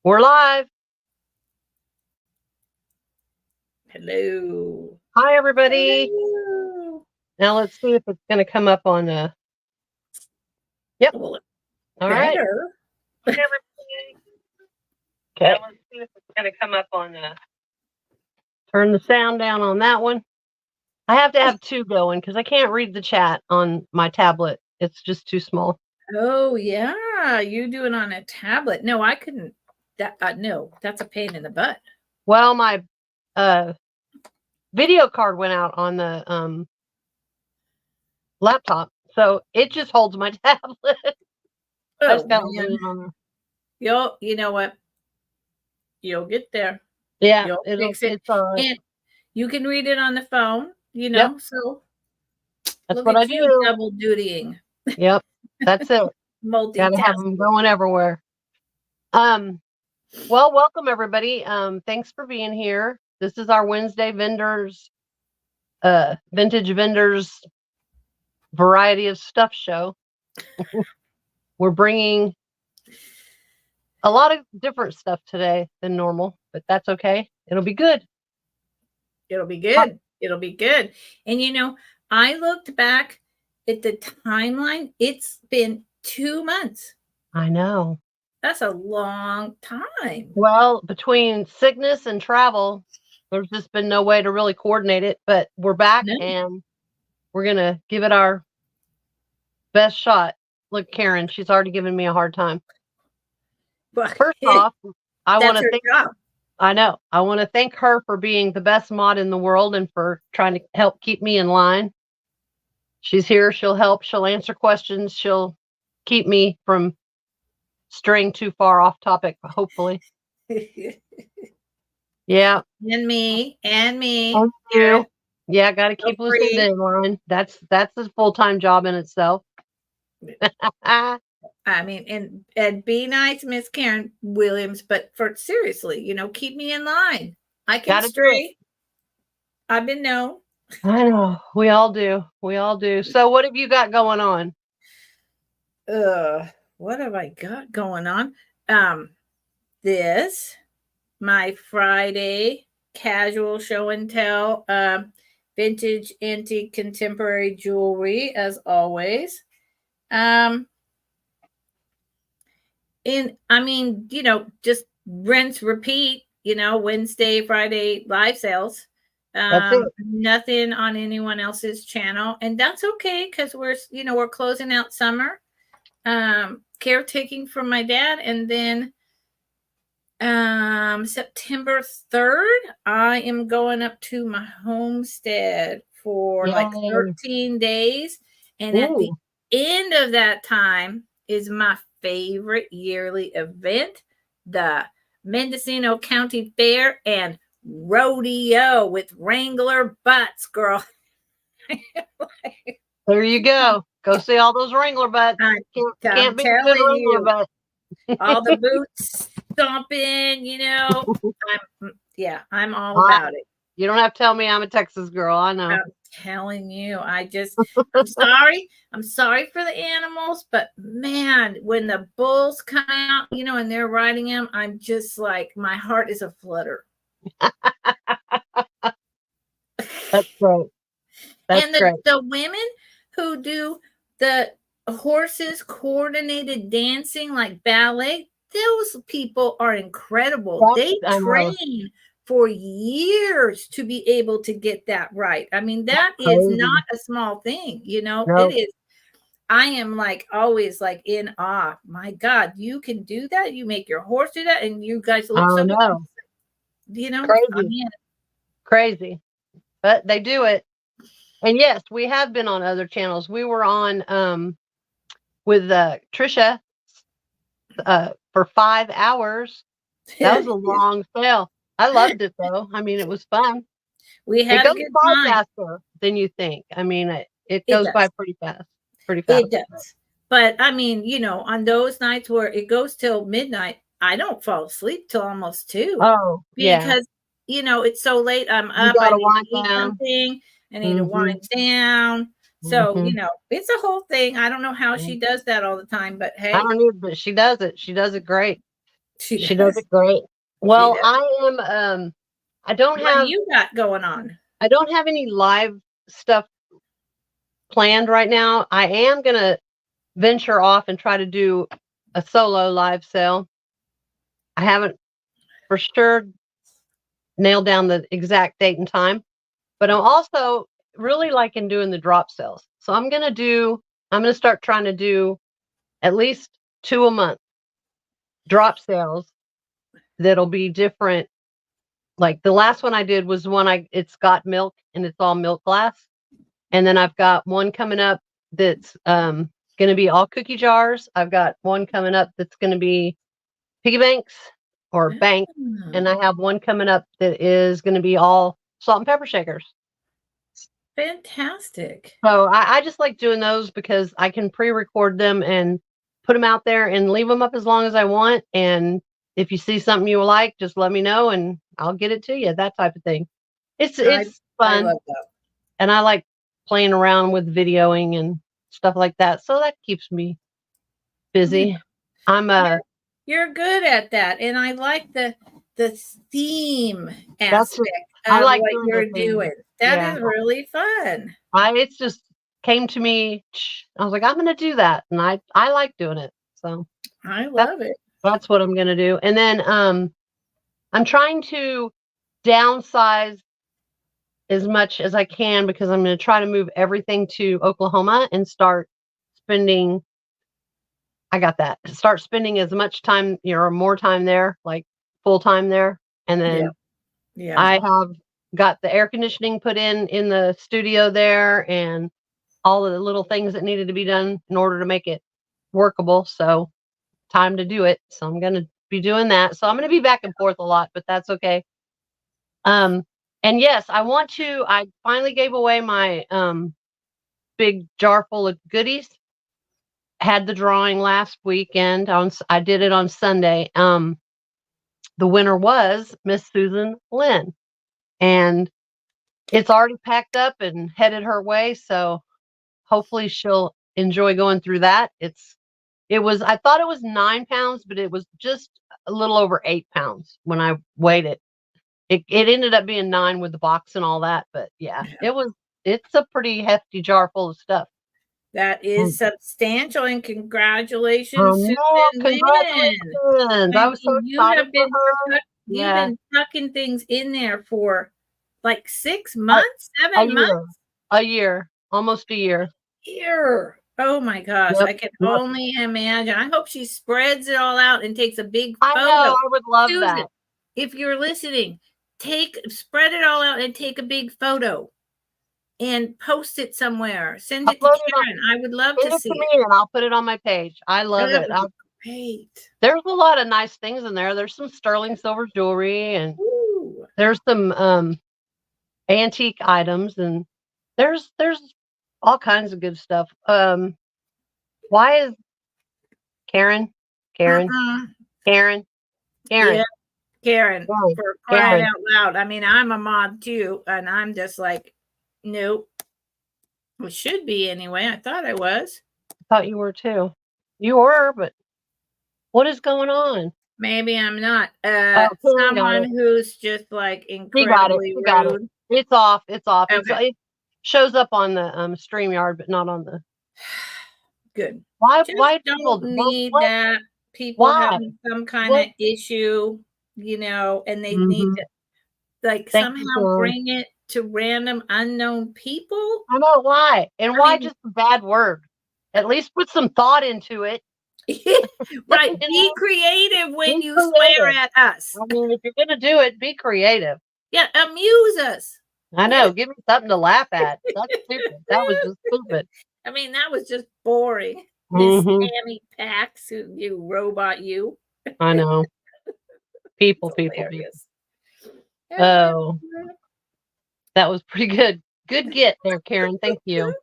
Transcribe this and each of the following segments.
We're live. Hello. Hi, everybody. Hello. Now let's see if it's going to come up on Yep. Well, all right. better. Hi, everybody. Okay. Now let's see if it's going to come up on Turn the sound down on that one. I have to have two going because I can't read the chat on my tablet. It's just too small. Oh, yeah. You do it on a tablet. No, I couldn't. No, that's a pain in the butt. Well, my video card went out on the laptop, so it just holds my tablet. I just got on there. You know what? You'll get there. Yeah, You'll fix it. It's all right. And you can read it on the phone, you know. Yep. So that's what I do. Double dutying. Yep, that's it. Multitasking. Gotta have them going everywhere. Well, welcome everybody. Thanks for being here. This is our Wednesday vintage vendors variety of stuff show. We're bringing a lot of different stuff today than normal, but that's okay. It'll be good. It'll be good. It'll be good. And you know, I looked back at the timeline. It's been 2 months. I know. That's a long time. Well, between sickness and travel, there's just been no way to really coordinate it, but we're back and we're going to give it our best shot. Look, Karen, she's already given me a hard time. First off, I want to thank her for being the best mod in the world and for trying to help keep me in line. She's here. She'll help. She'll answer questions. She'll keep me from straying too far off topic, hopefully. Yeah. And me. Thank you. Yeah, got to keep Lucinda in line. That's a full-time job in itself. I mean, and be nice, Miss Karen Williams, but seriously, you know, keep me in line. I can stray. I've been known. I know. We all do. So what have you got going on? What have I got going on? My Friday casual show and tell, vintage, antique, contemporary jewelry, as always. Just rinse, repeat, Wednesday, Friday live sales. Nothing on anyone else's channel. And that's okay because we're closing out summer. Caretaking for my dad. And then September 3rd, I am going up to my homestead for like 13 days. And at the end of that time is my favorite yearly event, the Mendocino County Fair and Rodeo with Wrangler butts, girl. There you go. Go see all those Wrangler butts. Can't be a good Wrangler butt. All the boots stomping, I'm all about it. You don't have to tell me I'm a Texas girl. I know. I'm telling you, I'm sorry for the animals, but man, when the bulls come out, and they're riding them, I'm just like, my heart is a flutter. That's great. The women who do the horses coordinated dancing like ballet, those people are incredible. They train for years to be able to get that right. I mean, that is not a small thing, It is. I am like always like in awe. My God, you can do that. You make your horse do that, and you guys look so good. Crazy. But they do it. And yes, we have been on other channels. We were on with Trisha for 5 hours. That was a long sale. I loved it though. I mean, it was fun. We had a good time. Faster than you think. I mean, it goes by pretty fast. It does. But I mean, on those nights where it goes till midnight, I don't fall asleep till almost 2. Oh, because it's so late. I'm up. I need to eat something. I need to wind down. So it's a whole thing. I don't know how she does that all the time, but hey, I don't know, but she does it. She does it great. She does it great. Well, I am, I don't What have, do you got going on? I don't have any live stuff planned right now. I am going to venture off and try to do a solo live sale. I haven't for sure nailed down the exact date and time, but I'm also really liking doing the drop sales. So I'm going to start trying to do at least 2 a month drop sales that'll be different. Like the last one I did was it's got milk and it's all milk glass. And then I've got one coming up that's going to be all cookie jars. I've got one coming up that's going to be piggy banks or bank. And I have one coming up that is going to be all salt and pepper shakers. Fantastic. So I just like doing those because I can pre-record them and put them out there and leave them up as long as I want. And if you see something you like, just let me know and I'll get it to you. That type of thing. It's fun. I love that. And I like playing around with videoing and stuff like that. So that keeps me busy. You're good at that. And I like the theme aspect of what you're doing. That is really fun. It's just came to me. I was like, I'm going to do that. And I like doing it. So I love it. That's what I'm going to do. And then I'm trying to downsize as much as I can because I'm going to try to move everything to Oklahoma and start spending. Start spending as much time, or more time there, like full time there. And then I have got the air conditioning put in the studio there and all of the little things that needed to be done in order to make it workable. So time to do it. So I'm going to be doing that. So I'm going to be back and forth a lot, but that's okay. And yes, I finally gave away my big jar full of goodies. Had the drawing last weekend. I did it on Sunday. The winner was Miss Susan Lynn, and it's already packed up and headed her way. So hopefully she'll enjoy going through that. I thought it was 9 pounds, but it was just a little over 8 pounds when I weighed it. It ended up being 9 with the box and all that. But it's a pretty hefty jar full of stuff. That is substantial, and congratulations, Susan. Congratulations. I was so excited for her. You've been tucking things in there for like 6 months, 7 months? A year. Almost a year. Oh my gosh. I can only imagine. I hope she spreads it all out and takes a big photo. I know, I would love Susan, that. If you're listening, spread it all out and take a big photo. And post it somewhere. Send it to Karen. I would love to see it. And I'll put it on my page. I love it. Great. There's a lot of nice things in there. There's some sterling silver jewelry and there's some antique items and there's all kinds of good stuff. Why is Karen? Yeah, Karen, for crying out loud. I mean, I'm a mod too, and I'm just like, nope. It should be anyway. I thought I was. I thought you were too. You were, but what is going on? Maybe I'm not. Someone who's just like incredibly rude. It's off. Okay. It shows up on the StreamYard, but not on the. Good. Why don't need that? People having some kind of issue, and they need to somehow bring it to random unknown people. I know why. And why just a bad word? At least put some thought into it. Right. Be creative when you swear at us. I mean, if you're going to do it, be creative. Yeah, amuse us. I know. Give me something to laugh at. That's stupid. That was just stupid. I mean, that was just boring. Miss Annie Pax, you robot, you. I know. People. Oh. That was pretty good. Good get there, Karen. Thank you.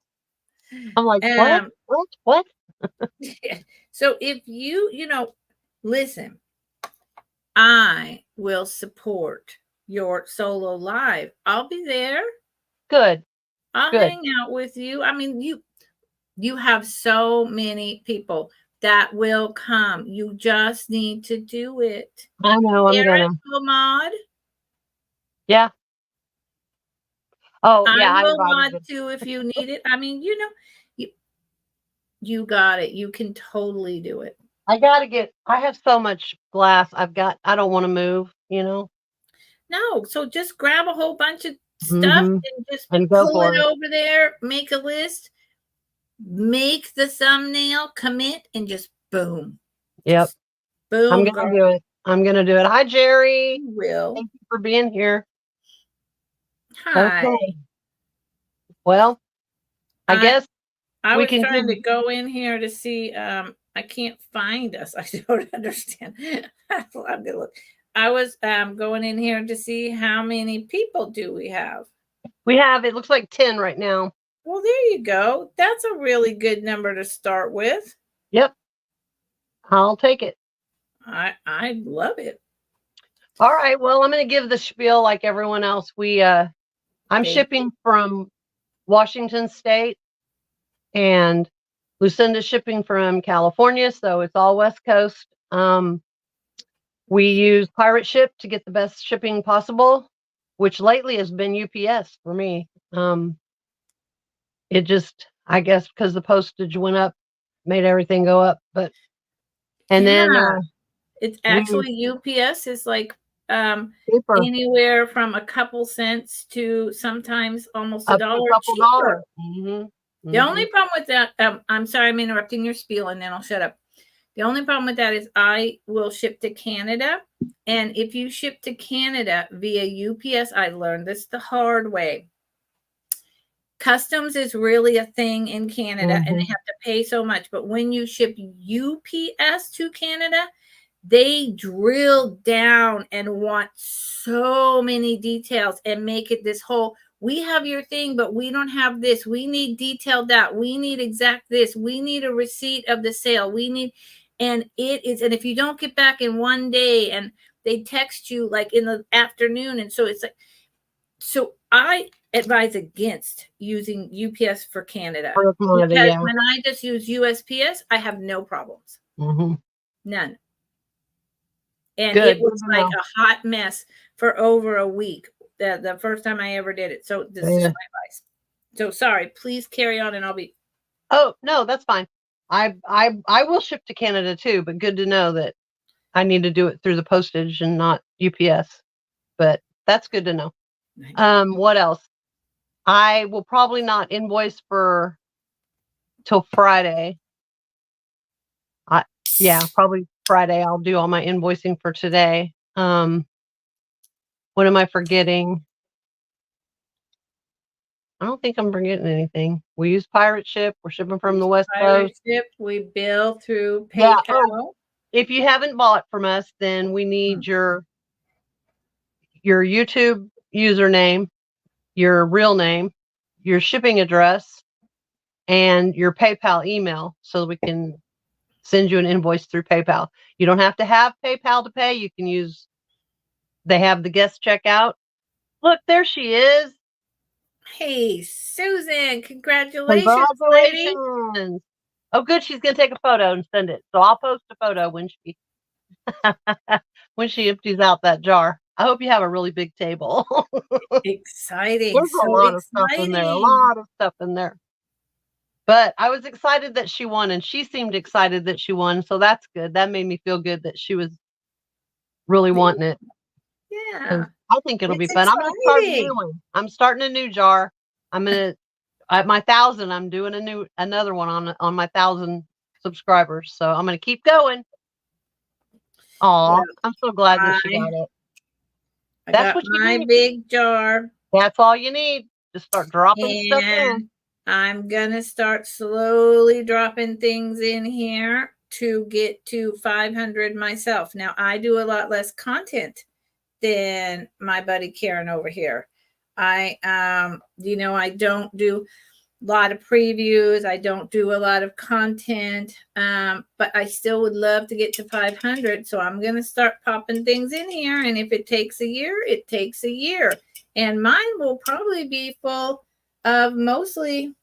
I'm like, what? So if you listen, I will support your solo live. I'll be there. Good. I'll hang out with you. I mean, you have so many people that will come. You just need to do it. I know. I'm gonna. Mod. Yeah. Oh, yeah. I will mod too if you need it. I mean, you got it. You can totally do it. I have so much glass. I don't want to move, No, so just grab a whole bunch of stuff and just go pull it over there, make a list, make the thumbnail, commit, and just boom. Yep. Just boom. I'm gonna do it. Hi, Jerry. You will. Thank you for being here. Hi. Okay. Well, I guess I was trying to go in here to see. I can't find us. I don't understand. I was going in here to see how many people do we have. We have, it looks like 10 right now. Well, there you go. That's a really good number to start with. Yep. I'll take it. I love it. All right. Well, I'm going to give the spiel like everyone else. I'm shipping from Washington State, and Lucinda's shipping from California, so it's all West Coast. We use Pirate Ship to get the best shipping possible, which lately has been UPS for me. It just, I guess, because the postage went up, made everything go up. Then it's actually UPS is like anywhere from a couple cents to sometimes almost $1 cheaper. The only problem with that, I'm sorry, I'm interrupting your spiel, and then I'll shut up. The only problem with that is I will ship to Canada. And if you ship to Canada via UPS, I learned this the hard way. Customs is really a thing in Canada, and they have to pay so much. But when you ship UPS to Canada, they drill down and want so many details and make it this whole, we have your thing, but we don't have this. We need detailed that. We need exact this. We need a receipt of the sale. And if you don't get back in one day, and they text you like in the afternoon. And so it's like, so I advise against using UPS for Canada. Because when I just use USPS, I have no problems. None. And it was like a hot mess for over a week. The first time I ever did it. So this is my advice. So sorry, please carry on, and I'll be. Oh, no, that's fine. I will ship to Canada too, but good to know that I need to do it through the postage and not UPS. But that's good to know. What else? I will probably not invoice till Friday. Probably Friday. I'll do all my invoicing for today. What am I forgetting? I don't think I'm forgetting anything. We use Pirate Ship. We're shipping from the West Coast. Ship. We bill through PayPal. Yeah. If you haven't bought from us, then we need your YouTube username, your real name, your shipping address, and your PayPal email, so we can send you an invoice through PayPal. You don't have to have PayPal to pay. You can use, they have the guest checkout. Look, there she is. Hey, Susan, congratulations, lady. Oh, good. She's going to take a photo and send it. So I'll post a photo when she empties out that jar. I hope you have a really big table. Exciting. There's a lot of stuff in there. A lot of stuff in there. But I was excited that she won, and she seemed excited that she won. So that's good. That made me feel good that she was really wanting it. Yeah. I think it'll be fun. I'm going to start a new one. I'm starting a new jar. I'm going to, at my 1,000, I'm doing another one on my 1,000 subscribers. So I'm going to keep going. Oh, yeah. I'm so glad that she got it. That's what you need. Big jar. That's all you need. Just start dropping stuff in. I'm going to start slowly dropping things in here to get to 500 myself. Now, I do a lot less content than my buddy Karen over here. I don't do a lot of previews. I don't do a lot of content, but I still would love to get to 500. So I'm going to start popping things in here. And if it takes a year, it takes a year. And mine will probably be full of mostly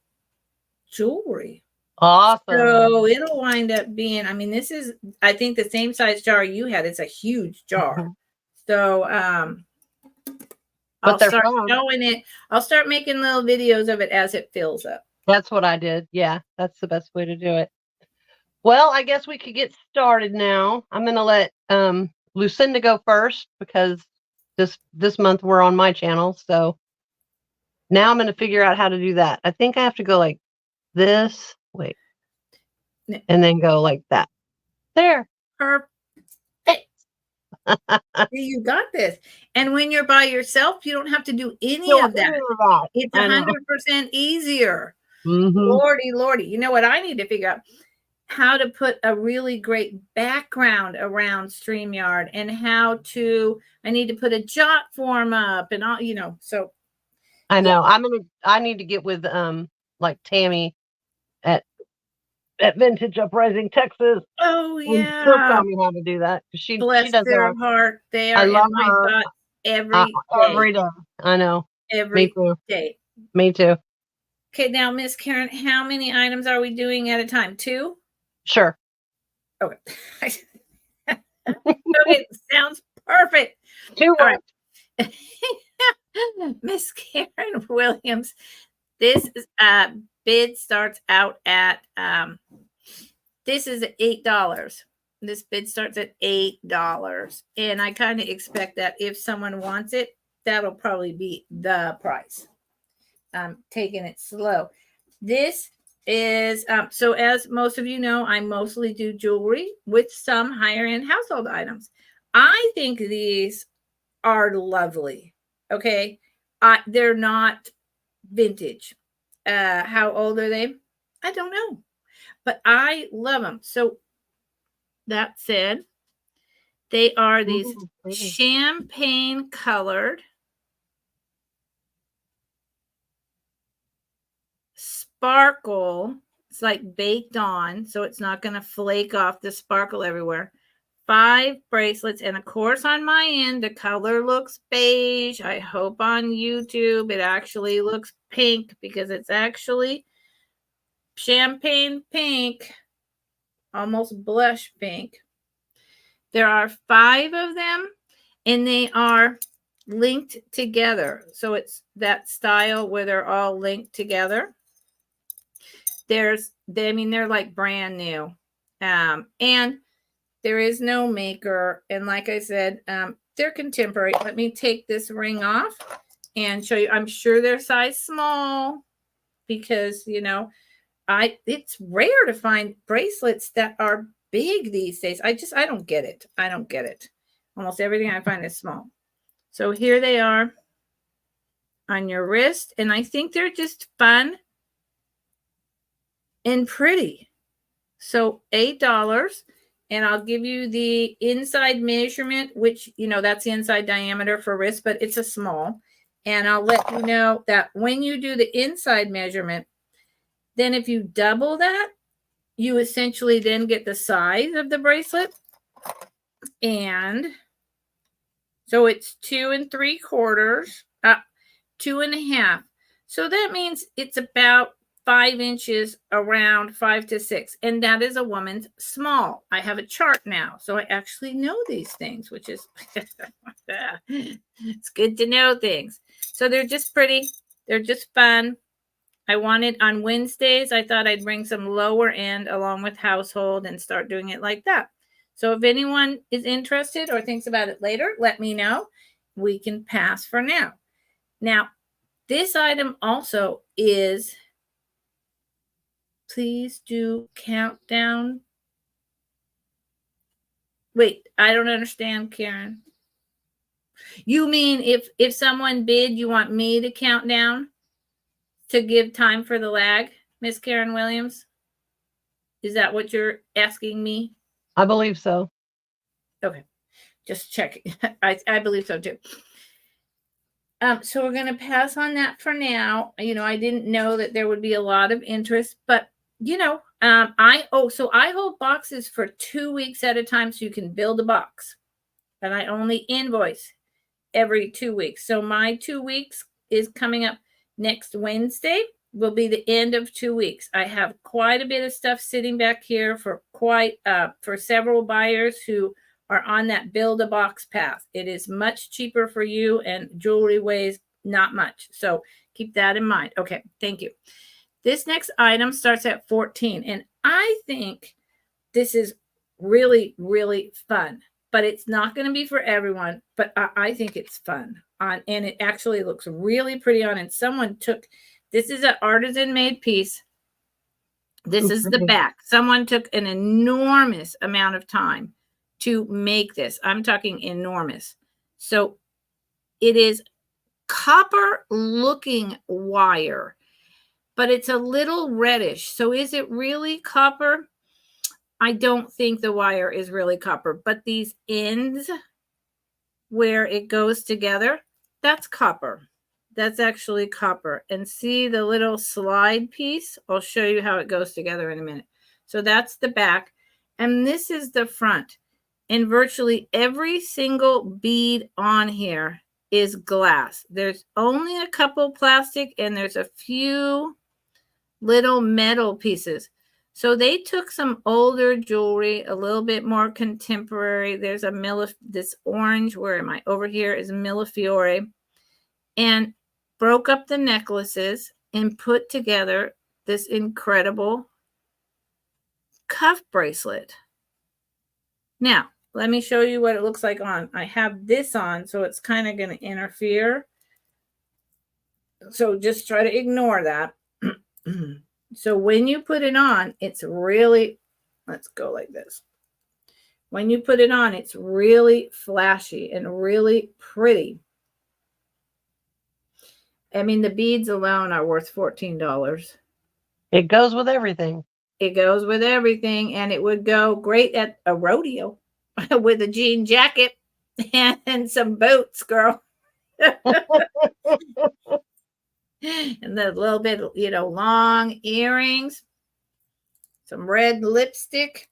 jewelry. Awesome. So it'll wind up being, I mean, this is, I think the same size jar you had. It's a huge jar. So I'll start showing it. I'll start making little videos of it as it fills up. That's what I did. Yeah, that's the best way to do it. Well, I guess we could get started now. I'm going to let Lucinda go first because this month we're on my channel. So now I'm going to figure out how to do that. I think I have to go like this. Wait. And then go like that. There. Perfect. You got this. And when you're by yourself, you don't have to do any of that. It's 100% easier. Lordy. You know what I need to figure out? How to put a really great background around StreamYard and how to, I need to put a jot form up and all, you know, so. I know. I need to get with like Tammy at Vintage Uprising Texas. Oh yeah. She'll tell me how to do that. She Bless does their heart. They are in my thoughts every day. I know. Every day. Me too. Okay, now Miss Karen, how many items are we doing at a time? 2? Sure. Okay. Okay, sounds perfect. 2 All right. Miss Karen Williams, this is bid starts out at this is $8. This bid starts at $8. And I kind of expect that if someone wants it, that'll probably be the price. I'm taking it slow. This is so as most of you know, I mostly do jewelry with some higher end household items. I think these are lovely. Okay. They're not vintage. How old are they? I don't know, but I love them. So that said, they are these champagne colored sparkle. It's like baked on, so it's not going to flake off the sparkle everywhere. 5 bracelets, and of course on my end the color looks beige. I hope on YouTube it actually looks pink because it's actually champagne pink, almost blush pink. There are 5 of them and they are linked together, so it's that style where they're all linked together. They're like brand new, and there is no maker. And like I said, they're contemporary. Let me take this ring off and show you. I'm sure they're size small because, you know, it's rare to find bracelets that are big these days. I don't get it. I don't get it. Almost everything I find is small. So here they are on your wrist. And I think they're just fun and pretty. So $8. And I'll give you the inside measurement, which, you know, that's the inside diameter for wrist, but it's a small. And I'll let you know that when you do the inside measurement, then if you double that, you essentially then get the size of the bracelet. And so it's 2 3/4, 2 1/2. So that means it's about 5 inches around 5 to 6. And that is a woman's small. I have a chart now. So I actually know these things, which is, it's good to know things. So they're just pretty. They're just fun. I wanted on Wednesdays, I thought I'd bring some lower end along with household and start doing it like that. So if anyone is interested or thinks about it later, let me know. We can pass for now. Now, this item also is, please do countdown. Wait, I don't understand, Karen. You mean if someone bid, you want me to count down to give time for the lag, Miss Karen Williams? Is that what you're asking me? I believe so. Okay, just check. I believe so too. So we're going to pass on that for now. You know, I didn't know that there would be a lot of interest, but you know, I hold boxes for 2 weeks at a time so you can build a box. And I only invoice every 2 weeks. So my 2 weeks is coming up next Wednesday. will be the end of 2 weeks. I have quite a bit of stuff sitting back here for for several buyers who are on that build a box path. It is much cheaper for you, and jewelry weighs not much. So keep that in mind. Okay, thank you. This next item starts at 14, and I think this is really, really fun, but it's not going to be for everyone, but I think it's fun on, and it actually looks really pretty on, and someone took, this is an artisan made piece. This is the back. Someone took an enormous amount of time to make this. I'm talking enormous. So it is copper looking wire, but it's a little reddish. So is it really copper? I don't think the wire is really copper, but these ends where it goes together, that's copper. That's actually copper. And see the little slide piece? I'll show you how it goes together in a minute. So that's the back. And this is the front. And virtually every single bead on here is glass. There's only a couple plastic, and there's a few little metal pieces. So they took some older jewelry, a little bit more contemporary. There's this orange, where am I? Over here is Millefiore, and broke up the necklaces and put together this incredible cuff bracelet. Now, let me show you what it looks like on. I have this on, so it's kind of going to interfere. So just try to ignore that. So when you put it on, it's really, let's go like this. When you put it on, it's really flashy and really pretty. I mean, the beads alone are worth $14. It goes with everything. It goes with everything, and it would go great at a rodeo with a jean jacket and some boots, girl. And the little bit, long earrings, some red lipstick,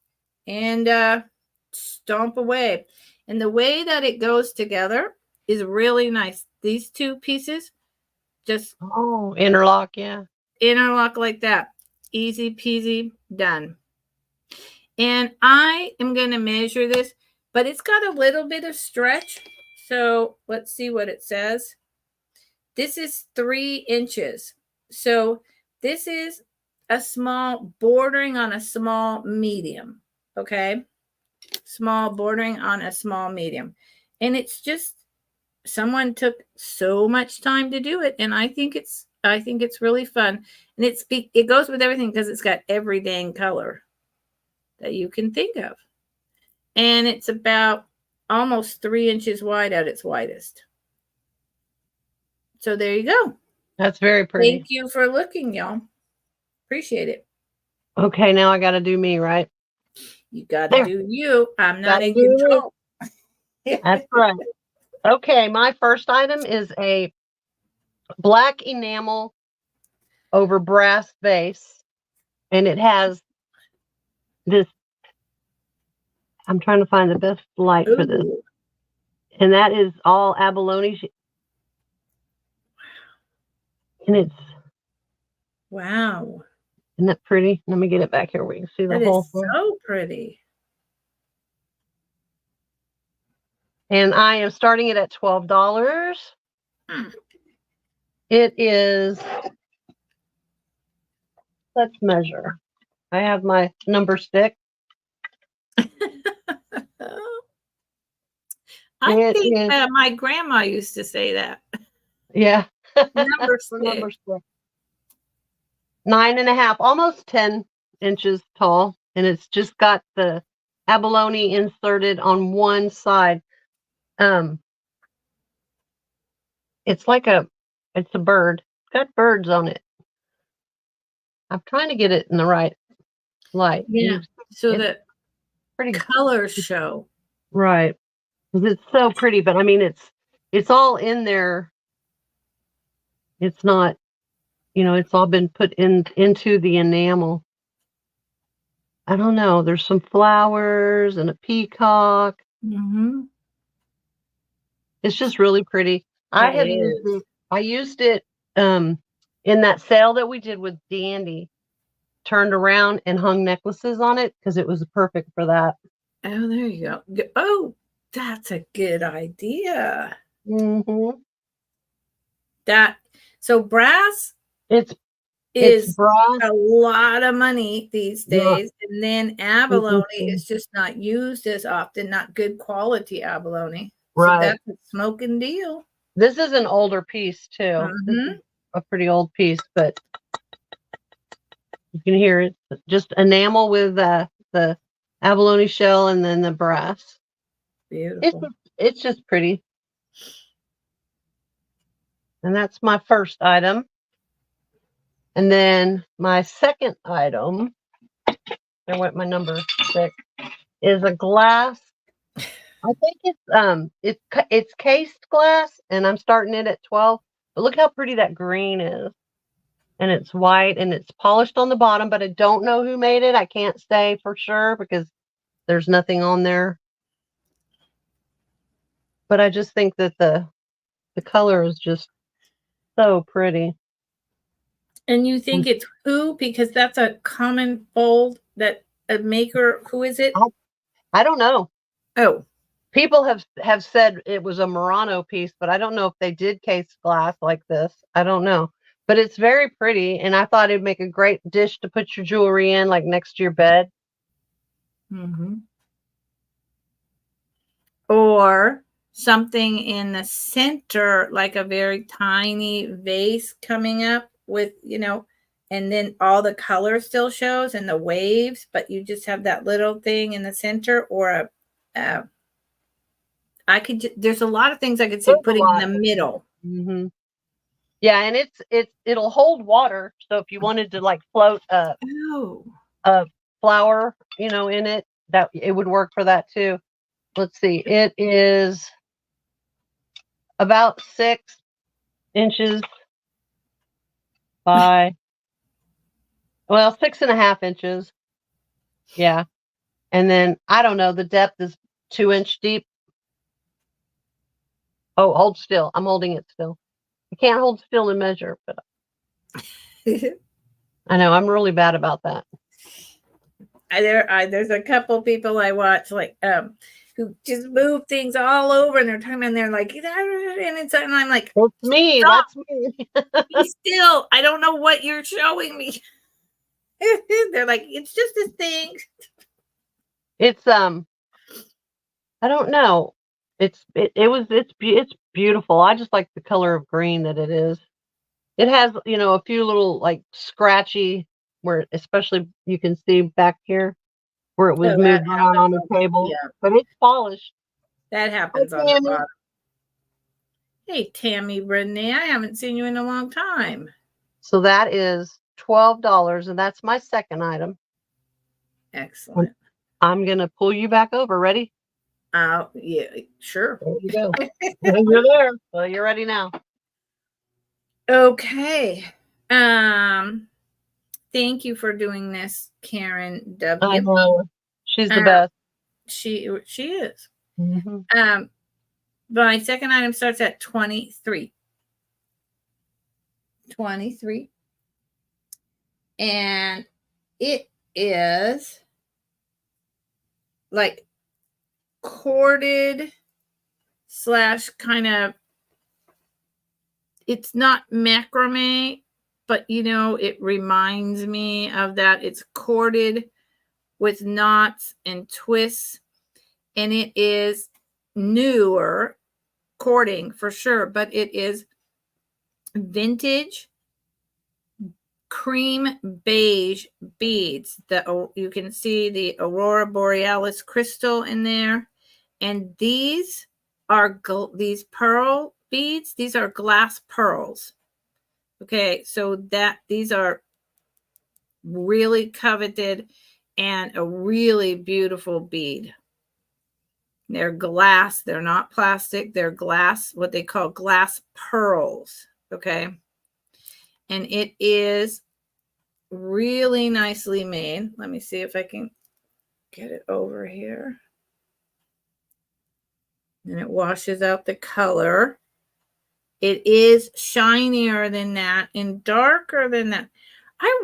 and stomp away. And the way that it goes together is really nice. These two pieces just interlock, yeah. Interlock like that. Easy peasy, done. And I am going to measure this, but it's got a little bit of stretch. So let's see what it says. This is 3 inches. So this is a small, bordering on a small medium. Okay. Small, bordering on a small medium. And it's just, someone took so much time to do it. And I think it's really fun. And it goes with everything, because it's got every dang color that you can think of. And it's about almost 3 inches wide at its widest. So there you go. That's very pretty. Thank you for looking, y'all. Appreciate it. Okay, now I got to do me, right? You got to do you. I'm not in control. That's right. Okay, my first item is a black enamel over brass base, and it has this, I'm trying to find the best light for this, and that is all abalone, and it's, wow, isn't that pretty? Let me get it back here where you can see the whole thing. So pretty. And I am starting it at $12. It is, let's measure. I have my number stick. I think my grandma used to say that. Yeah. Number stick. 9.5, almost 10 inches tall. And it's just got the abalone inserted on one side. It's like it's a bird. It's got birds on it. I'm trying to get it in the right light. Yeah. So that pretty colors show. Right. Because it's so pretty, but I mean, it's all in there. It's not, it's all been put into the enamel. I don't know. There's some flowers and a peacock. Mm-hmm. It's just really pretty. I used it in that sale that we did with Dandy, turned around and hung necklaces on it because it was perfect for that. Oh, there you go. Oh, that's a good idea. Mm-hmm. So brass it's brass. A lot of money these days. Yeah. And then abalone is just not used as often, not good quality abalone. Right. So that's a smoking deal. This is an older piece too. Mm-hmm. This is a pretty old piece, but you can hear it. Just enamel with the abalone shell and then the brass. Beautiful. It's just pretty. And that's my first item. And then my second item, I went my number 6, is a glass. I think it's cased glass, and I'm starting it at 12. But look how pretty that green is. And it's white, and it's polished on the bottom, but I don't know who made it. I can't say for sure because there's nothing on there. But I just think that the color is just so pretty. And you think it's who? Because that's a common fold that a maker. Who is it? I don't know. Oh, people have said it was a Murano piece, but I don't know if they did case glass like this. I don't know, but it's very pretty, and I thought it'd make a great dish to put your jewelry in, like next to your bed. Mm-hmm. Or something in the center, like a very tiny vase coming up with, and then all the color still shows and the waves, but you just have that little thing in the center, or there's a lot of things I could see putting in the middle. Mm-hmm. Yeah, and it'll hold water. So if you wanted to like float a flower, in it, that it would work for that too. Let's see. It is about 6 inches by 6.5 inches. Yeah. And then I don't know, the depth is 2-inch deep. Oh, hold still. I'm holding it still. I can't hold still and measure, but I know I'm really bad about that. There's a couple people I watch who just move things all over, and they're talking, and they're like, and I'm like, it's me. Stop. That's me. Be still. I don't know what you're showing me. They're like, it's just a thing. It's I don't know. It's beautiful. I just like the color of green that it is. It has, a few little like scratchy where, especially you can see back here where it was moved around on the table. Yeah. But it's polished. That happens on the bottom. Hey, Tammy Renee, I haven't seen you in a long time. So that is $12, and that's my second item. Excellent. I'm going to pull you back over. Ready? Yeah, sure. There you go. You're there. Well, you're ready now. Okay. Thank you for doing this, Karen W. I know. She's the best. She is. Mm-hmm. My second item starts at 23. 23. And it is like corded / kind of, it's not macrame, but it reminds me of that. It's corded with knots and twists, and it is newer cording for sure, but it is vintage cream beige beads. You can see the Aurora Borealis crystal in there, and these are these pearl beads. These are glass pearls. Okay, so these are really coveted and a really beautiful bead. They're glass. They're not plastic. They're glass, what they call glass pearls. Okay. And it is really nicely made. Let me see if I can get it over here. And it washes out the color. It is shinier than that and darker than that. I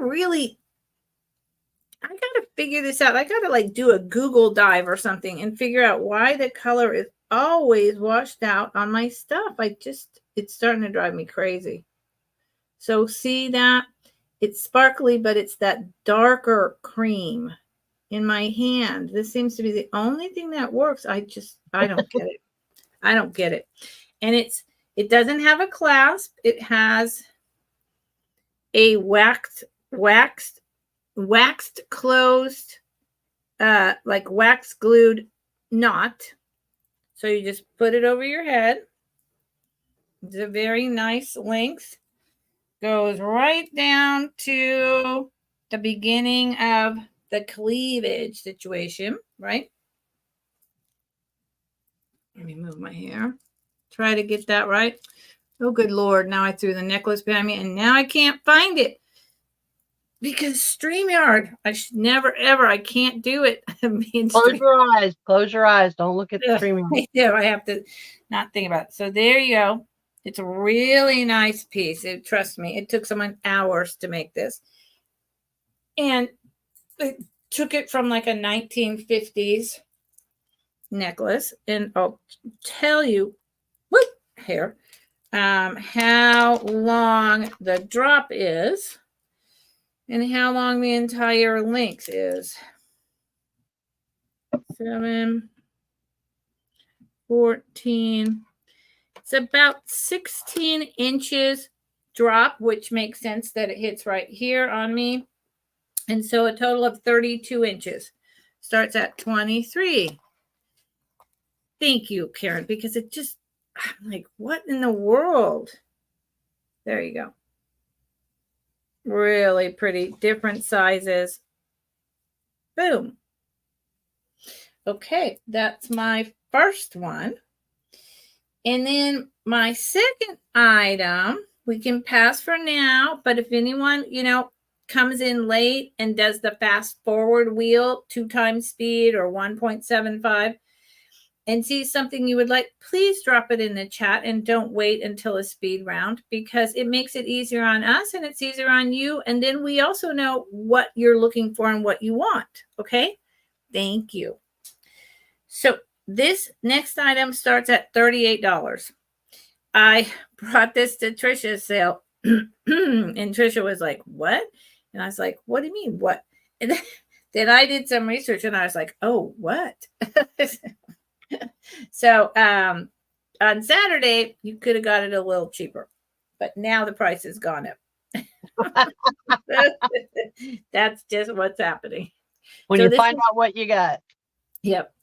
got to figure this out. I got to like do a Google dive or something and figure out why the color is always washed out on my stuff. It's starting to drive me crazy. So see that? It's sparkly, but it's that darker cream in my hand. This seems to be the only thing that works. I don't get it. I don't get it. And it doesn't have a clasp. It has a waxed closed, like wax glued knot. So you just put it over your head. It's a very nice length. Goes right down to the beginning of the cleavage situation, right? Let me move my hair. Try to get that right. Oh, good Lord. Now I threw the necklace behind me and now I can't find it. Because StreamYard, I should never, ever, I can't do it. Close your eyes. Close your eyes. Don't look at the StreamYard. Yeah, I have to not think about it. So there you go. It's a really nice piece. Trust me, it took someone hours to make this. And it took it from like a 1950s necklace. And I'll tell you, how long the drop is and how long the entire length is. 7, 14. It's about 16 inches drop, which makes sense that it hits right here on me. And so a total of 32 inches. Starts at 23. Thank you, Karen, because I'm like, what in the world? There you go. Really pretty. Different sizes. Boom. Okay, that's my first one. And then my second item, we can pass for now, but if anyone, comes in late and does the fast forward wheel, 2 times speed or 1.75, and sees something you would like, please drop it in the chat and don't wait until a speed round, because it makes it easier on us and it's easier on you. And then we also know what you're looking for and what you want. Okay. Thank you. So this next item starts at $38. I brought this to Trisha's sale and Trisha was like, what? And I was like, what do you mean? What? And then I did some research and I was like, oh, what? So on Saturday, you could have got it a little cheaper, but now the price has gone up. That's just what's happening. When you find out what you got. Yep.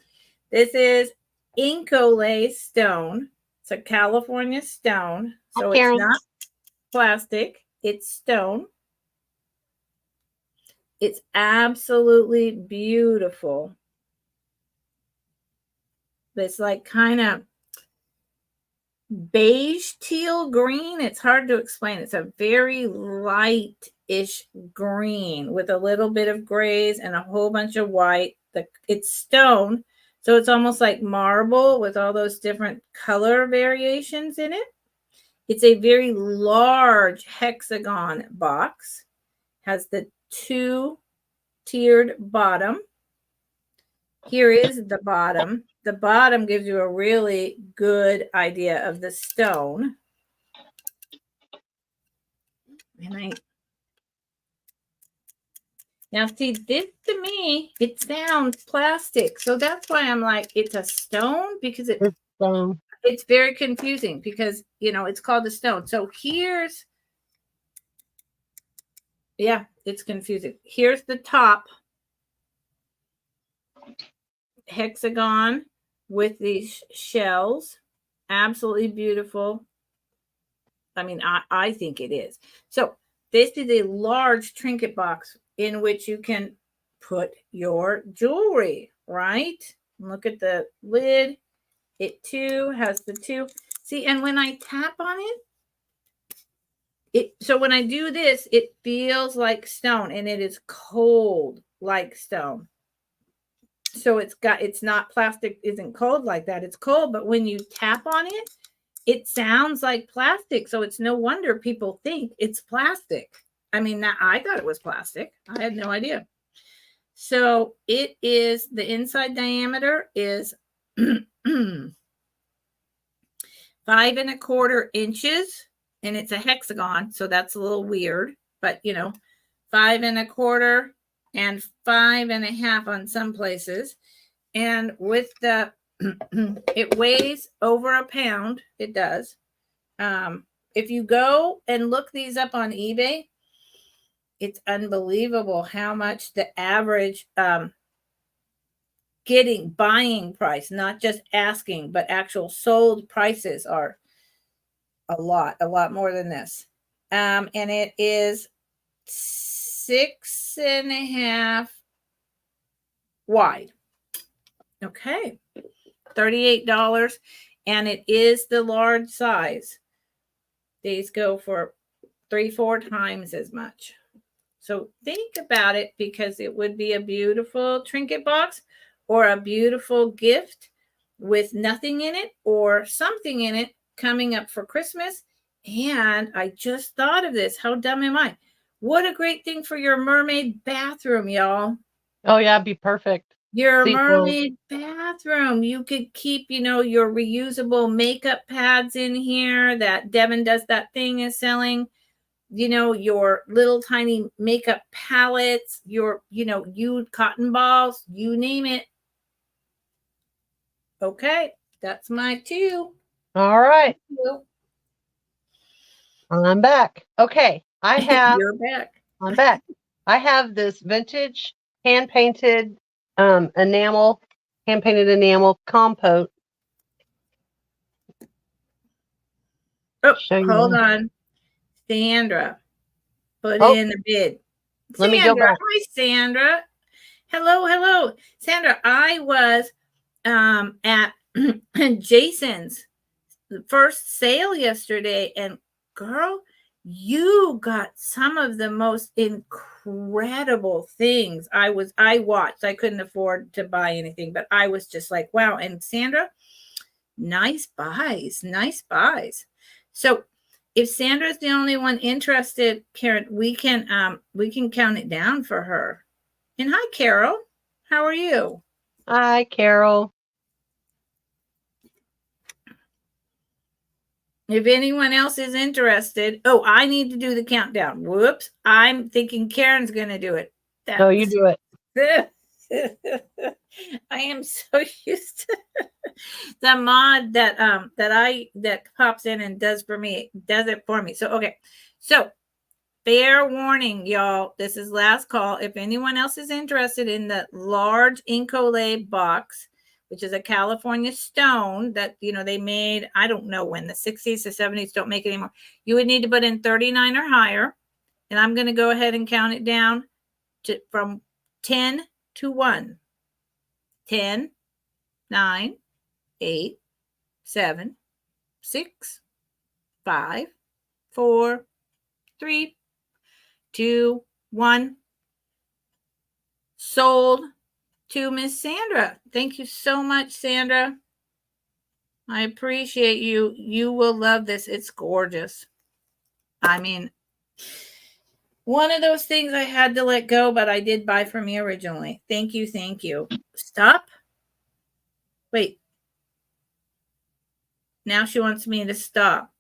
This is Incolay stone. It's a California stone. So it's not plastic. It's stone. It's absolutely beautiful. It's like kind of beige teal green. It's hard to explain. It's a very light-ish green with a little bit of grays and a whole bunch of white. It's stone, so it's almost like marble with all those different color variations in it. It's a very large hexagon box. Has the 2-tiered bottom. Here is the bottom. The bottom gives you a really good idea of the stone. Now see, this to me, it sounds plastic. So that's why I'm like, it's a stone, because it's very confusing because, it's called a stone. So it's confusing. Here's the top hexagon with these shells. Absolutely beautiful. I mean, I think it is. So this is a large trinket box in which you can put your jewelry, right? Look at the lid. It too has the 2. See, and when I tap on it, so when I do this, it feels like stone, and it is cold like stone. So it's not plastic, isn't cold like that. It's cold, but when you tap on it, it sounds like plastic, so it's no wonder people think it's plastic. I mean, I thought it was plastic. I had no idea. So it is, the inside diameter is 5¼ inches, and it's a hexagon, so that's a little weird, but 5¼ and 5½ on some places. And with the it weighs over a pound. It does. If you go and look these up on eBay, it's unbelievable how much the average buying price, not just asking, but actual sold prices are a lot more than this. And it is 6½ wide. Okay. $38. And it is the large size. These go for 3-4 times as much. So think about it, because it would be a beautiful trinket box or a beautiful gift with nothing in it or something in it coming up for Christmas. And I just thought of this. How dumb am I? What a great thing for your mermaid bathroom, y'all. Oh, yeah, it'd be perfect. Your mermaid bathroom. You could keep, your reusable makeup pads in here that Devin Does That Thing is selling. Your little tiny makeup palettes, your, used cotton balls, you name it. Okay, that's my 2. All right. I'm back. Okay, I have. You're back. I'm back. I have this vintage hand-painted hand-painted enamel compote. Oh, hold on. Sandra, put in the bid. Let me go back. Hi, Sandra. Hello. Sandra, I was at Jason's first sale yesterday, and girl, you got some of the most incredible things. I watched. I couldn't afford to buy anything, but I was just like, wow. And Sandra, nice buys. So if Sandra's the only one interested, Karen, we can count it down for her. And hi, Carol. How are you? Hi, Carol. If anyone else is interested, I need to do the countdown. Whoops. I'm thinking Karen's going to do it. No, you do it. I am so used to the mod that pops in and does it for me. So, okay. So, fair warning, y'all. This is last call. If anyone else is interested in the large Incolay box, which is a California stone that, they made, I don't know when, the 60s, the 70s, don't make it anymore. You would need to put in 39 or higher. And I'm going to go ahead and count it down from 10 to 1. 10, 9, 8, 7, 6, 5, 4, 3, 2, 1. Sold to Miss Sandra. Thank you so much, Sandra. I appreciate you. You will love this. It's gorgeous. I mean, one of those things I had to let go, but I did buy from me originally. Thank you. Stop. Wait. Now she wants me to stop.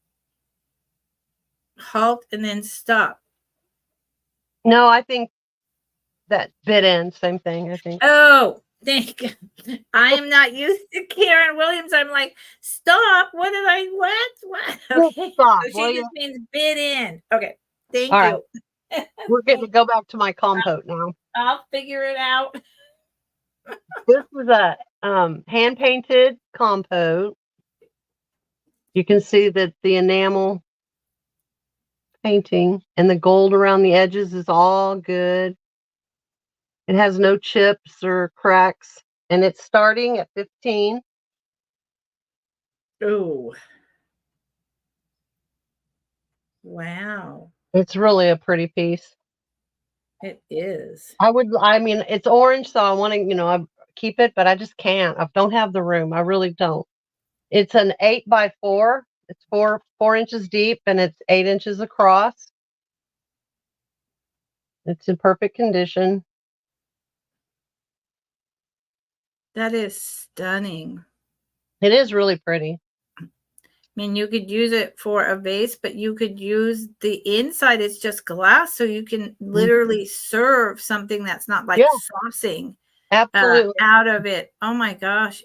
Halt and then stop. No, I think that bit ends. Same thing, I think. Oh, thank you. I am not used to Karen Williams. I'm like, stop. What? Okay. Stop, so she just means bid in. Okay. Thank All you. Right. We're getting to go back to my compote now. I'll figure it out. This is a hand-painted compote. You can see that the enamel painting and the gold around the edges is all good. It has no chips or cracks, and it's starting at $15. Oh. Wow. It's really a pretty piece. It is. I mean, it's orange, so I want to, I keep it, but I just can't. I don't have the room. I really don't. It's an 8x4. It's 4 inches deep and it's 8 inches across. It's in perfect condition. That is stunning. It is really pretty. I mean, you could use it for a vase, but you could use the inside. It's just glass, so you can literally serve something that's not like saucing absolutely out of it. Oh my gosh.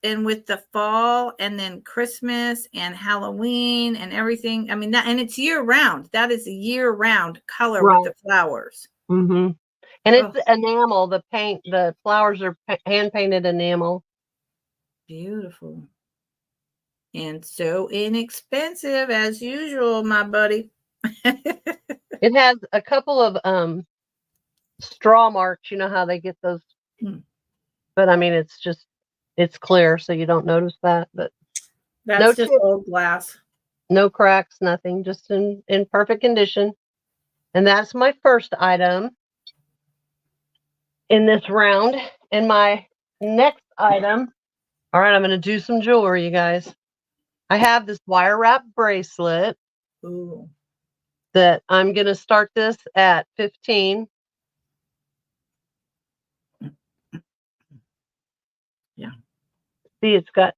And with the fall and then Christmas and Halloween and everything. I mean, and it's year round. That is a year round color with the flowers. And it's enamel. The flowers are hand painted enamel. Beautiful. And so inexpensive as usual, my buddy. It has a couple of straw marks. You know how they get those? But I mean, it's clear, so you don't notice that. But that's just old glass. No cracks, nothing, just in perfect condition. And that's my first item in this round. And my next item, all right, I'm going to do some jewelry, you guys. I have this wire wrap bracelet. Ooh. That I'm going to start this at 15. Yeah. See, it's got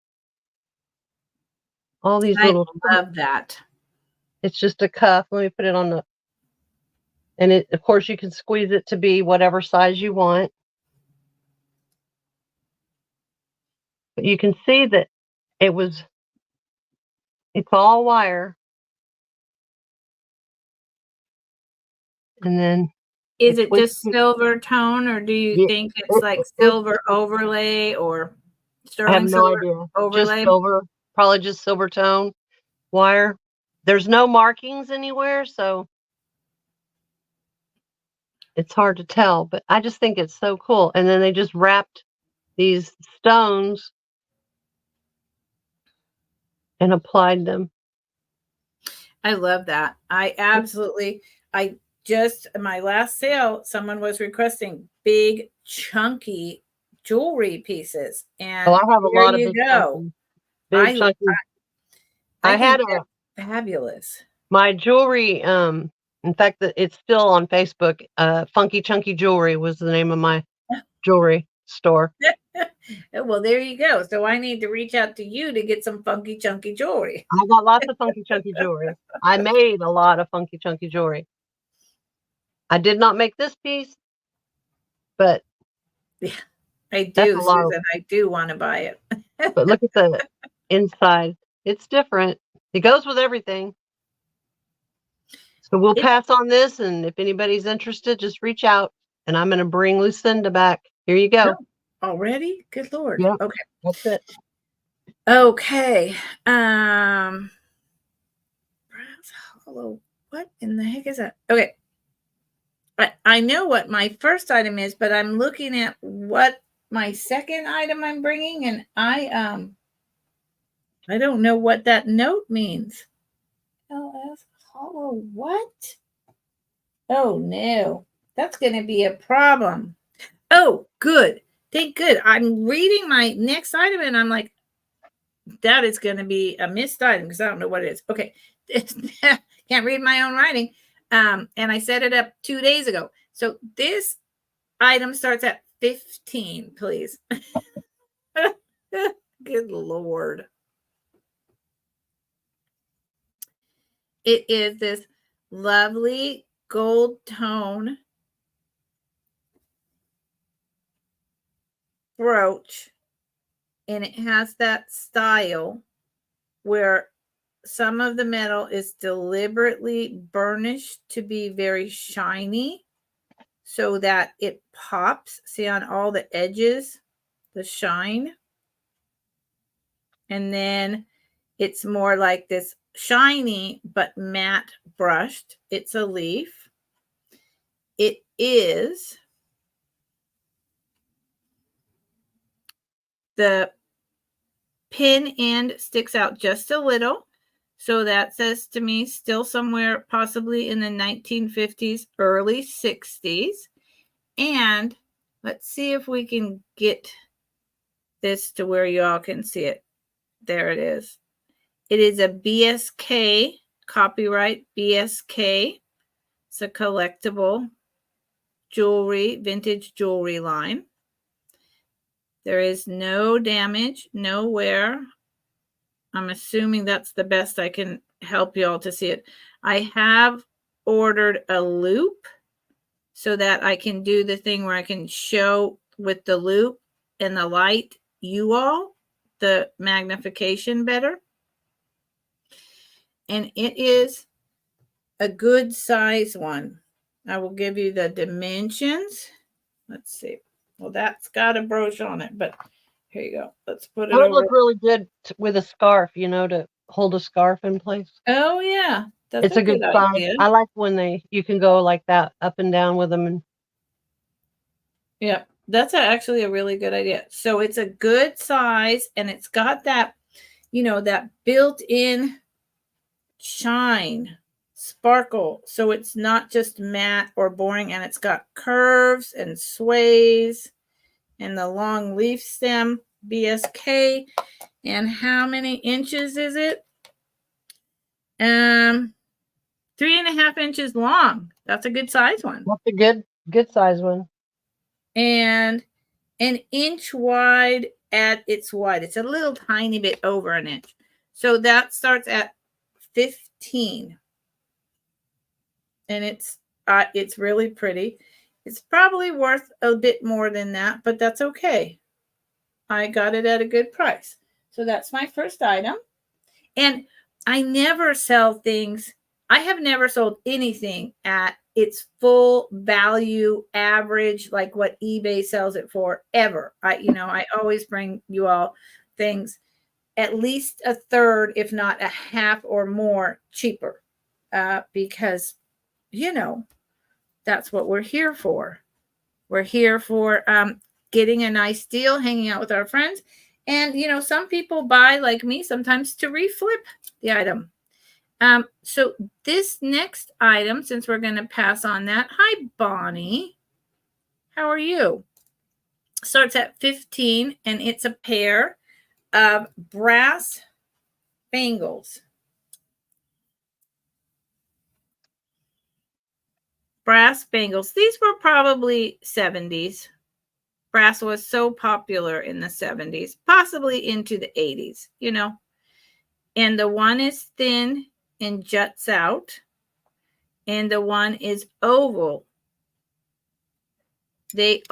all these little. I love that. It's just a cuff. Let me put it on the. And it, of course, you can squeeze it to be whatever size you want. But you can see that it's all wire. And then. Is it just silver tone, or do you think it's like silver overlay or sterling silver overlay? Just silver, probably just silver tone wire. There's no markings anywhere, so it's hard to tell, but I just think it's so cool. And then they just wrapped these stones and applied them. I love that. My last sale, someone was requesting big, chunky jewelry pieces. And I have a lot of big chunky. I had fabulous. My jewelry, in fact, it's still on Facebook. Funky Chunky Jewelry was the name of my jewelry store. Well, there you go. So I need to reach out to you to get some funky chunky jewelry. I got lots of funky chunky jewelry. I made a lot of funky chunky jewelry. I did not make this piece, but yeah, I do, Susan. I do want to buy it. But look at the inside. It's different. It goes with everything. So we'll pass on this, and if anybody's interested, just reach out, and I'm going to bring Lucinda back. Here you go. Oh, already? Good Lord. Yep, okay. That's it. Okay. Hello. What in the heck is that? Okay. I know what my first item is, but I'm looking at what my second item I'm bringing, and I don't know what that note means. LS Hollow what? Oh no, that's going to be a problem. Oh, good. Thank good. I'm reading my next item, and I'm like, that is going to be a missed item because I don't know what it is. Okay, can't read my own writing. And I set it up 2 days ago. So this item starts at 15, please. Good Lord. It is this lovely gold tone brooch. And it has that style where some of the metal is deliberately burnished to be very shiny so that it pops. See on all the edges, the shine. And then it's more like this shiny but matte brushed. It's a leaf. It is the pin end sticks out just a little. So that says to me still somewhere possibly in the 1950s, early 60s. And let's see if we can get this to where y'all can see it. There it is. It is a BSK, copyright BSK. It's a collectible jewelry, vintage jewelry line. There is no damage, no wear. I'm assuming that's the best I can help you all to see it. I have ordered a loop so that I can do the thing where I can show with the loop and the light you all the magnification better. And it is a good size one. I will give you the dimensions. Let's see. Well, that's got a brooch on it, but here you go. Let's put it It would over. look really good with a scarf, you know, to hold a scarf in place. Oh, yeah. That's It's a good size. idea. I like when you can go like that up and down with them. Yeah, that's actually a really good idea. So it's a good size and it's got that, you know, that built-in shine, sparkle. So it's not just matte or boring, and it's got curves and sways and the long leaf stem, BSK. And how many inches is it? 3.5 inches long. That's a good size one. That's a good size one. And an inch wide at its wide. It's a little tiny bit over an inch. So that starts at 15. And it's really pretty. It's probably worth a bit more than that, but that's okay. I got it at a good price. So that's my first item. And I never sell things. I have never sold anything at its full value average, like what eBay sells it for, ever. I always bring you all things at least a third, if not a half or more cheaper, because, that's what we're here for. We're here for getting a nice deal, hanging out with our friends. And, some people buy, like me, sometimes to reflip the item. So this next item, since we're going to pass on that. Hi, Bonnie. How are you? Starts at 15, and it's a pair of brass bangles. Brass bangles. These were probably 70s. Brass was so popular in the 70s, possibly into the 80s, And the one is thin and juts out, and the one is oval. This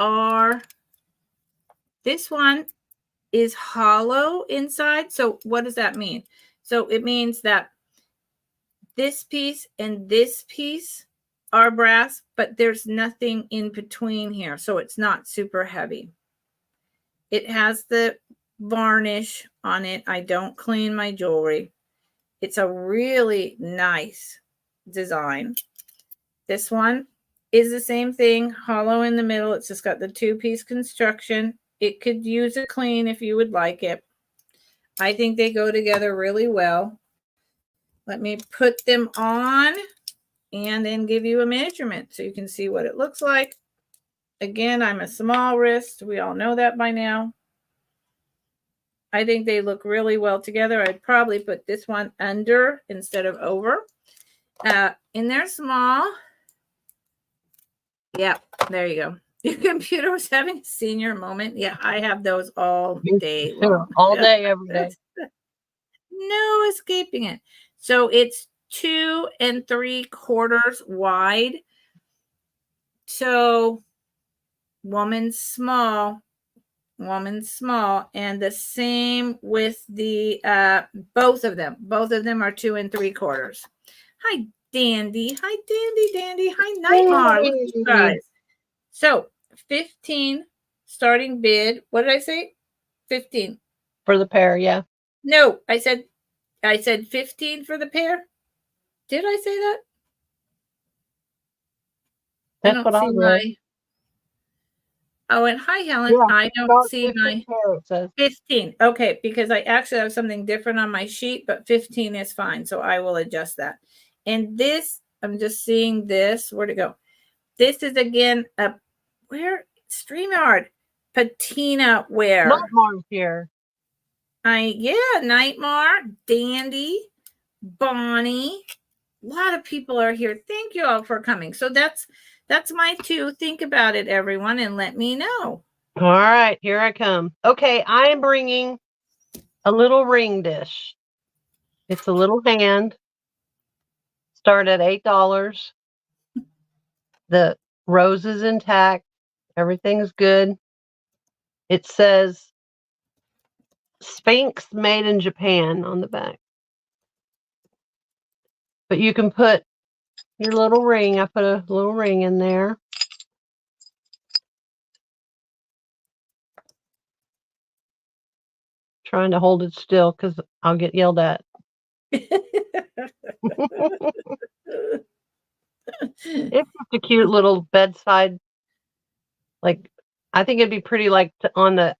one is hollow inside. So what does that mean? So it means that this piece and this piece are brass, but there's nothing in between here. So it's not super heavy. It has the varnish on it. I don't clean my jewelry. It's a really nice design. This one is the same thing, hollow in the middle. It's just got the two-piece construction. It could use a clean if you would like it. I think they go together really well. Let me put them on and then give you a measurement so you can see what it looks like. Again, I'm a small wrist. We all know that by now. I think they look really well together. I'd probably put this one under instead of over. And they're small. Yeah, there you go. Your computer was having a senior moment. Yeah, I have those all day long. All day, every day. No escaping it. So it's 2 3/4 wide. So woman's small, and the same with the both of them. Both of them are 2 3/4. Hi, Dandy. Hi, Dandy. Hi, Nightmare. Look at you guys. So 15 starting bid. What did I say? 15 for the pair. Yeah. No, I said 15 for the pair. Did I say that? That's what I read. Oh, and hi, Helen. Yeah, I don't see my pair, it says. 15. Okay, because I actually have something different on my sheet, but 15 is fine. So I will adjust that. And this, I'm just seeing this. Where'd it go? This is again StreamYard patina wear. Nightmare's here. Nightmare, Dandy, Bonnie. A lot of people are here. Thank you all for coming. So that's my 2. Think about it, everyone, and let me know. All right, here I come. Okay, I am bringing a little ring dish. It's a little hand. Start at $8. The rose is intact. Everything's good. It says Sphinx made in Japan on the back. But you can put your little ring. I put a little ring in there. Trying to hold it still because I'll get yelled at. It's just a cute little bedside. Like, I think it'd be pretty like on the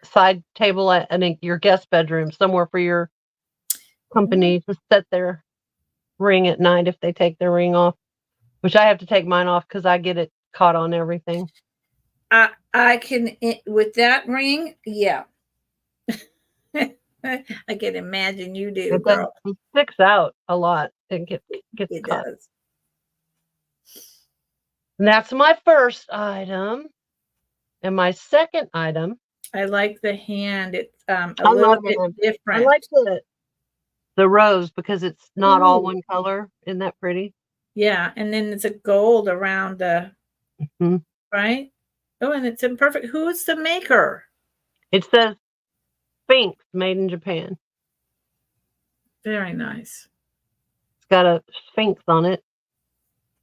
side table at your guest bedroom, somewhere for your company to set their ring at night if they take their ring off, which I have to take mine off because I get it caught on everything. I can, with that ring, yeah. I can imagine you do, girl. It sticks out a lot and gets it caught. Does. And that's my first item. And my second item. I like the hand. It's a little bit different. I like the rose because it's not all one color. Isn't that pretty? Yeah, and then it's a gold around the right. Oh, and it's in perfect. Who's the maker? It says Sphinx made in Japan. Very nice. It's got a sphinx on it.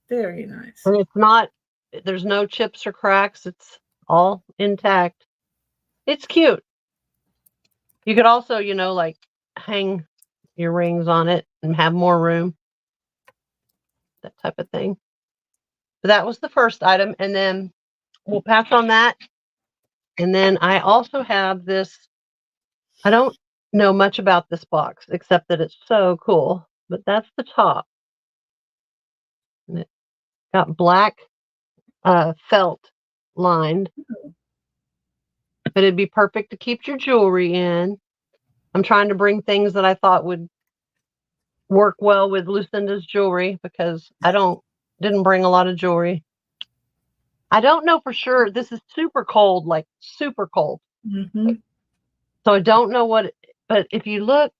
Very nice. And it's not, there's no chips or cracks. It's all intact. It's cute. You could also, like hang your rings on it and have more room. That type of thing. But that was the first item. And then we'll pass on that. And then I also have this. I don't know much about this box except that it's so cool. But that's the top. And it got black felt lined. But it'd be perfect to keep your jewelry in. I'm trying to bring things that I thought would work well with Lucinda's jewelry because didn't bring a lot of jewelry. I don't know for sure. This is super cold, like super cold. Mm-hmm. So I don't know what, but if you look,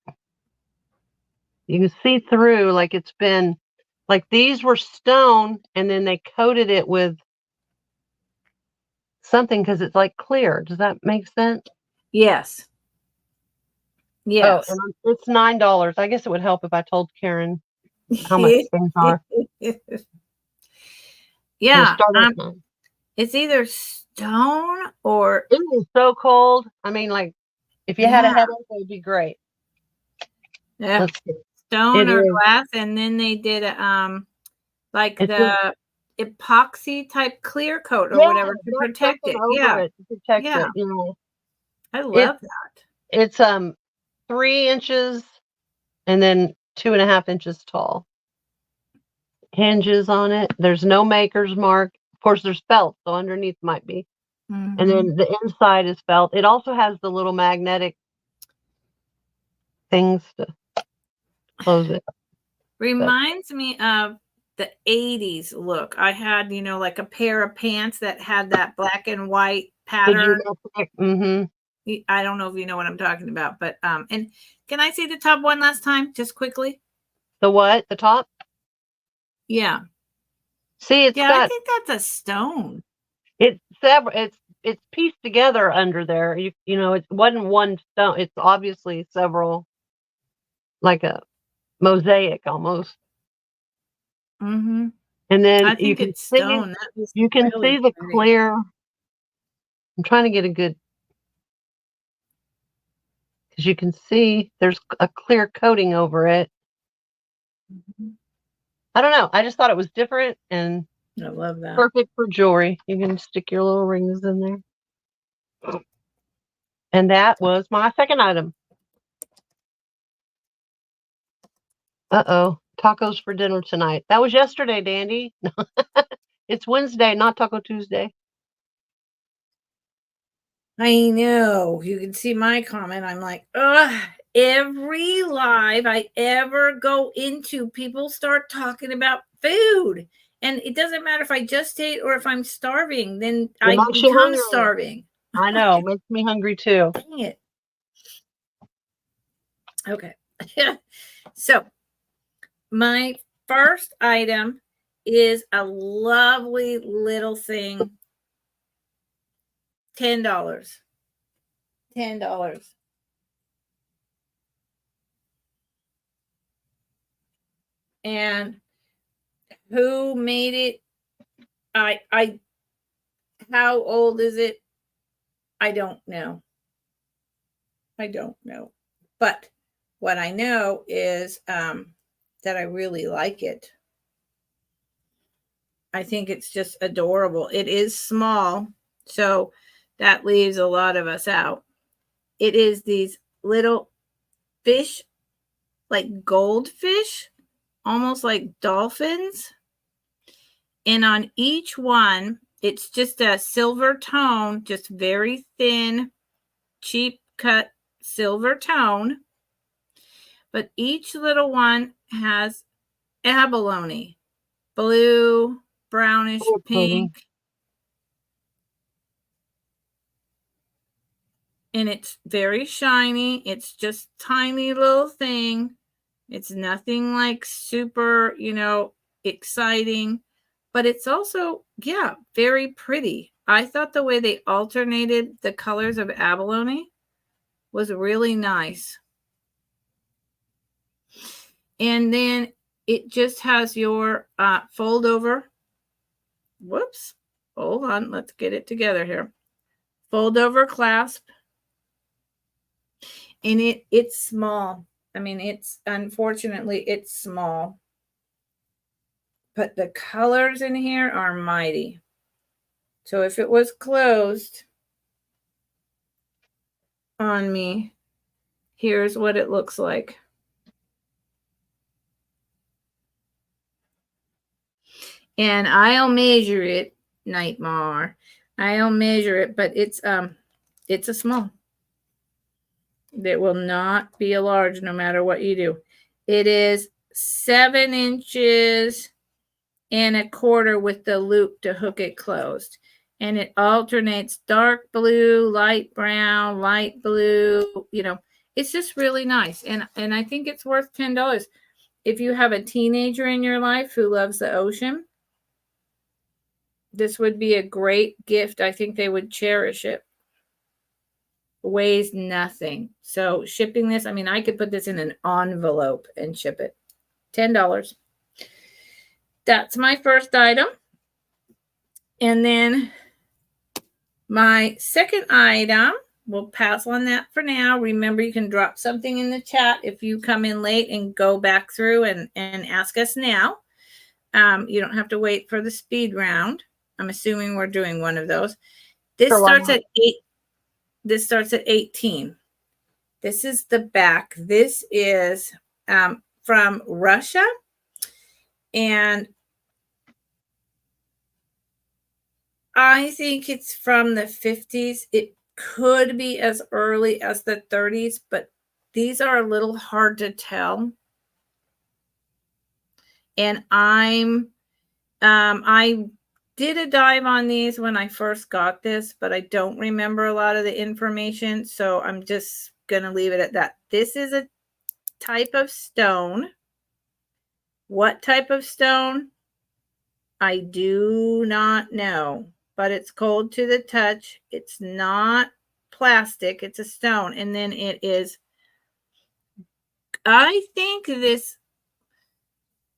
you can see through, like it's been, like these were stone and then they coated it with something because it's like clear. Does that make sense? Yes. Yes. Oh, and it's $9. I guess it would help if I told Karen how much things are. Yeah. It's either stone or... It is so cold. I mean, like, if you had a headache, it would be great. Yeah. Stone or glass. And then they did like the epoxy type clear coat or whatever to protect it. To protect it, I love that. It's 3 inches and then 2.5 inches tall. Hinges on it. There's no maker's mark. Of course, there's felt, so underneath might be. Mm-hmm. And then the inside is felt. It also has the little magnetic things to close it. Reminds me of the 80s look. I had, like a pair of pants that had that black and white pattern. Mm-hmm. I don't know if you know what I'm talking about, but and can I see the top one last time, just quickly? The what? The top? Yeah. See, it's I think that's a stone. It's several. It's pieced together under there. It wasn't one stone. It's obviously several, like a mosaic almost. Mm-hmm. And then I think it's stone. You can see the clear. I'm trying to get a good, because you can see there's a clear coating over it. Mm-hmm. I don't know. I just thought it was different and I love that. Perfect for jewelry. You can stick your little rings in there. And that was my second item. Uh-oh. Tacos for dinner tonight. That was yesterday, Dandy. It's Wednesday, not Taco Tuesday. I know. You can see my comment. I'm like, ugh. Every live I ever go into, people start talking about food. And it doesn't matter if I just ate or if I'm starving, then I become starving. I know. Makes me hungry too. Dang it. Okay. So my first item is a lovely little thing. $10. $10. And who made it? How old is it? I don't know. But what I know is that I really like it. I think it's just adorable. It is small, so that leaves a lot of us out. It is these little fish, like goldfish, almost like dolphins. And on each one, it's just a silver tone, just very thin, cheap cut silver tone. But each little one has abalone, blue, brownish, pink. And it's very shiny. It's just tiny little thing. It's nothing like super, exciting. But it's also, very pretty. I thought the way they alternated the colors of abalone was really nice. And then it just has your fold over. Whoops. Hold on. Let's get it together here. Fold over clasp. And it's small. I mean, unfortunately, it's small. But the colors in here are mighty. So if it was closed on me, here's what it looks like. And I'll measure it, Nightmare. I'll measure it, but it's a small. It will not be a large no matter what you do. It is 7 inches and a quarter with the loop to hook it closed. And it alternates dark blue, light brown, light blue. It's just really nice. And I think it's worth $10. If you have a teenager in your life who loves the ocean, this would be a great gift. I think they would cherish it. Weighs nothing. So shipping this, I could put this in an envelope and ship it. $10. That's my first item. And then my second item, we'll pass on that for now. Remember, you can drop something in the chat if you come in late and go back through and ask us now. You don't have to wait for the speed round. I'm assuming we're doing one of those. This starts at 8. This starts at 18. This is the back. This is from Russia. And I think it's from the 50s. It could be as early as the 30s, but these are a little hard to tell. And I did a dive on these when I first got this, but I don't remember a lot of the information, so I'm just going to leave it at that. This is a type of stone. What type of stone? I do not know, but it's cold to the touch. It's not plastic. It's a stone. And then it is, I think this,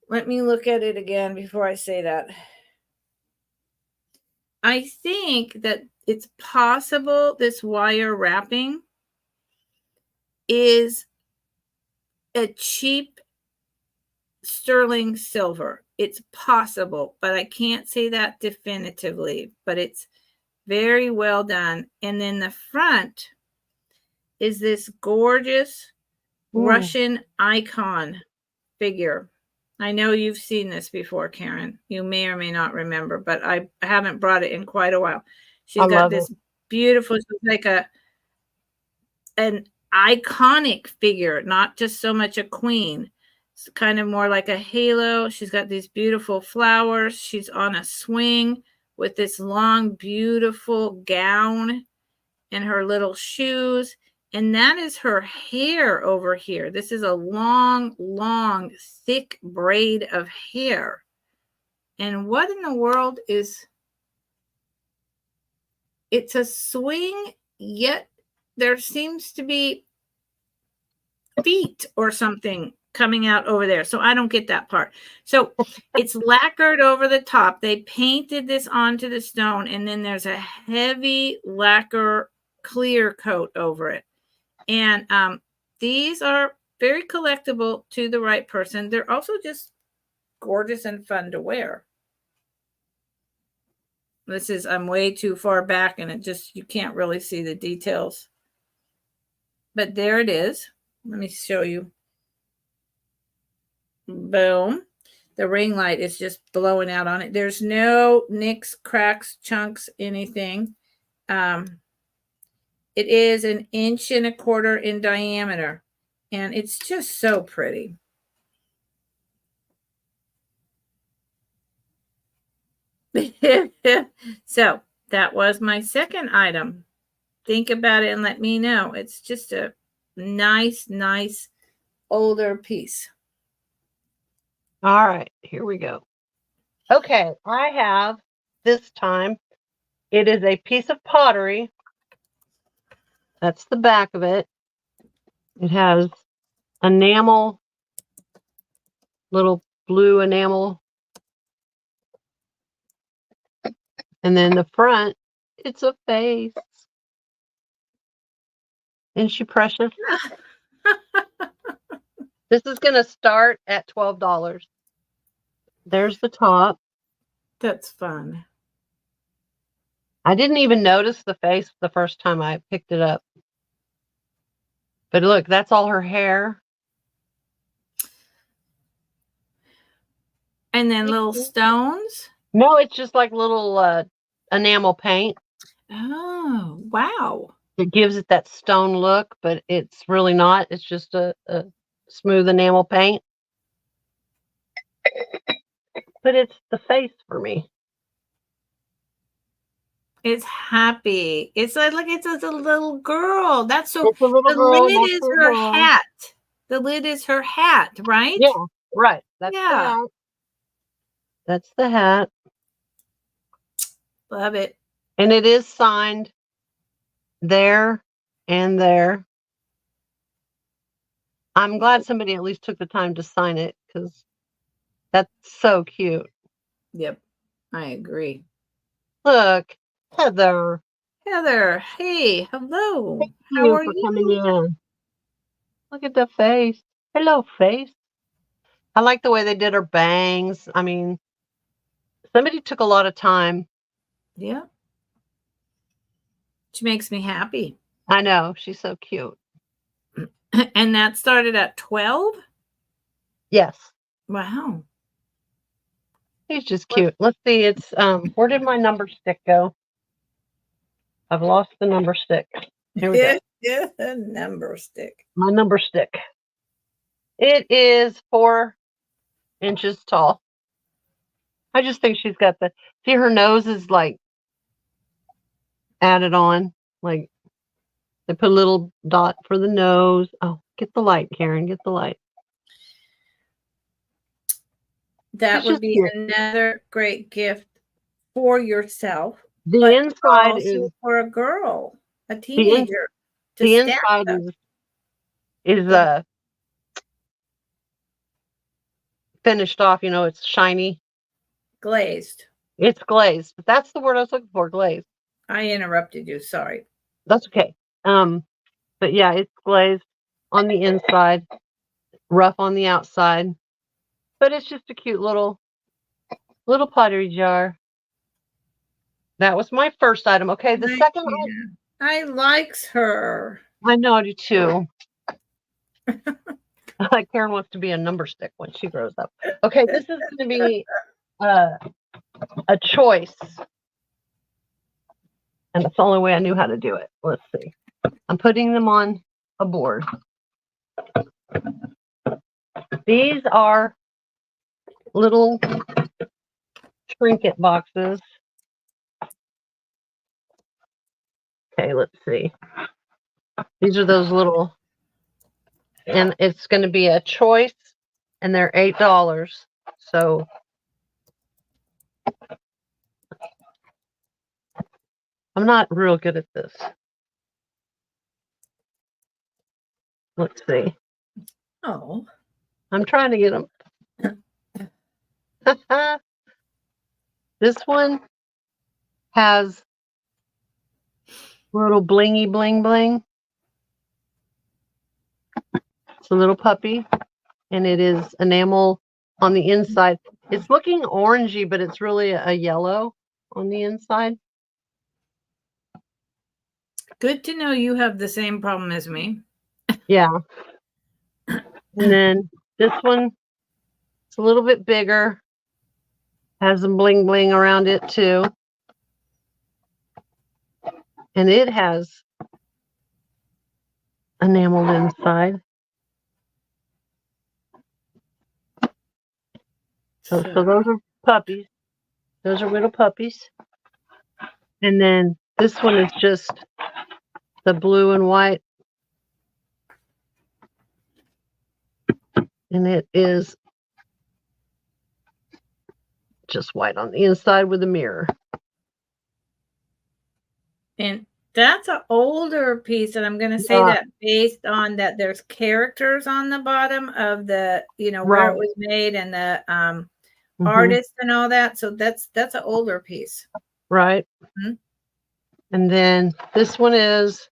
let me look at it again before I say that. I think that it's possible this wire wrapping is a cheap sterling silver. It's possible, but I can't say that definitively, but it's very well done. And then the front is this gorgeous Russian icon figure. I know you've seen this before, Karen. You may or may not remember, but I haven't brought it in quite a while. She's got this Beautiful. She's like an iconic figure, not just so much a queen. It's kind of more like a halo. She's got these beautiful flowers. She's on a swing with this long, beautiful gown and her little shoes. And that is her hair over here. This is a long, long, thick braid of hair. And what in the world is... It's a swing, yet there seems to be feet or something coming out over there. So I don't get that part. So it's lacquered over the top. They painted this onto the stone, and then there's a heavy lacquer clear coat over it. And these are very collectible to the right person. They're also just gorgeous and fun to wear. This is, I'm way too far back and it just, you can't really see the details. But there it is. Let me show you. Boom. The ring light is just blowing out on it. There's no nicks, cracks, chunks, anything. It is 1.25 inches in diameter. And it's just so pretty. So that was my second item. Think about it and let me know. It's just a nice, nice older piece. All right, here we go. Okay, I have this time. It is a piece of pottery. That's the back of it. It has enamel, little blue enamel. And then the front, it's a face. Isn't she precious? This is going to start at $12. There's the top. That's fun. I didn't even notice the face the first time I picked it up. But look, that's all her hair. And then little stones? No, it's just like little enamel paint. Oh, wow. It gives it that stone look, but it's really not. It's just a smooth enamel paint. But it's the face for me. It's happy. It's like it's a little girl. That's so. It's a little the girl. lid is her hat. The lid is her hat, right? Yeah, right. That's the hat. That's the hat. Love it. And it is signed there and there. I'm glad somebody at least took the time to sign it because that's so cute. Yep, I agree. Look, Heather. Heather, hey, hello. Thank How are for you? coming in. Look at the face. Hello, face. I like the way they did her bangs. I mean, somebody took a lot of time. Yeah. She makes me happy. I know. She's so cute. And that started at 12? Yes. Wow. He's just cute. Let's see. It's where did my number stick go? I've lost the number stick. Here we go. Yeah, the number stick. My number stick. It is 4 inches tall. I just think she's got see her nose is like added on. Like they put a little dot for the nose. Oh, get the light, Karen. Get the light. That would be another great gift for yourself. The inside is for a girl, a teenager. The inside is finished off. You know, it's shiny, glazed. It's glazed. But that's the word I was looking for. Glazed. I interrupted you. Sorry. That's okay. But yeah, it's glazed on the inside, rough on the outside. But it's just a cute little pottery jar. That was my first item. Okay, the second item. I likes her. I know, I do too. Like Karen wants to be a number stick when she grows up. Okay, this is going to be a choice. And that's the only way I knew how to do it. Let's see. I'm putting them on a board. These are little trinket boxes. Okay, let's see. These are those little, and it's going to be a choice, and they're $8. So I'm not real good at this. Let's see. Oh. I'm trying to get them. This one has little blingy bling bling. It's a little puppy, and it is enamel on the inside. It's looking orangey, but it's really a yellow on the inside. Good to know you have the same problem as me. Yeah. And then this one, it's a little bit bigger. Has some bling bling around it too. And it has enameled inside. So those are puppies. Those are little puppies. And then this one is just the blue and white. And it is just white on the inside with a mirror. And that's an older piece, and I'm going to say that based on that there's characters on the bottom of the, where it was made and the artist and all that. So that's an older piece. Right. Mm-hmm. And then this one is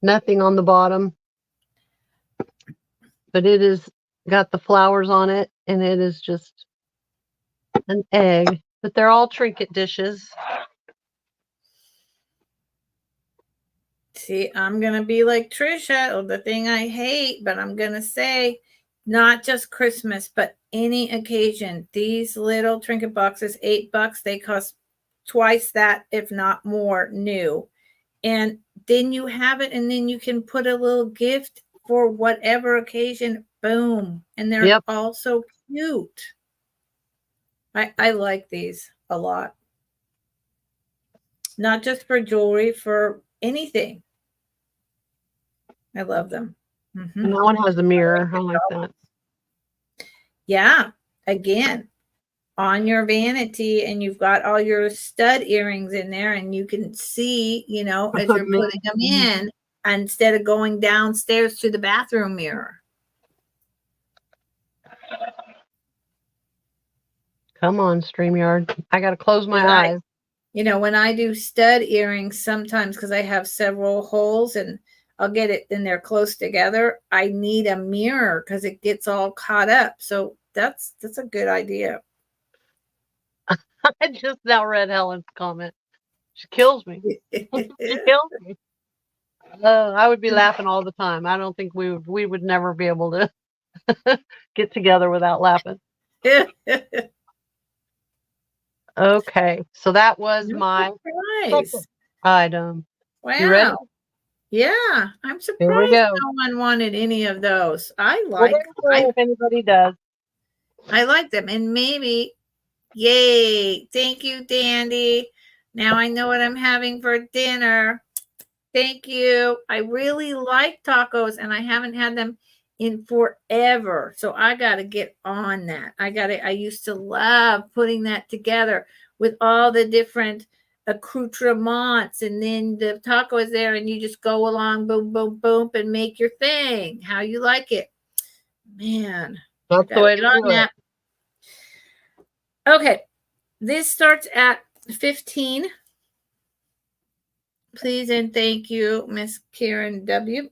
nothing on the bottom, but it is got the flowers on it, and it is just an egg, but they're all trinket dishes. See, I'm going to be like Trisha, the thing I hate, but I'm going to say not just Christmas, but any occasion. These little trinket boxes, $8, they cost twice that, if not more, new. And then you have it, and then you can put a little gift for whatever occasion. Boom. And they're all so cute. I like these a lot. Not just for jewelry, for anything. I love them. Mm-hmm. And that one has a mirror. I like that. Yeah. Again, on your vanity, and you've got all your stud earrings in there, and you can see, as you're putting them in, instead of going downstairs to the bathroom mirror. Come on, StreamYard. I got to close my eyes. When I do stud earrings, sometimes because I have several holes and I'll get it in there close together, I need a mirror because it gets all caught up. So that's a good idea. I just now read Helen's comment. She kills me. She kills me. I would be laughing all the time. I don't think we would never be able to get together without laughing. Okay, so that was my item. Wow. You ready? Yeah, I'm surprised no one wanted any of those. I like them. If anybody does. I like them. And maybe, yay, thank you, Dandy. Now I know what I'm having for dinner. Thank you. I really like tacos, and I haven't had them in forever. So I got to get on that. I used to love putting that together with all the different accoutrements, and then the taco is there, and you just go along, boom, boom, boom, and make your thing how you like it. Man, that's the way to do it. Okay, this starts at 15. Please and thank you, Miss Karen W.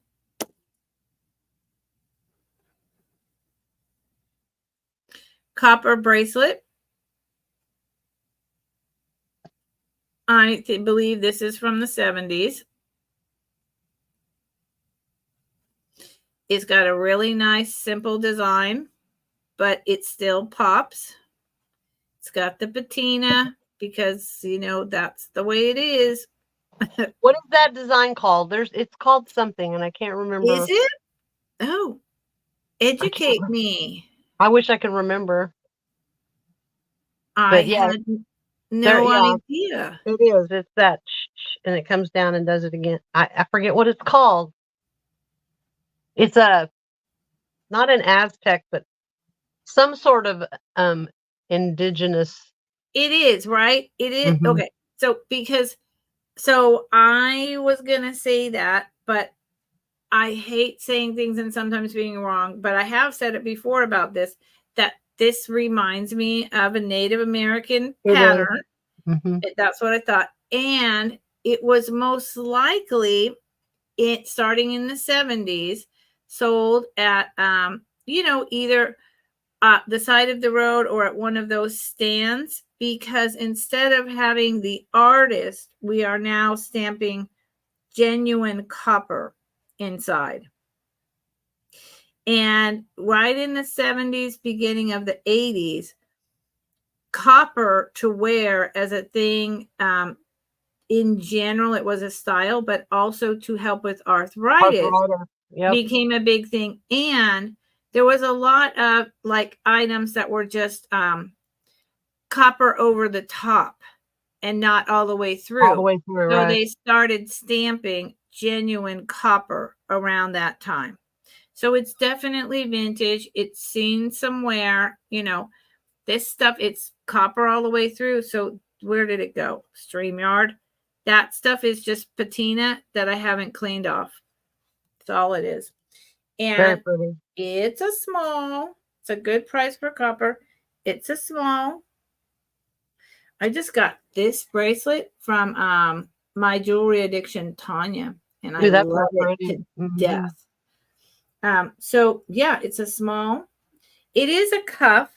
Copper bracelet. I believe this is from the 70s. It's got a really nice, simple design, but it still pops. It's got the patina because, that's the way it is. What is that design called? It's called something, and I can't remember. Is it? Oh, educate me. I wish I could remember. I had no idea. It is. It's that, and it comes down and does it again. I forget what it's called. It's not an Aztec, but some sort of indigenous. It is, right? It is. Mm-hmm. Okay. So I was going to say that, but I hate saying things and sometimes being wrong, but I have said it before about this, that this reminds me of a Native American pattern. Mm-hmm. That's what I thought. And it was most likely starting in the 70s, sold at, either the side of the road or at one of those stands, because instead of having the artist, we are now stamping genuine copper inside. And right in the 70s, beginning of the 80s, copper to wear as a thing, in general, it was a style, but also to help with arthritis. Yep. Became a big thing. And there was a lot of like items that were just copper over the top and not all the way through. All the way through, so they started stamping genuine copper around that time. So it's definitely vintage. It's seen somewhere, this stuff, it's copper all the way through. So where did it go? StreamYard. That stuff is just patina that I haven't cleaned off. That's all it is. And it's a small. It's a good price for copper. It's a small. I just got this bracelet from my jewelry addiction, Tanya, and I love it to death. So yeah, it's a small. It is a cuff.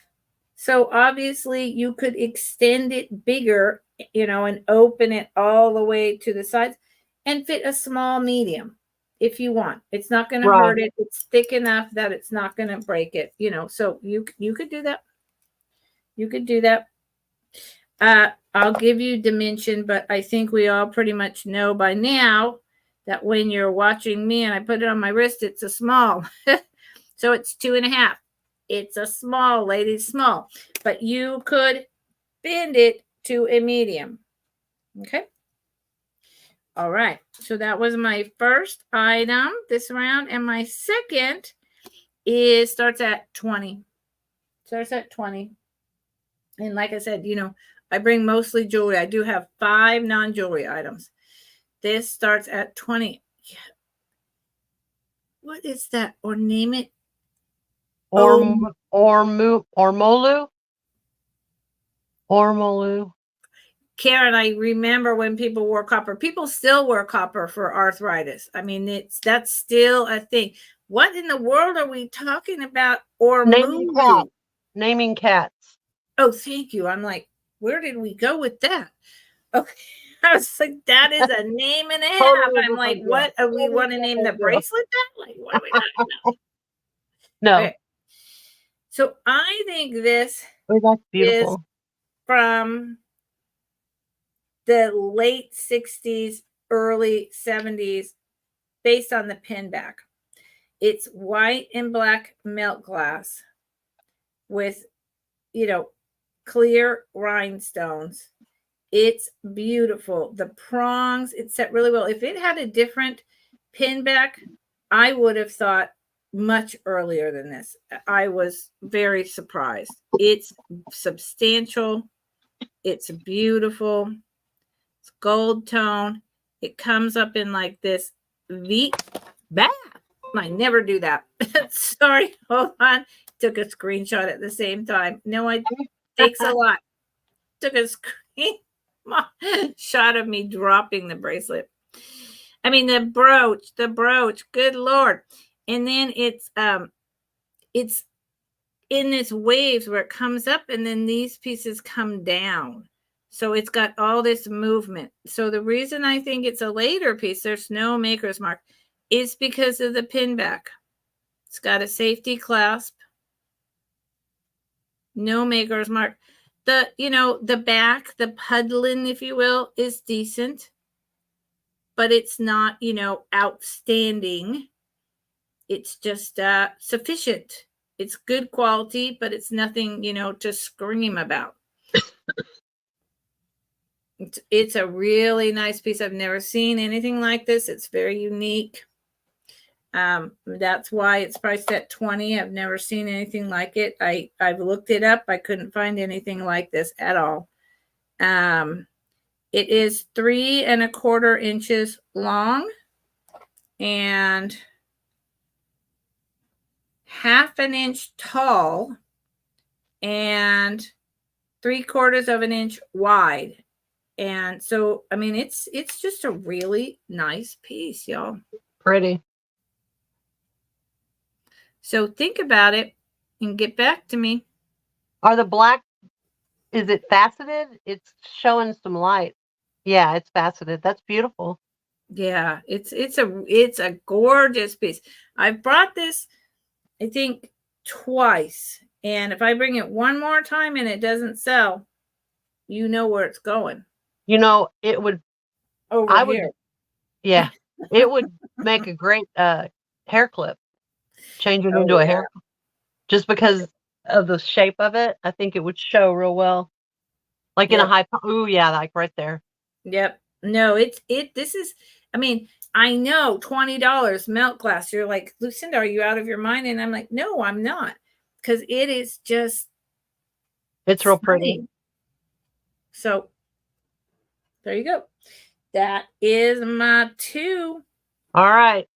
So obviously you could extend it bigger, and open it all the way to the sides and fit a small medium if you want. It's not going to hurt it. It's thick enough that it's not going to break it, so you could do that. You could do that. I'll give you dimension, but I think we all pretty much know by now that when you're watching me and I put it on my wrist, it's a small. So it's 2.5. It's a small, ladies, small, but you could bend it to a medium. Okay. All right. So that was my first item this round. And my second starts at 20. Starts at 20. And like I said, I bring mostly jewelry. I do have 5 non-jewelry items. This starts at 20. What is that? Or name it? Ormolu. Karen, I remember when people wore copper. People still wear copper for arthritis. I mean, that's still a thing. What in the world are we talking about? Or naming cats. Oh, thank you. I'm like, where did we go with that? Okay. I was like, that is a name and a half. I'm like, what? We want to name the bracelet that? Like, what are we talking about? No. Okay. So I think this that's beautiful. is from the late 60s, early 70s, based on the pin back. It's white and black melt glass with, clear rhinestones. It's beautiful. The prongs, it's set really well. If it had a different pin back, I would have thought much earlier than this. I was very surprised. It's substantial. It's beautiful. It's gold tone. It comes up in like this V. Bah! I never do that. Sorry. Hold on. Took a screenshot at the same time. No, thanks a lot. Took a shot of me dropping the bracelet. I mean, the brooch. Good Lord. And then it's in this waves where it comes up and then these pieces come down. So it's got all this movement. So the reason I think it's a later piece, there's no maker's mark, is because of the pin back. It's got a safety clasp. No maker's mark. The back, the puddling, if you will, is decent. but it's not, outstanding. It's just sufficient. It's good quality, but it's nothing, to scream about. It's a really nice piece. I've never seen anything like this. It's very unique. That's why it's priced at $20. I've never seen anything like it. I've looked it up. I couldn't find anything like this at all. It is 3¼ inches long and 1/2 inch tall and 3/4 inch wide. And so, I mean, it's just a really nice piece, y'all. Pretty. So think about it and get back to me. Are the black, is it faceted? It's showing some light. Yeah, it's faceted. That's beautiful. Yeah, it's a gorgeous piece. I've brought this, I think, twice. And if I bring it one more time and it doesn't sell, you know where it's going. It would over here. Yeah, it would make a great hair clip. Change it into a hair, just because of the shape of it. I think it would show real well, like in a high. Ooh, yeah, like right there. Yep. No, this is. I mean, I know $20 melt glass. You're like, Lucinda, are you out of your mind? And I'm like, no, I'm not, because it is just. It's real pretty. So there you go. That is my 2. All right.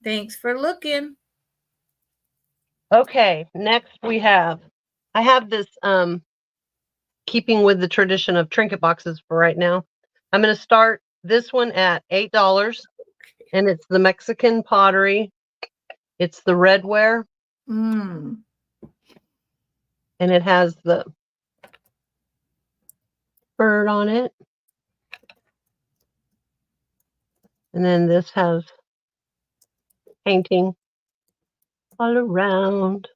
Thanks for looking. Okay, next I have this keeping with the tradition of trinket boxes for right now. I'm going to start this one at $8, and it's the Mexican pottery. It's the redware. And it has the bird on it. And then this has painting all around.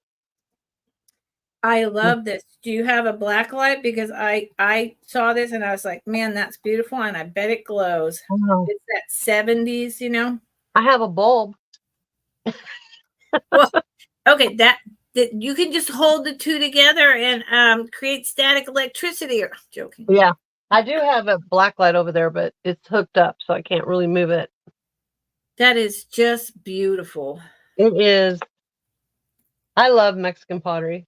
I love this. Do you have a black light? Because I saw this and I was like, man, that's beautiful. And I bet it glows. Oh. It's that 70s, I have a bulb. Well, okay, that you can just hold the two together and create static electricity. Or joking. Yeah, I do have a black light over there, but it's hooked up, so I can't really move it. That is just beautiful. It is. I love Mexican pottery.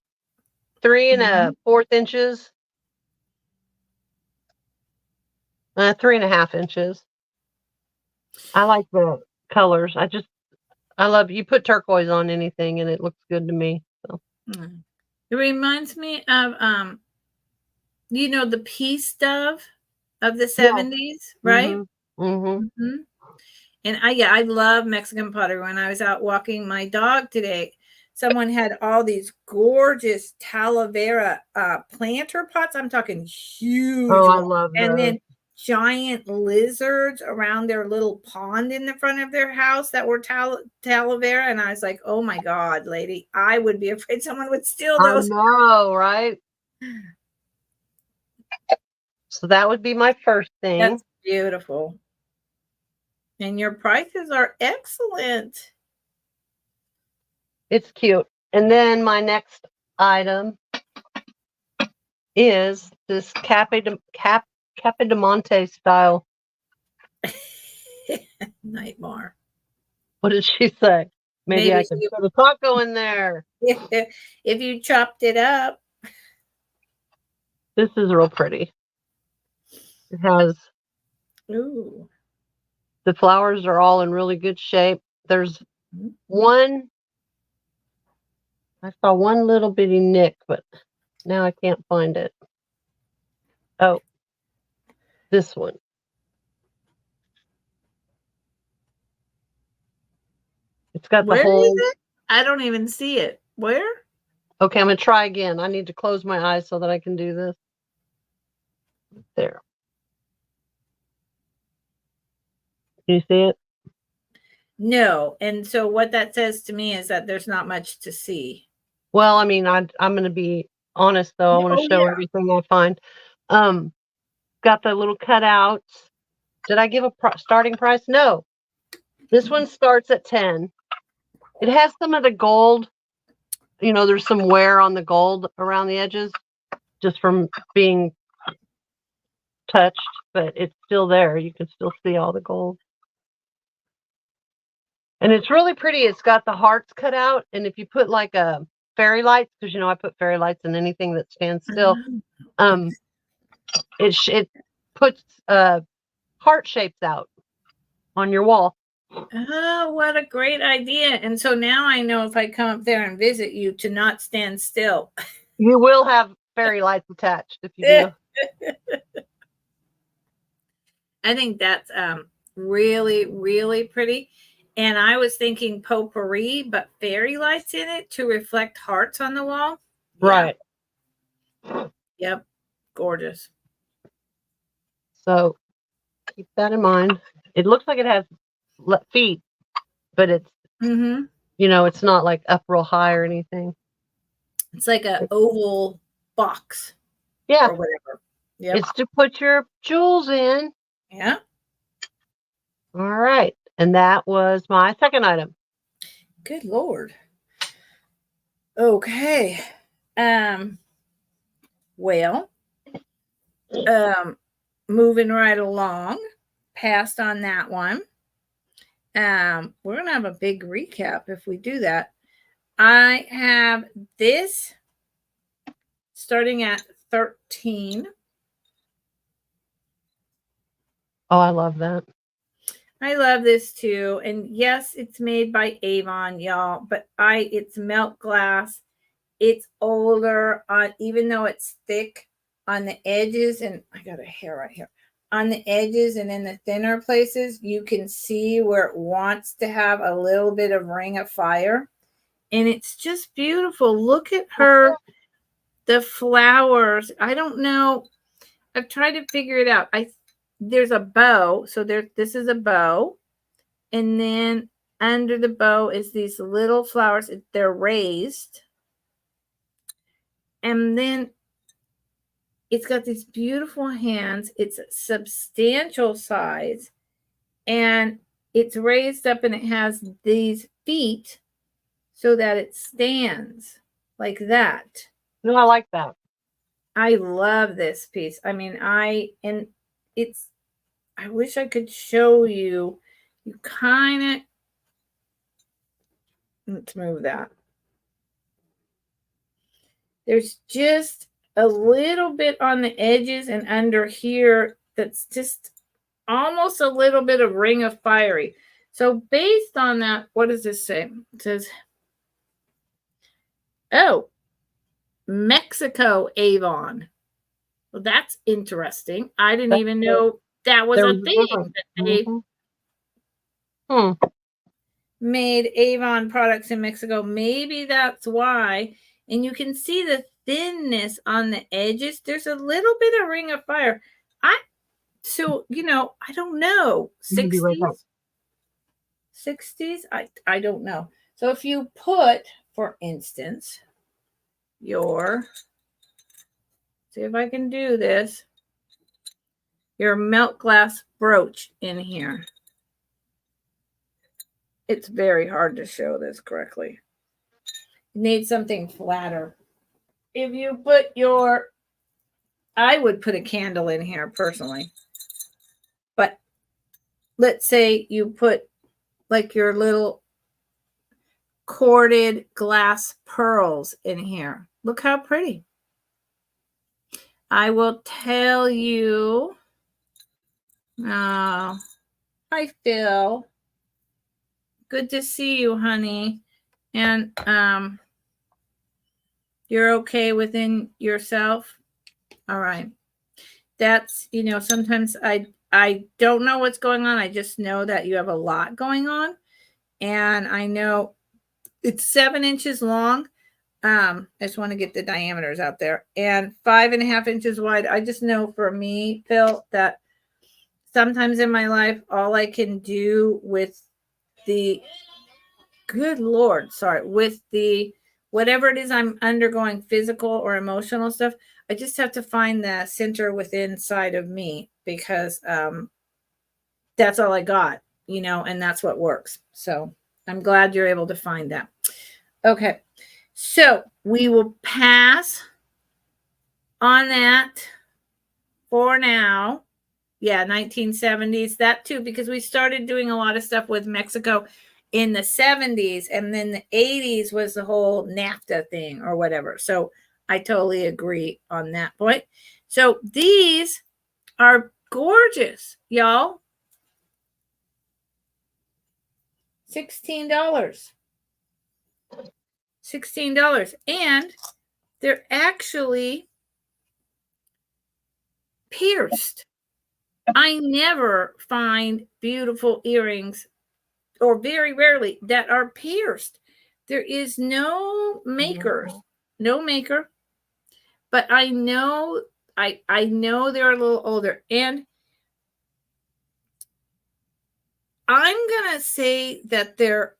3 1/4 inches. 3.5 inches. I like the colors. I love, you put turquoise on anything and it looks good to me. So. It reminds me of the peace dove of the 70s, right? And I love Mexican pottery. When I was out walking my dog today, someone had all these gorgeous Talavera planter pots. I'm talking huge. Oh, I love those. And then giant lizards around their little pond in the front of their house that were Talavera. And I was like, oh my God, lady, I would be afraid someone would steal those. I know, right? So that would be my first thing. That's beautiful. And your prices are excellent. It's cute. And then my next item is this Cape de Monte style. Nightmare. What did she say? Maybe I could put a taco in there. If you chopped it up. This is real pretty. It has. Ooh. The flowers are all in really good shape. There's one. I saw one little bitty nick, but now I can't find it. Oh, this one. It's got the whole. Where is it? I don't even see it. Where? Okay, I'm going to try again. I need to close my eyes so that I can do this. There. Can you see it? No. And so what that says to me is that there's not much to see. Well, I mean, I'm going to be honest, though. I want to show everything I find. Got the little cutouts. Did I give a starting price? No. This one starts at 10. It has some of the gold. You know, there's some wear on the gold around the edges just from being touched, but it's still there. You can still see all the gold. And it's really pretty. It's got the hearts cut out. And if you put like a fairy lights, because you know I put fairy lights in anything that stands still, it puts heart shapes out on your wall. Oh, what a great idea. And so now I know if I come up there and visit you to not stand still. You will have fairy lights attached if you do. I think that's really, really pretty. And I was thinking potpourri, but fairy lights in it to reflect hearts on the wall. Right. Yep. Gorgeous. So keep that in mind. It looks like it has feet, but it's, you know, it's not like up real high or anything. It's like an oval box. Yeah. Or whatever. Yep. It's to put your jewels in. Yeah. All right. And that was my second item. Good Lord. Okay. Well, moving right along, passed on that one. We're going to have a big recap if we do that. I have this starting at 13. Oh, I love that. I love this too. And yes, it's made by Avon, y'all, but it's melt glass. It's older even though it's thick on the edges, and I got a hair right here. On the edges and in the thinner places, you can see where it wants to have a little bit of ring of fire. And it's just beautiful. Look at her, the flowers. I don't know. I've tried to figure it out. There's a bow. So this is a bow. And then under the bow is these little flowers. They're raised. And then it's got these beautiful hands. It's a substantial size. And it's raised up and it has these feet so that it stands like that. No, I like that. I love this piece. I mean, I wish I could show you. You kind of, let's move that. There's just a little bit on the edges and under here that's just almost a little bit of ring of fiery. So based on that, what does this say? It says, oh, Mexico Avon. Well, that's interesting. I didn't even know that was a thing that they made Avon products in Mexico. Maybe that's why. And you can see the thinness on the edges. There's a little bit of ring of fire. So, you know, I don't know. 60s? 60s? I don't know. So if you put, for instance, see if I can do this, your melt glass brooch in here. It's very hard to show this correctly. You need something flatter. If you put I would put a candle in here personally. But let's say you put like your little corded glass pearls in here. Look how pretty. I will tell you. Oh, hi, Phil. Good to see you, honey. And you're okay within yourself? All right. That's, you know, sometimes I don't know what's going on. I just know that you have a lot going on. And I know it's 7 inches long. I just want to get the diameters out there. And 5.5 inches wide. I just know for me, Phil, that sometimes in my life, all I can do with the, good Lord, sorry, with the, whatever it is I'm undergoing, physical or emotional stuff, I just have to find the center within inside of me because that's all I got, you know, and that's what works. So I'm glad you're able to find that. Okay. So we will pass on that for now. Yeah, 1970s, that too, because we started doing a lot of stuff with Mexico in the 70s, and then the 80s was the whole NAFTA thing or whatever. So I totally agree on that point. So these are gorgeous, y'all. $16. $16. And they're actually pierced. I never find beautiful earrings, or very rarely, that are pierced. There is no maker, but I know they're a little older, and I'm gonna say that they're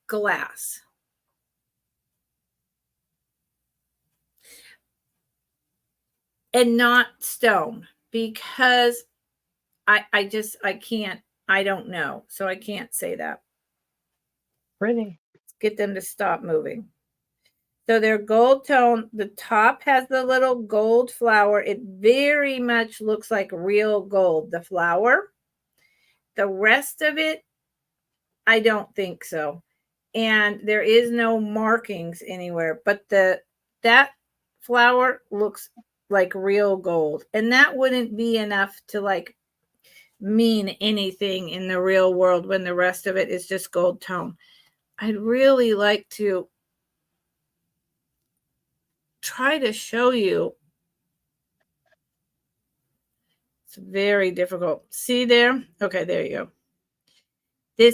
glass. And not stone, because I can't, I don't know. So I can't say that. Pretty. Let's get them to stop moving. So they're gold tone. The top has the little gold flower. It very much looks like real gold, the flower. The rest of it, I don't think so. And there is no markings anywhere, but that flower looks like real gold. And that wouldn't be enough to like mean anything in the real world when the rest of it is just gold tone. I'd really like to try to show you. It's very difficult. See there? Okay, there you go.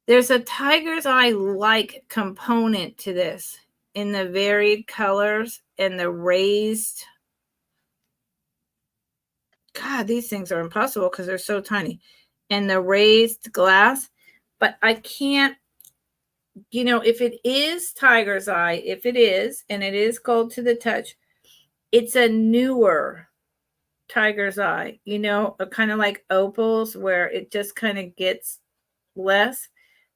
There's a tiger's eye like component to this in the varied colors and the raised. God, these things are impossible because they're so tiny. And the raised glass. But I can't, you know, if it is tiger's eye, if it is, and it is gold to the touch, it's a newer tiger's eye, you know, a kind of like opals where it just kind of gets less.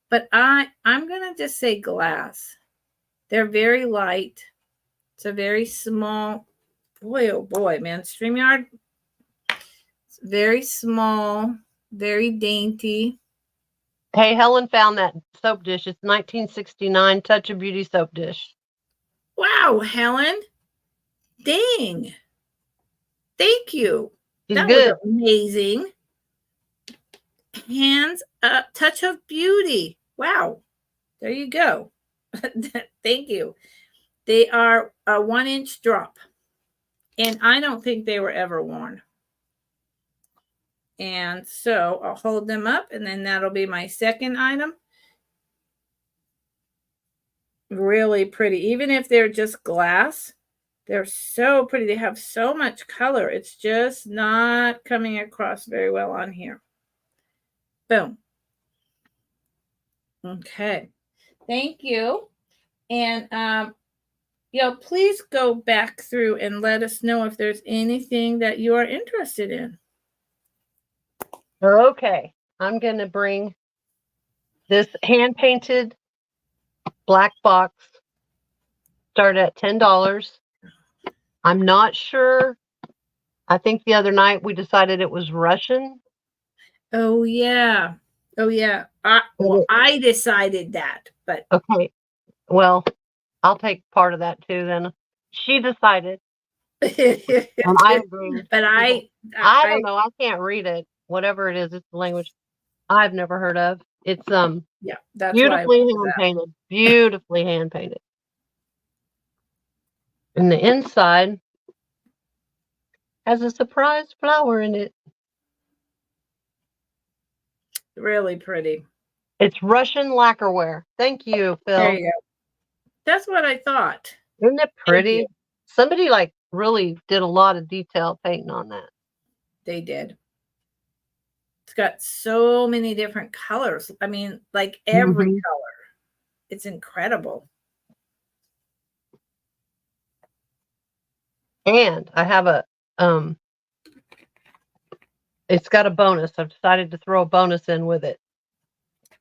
But I'm going to just say glass. They're very light. It's a very small, boy, oh boy, man. StreamYard, it's very small, very dainty. Hey, Helen found that soap dish. It's 1969 Touch of Beauty soap dish. Wow, Helen. Dang. Thank you. She's good. Was amazing. Hands up, Touch of Beauty. Wow. There you go. Thank you. They are a 1-inch drop. And I don't think they were ever worn. And so I'll hold them up, and then that'll be my second item. Really pretty. Even if they're just glass, they're so pretty. They have so much color. It's just not coming across very well on here. Boom. Okay. Thank you. And please go back through and let us know if there's anything that you are interested in. Okay. I'm going to bring this hand-painted black box. Start at $10. I'm not sure. I think the other night we decided it was Russian. Oh, yeah. Oh, yeah. I decided that, but. Okay. Well, I'll take part of that too then. She decided. And I agree. But I don't know. I can't read it. Whatever it is, it's the language I've never heard of. It's yeah, that's beautifully hand painted. Beautifully hand painted. And the inside has a surprise flower in it. Really pretty. It's Russian lacquerware. Thank you, Phil. There you go. That's what I thought. Isn't it pretty? Somebody like really did a lot of detail painting on that. They did. It's got so many different colors. I mean, like every color. It's incredible. And I have a it's got a bonus. I've decided to throw a bonus in with it.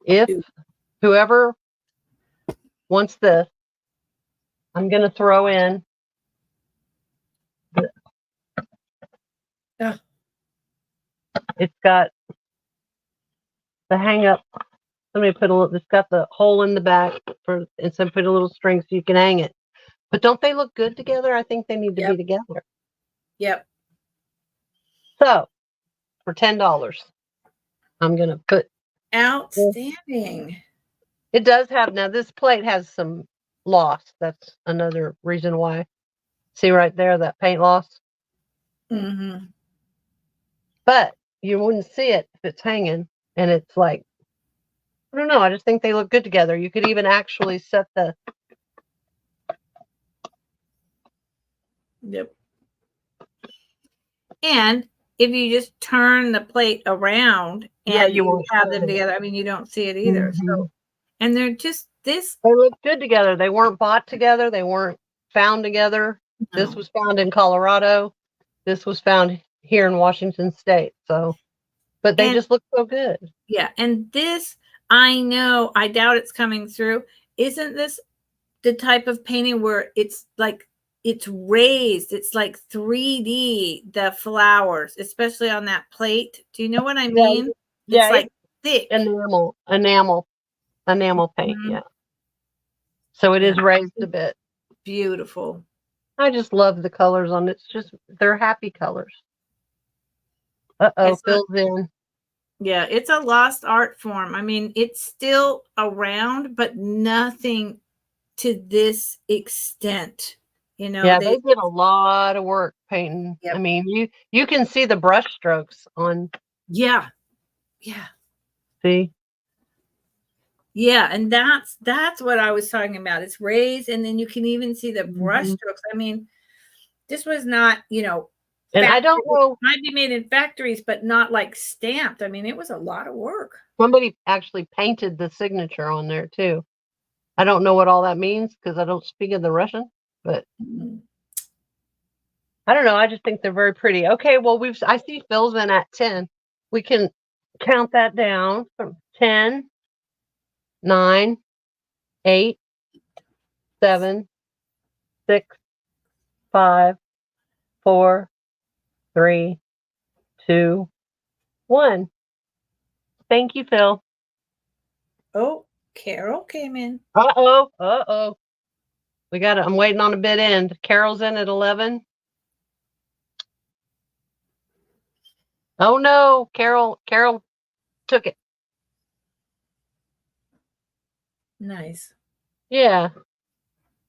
If whoever wants this, I'm going to throw in it's got the hang up. Somebody put a little, it's got the hole in the back and some put a little string so you can hang it. But don't they look good together? I think they need to be together. Yep. So for $10, I'm going to put. Outstanding. It does have, now this plate has some loss. That's another reason why. See right there, that paint loss? Mm-hmm. But you wouldn't see it if it's hanging. And it's like, I don't know. I just think they look good together. You could even actually set the. Yep. And if you just turn the plate around and you have them together, I mean, you don't see it either. Mm-hmm. So, and they're just this. They look good together. They weren't bought together. They weren't found together. No. This was found in Colorado. This was found here in Washington State. So, but they just look so good. Yeah. And this, I know, I doubt it's coming through. Isn't this the type of painting where it's like, it's raised, it's like 3D, the flowers, especially on that plate. Do you know what I mean? Yeah, it's like thick. Enamel paint, yeah. So it is raised a bit. Beautiful. I just love the colors on it. It's just, they're happy colors. Phil's in. Yeah, it's a lost art form. I mean, it's still around, but nothing to this extent. You know, yeah, they did a lot of work painting. Yep. I mean, you can see the brush strokes on. Yeah. See. Yeah, and that's what I was talking about. It's raised, and then you can even see the brush strokes. I mean, this was not, you know. And I don't know. It might be made in factories, but not like stamped. I mean, it was a lot of work. Somebody actually painted the signature on there too. I don't know what all that means because I don't speak of the Russian. But I don't know. I just think they're very pretty. Okay, well, I see Phil's in at 10. We can count that down from 10, 9, 8, 7, 6, 5, 4, 3, 2, 1. Thank you, Phil. Oh, Carol came in. Uh-oh. We got it. I'm waiting on a bid end. Carol's in at 11. Oh no, Carol took it. Nice. Yeah.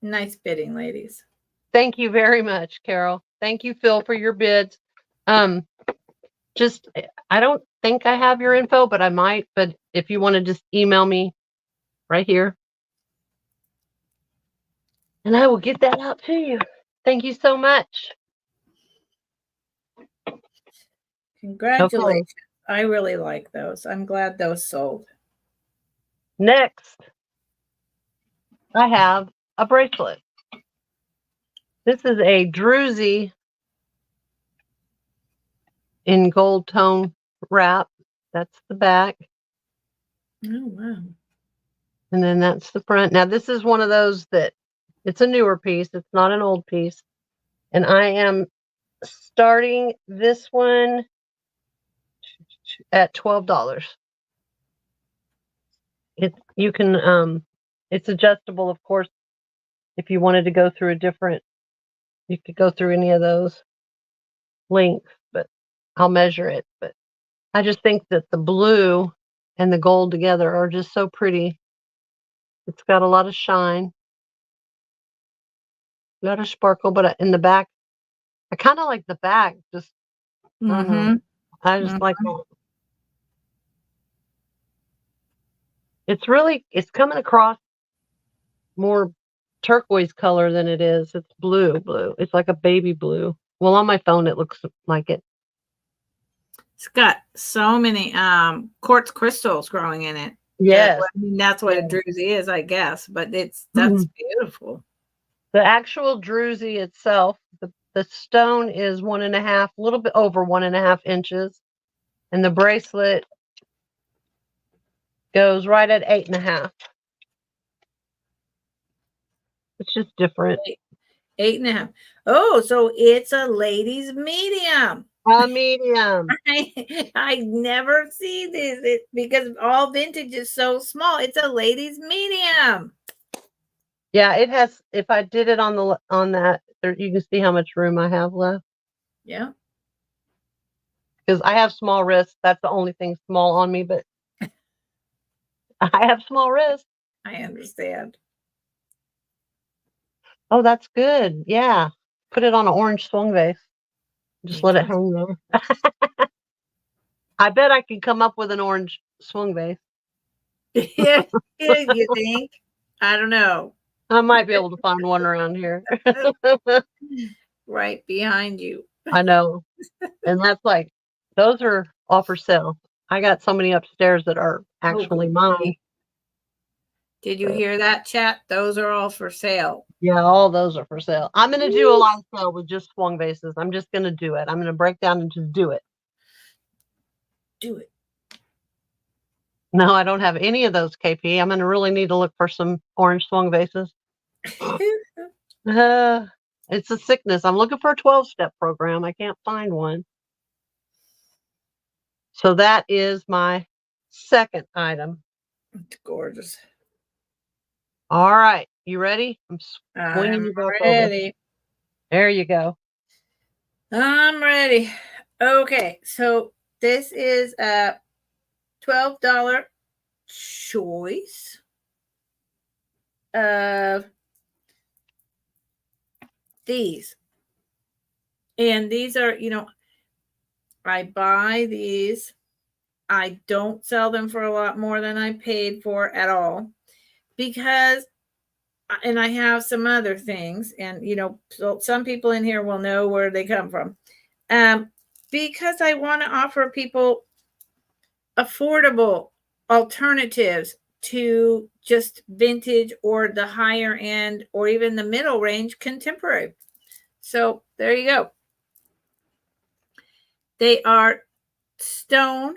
Nice bidding, ladies. Thank you very much, Carol. Thank you, Phil, for your bids. Just, I don't think I have your info, but I might. But if you want to just email me right here, and I will get that out to you. Thank you so much. Congratulations. Okay. I really like those. I'm glad those sold. Next, I have a bracelet. This is a druzy in gold tone wrap. That's the back. Oh, wow. And then that's the front. Now, this is one of those that it's a newer piece. It's not an old piece. And I am starting this one at $12. You can it's adjustable, of course. If you wanted to go through you could go through any of those lengths, but I'll measure it. But I just think that the blue and the gold together are just so pretty. It's got a lot of shine, a lot of sparkle, but in the back, I kind of like the back. Just I don't know. I just like that. It's coming across more turquoise color than it is. It's blue. It's like a baby blue. Well, on my phone, it looks like it. It's got so many quartz crystals growing in it. Yes. That's what a druzy is, I guess. But that's beautiful. The actual druzy itself, the stone is 1.5, a little bit over 1.5 inches. And the bracelet goes right at 8.5. It's just different. 8.5. Oh, so it's a ladies' medium. A medium. I never see this because all vintage is so small. It's a ladies' medium. Yeah, it has. If I did it on that, you can see how much room I have left. Yeah. Because I have small wrists. That's the only thing small on me, but I have small wrists. I understand. Oh, that's good. Yeah. Put it on an orange swung vase. Just let it hang there. I bet I can come up with an orange swung vase. Yeah, you think? I don't know. I might be able to find one around here. Right behind you. I know. And that's like, those are all for sale. I got so many upstairs that are actually mine. Did you hear that, chat? Those are all for sale. Yeah, all those are for sale. I'm going to do a live sale with just swung vases. I'm just going to do it. I'm going to break down and just do it. Do it. No, I don't have any of those, KP. I'm going to really need to look for some orange swung vases. It's a sickness. I'm looking for a 12-step program. I can't find one. So that is my second item. It's gorgeous. All right. You ready? I'm swinging you back ready. Over. There you go. I'm ready. Okay. So this is a $12 choice of these. And these are, I buy these. I don't sell them for a lot more than I paid for at all because, and I have some other things, and, so some people in here will know where they come from. Because I want to offer people affordable alternatives to just vintage or the higher end or even the middle range contemporary. So there you go. They are stone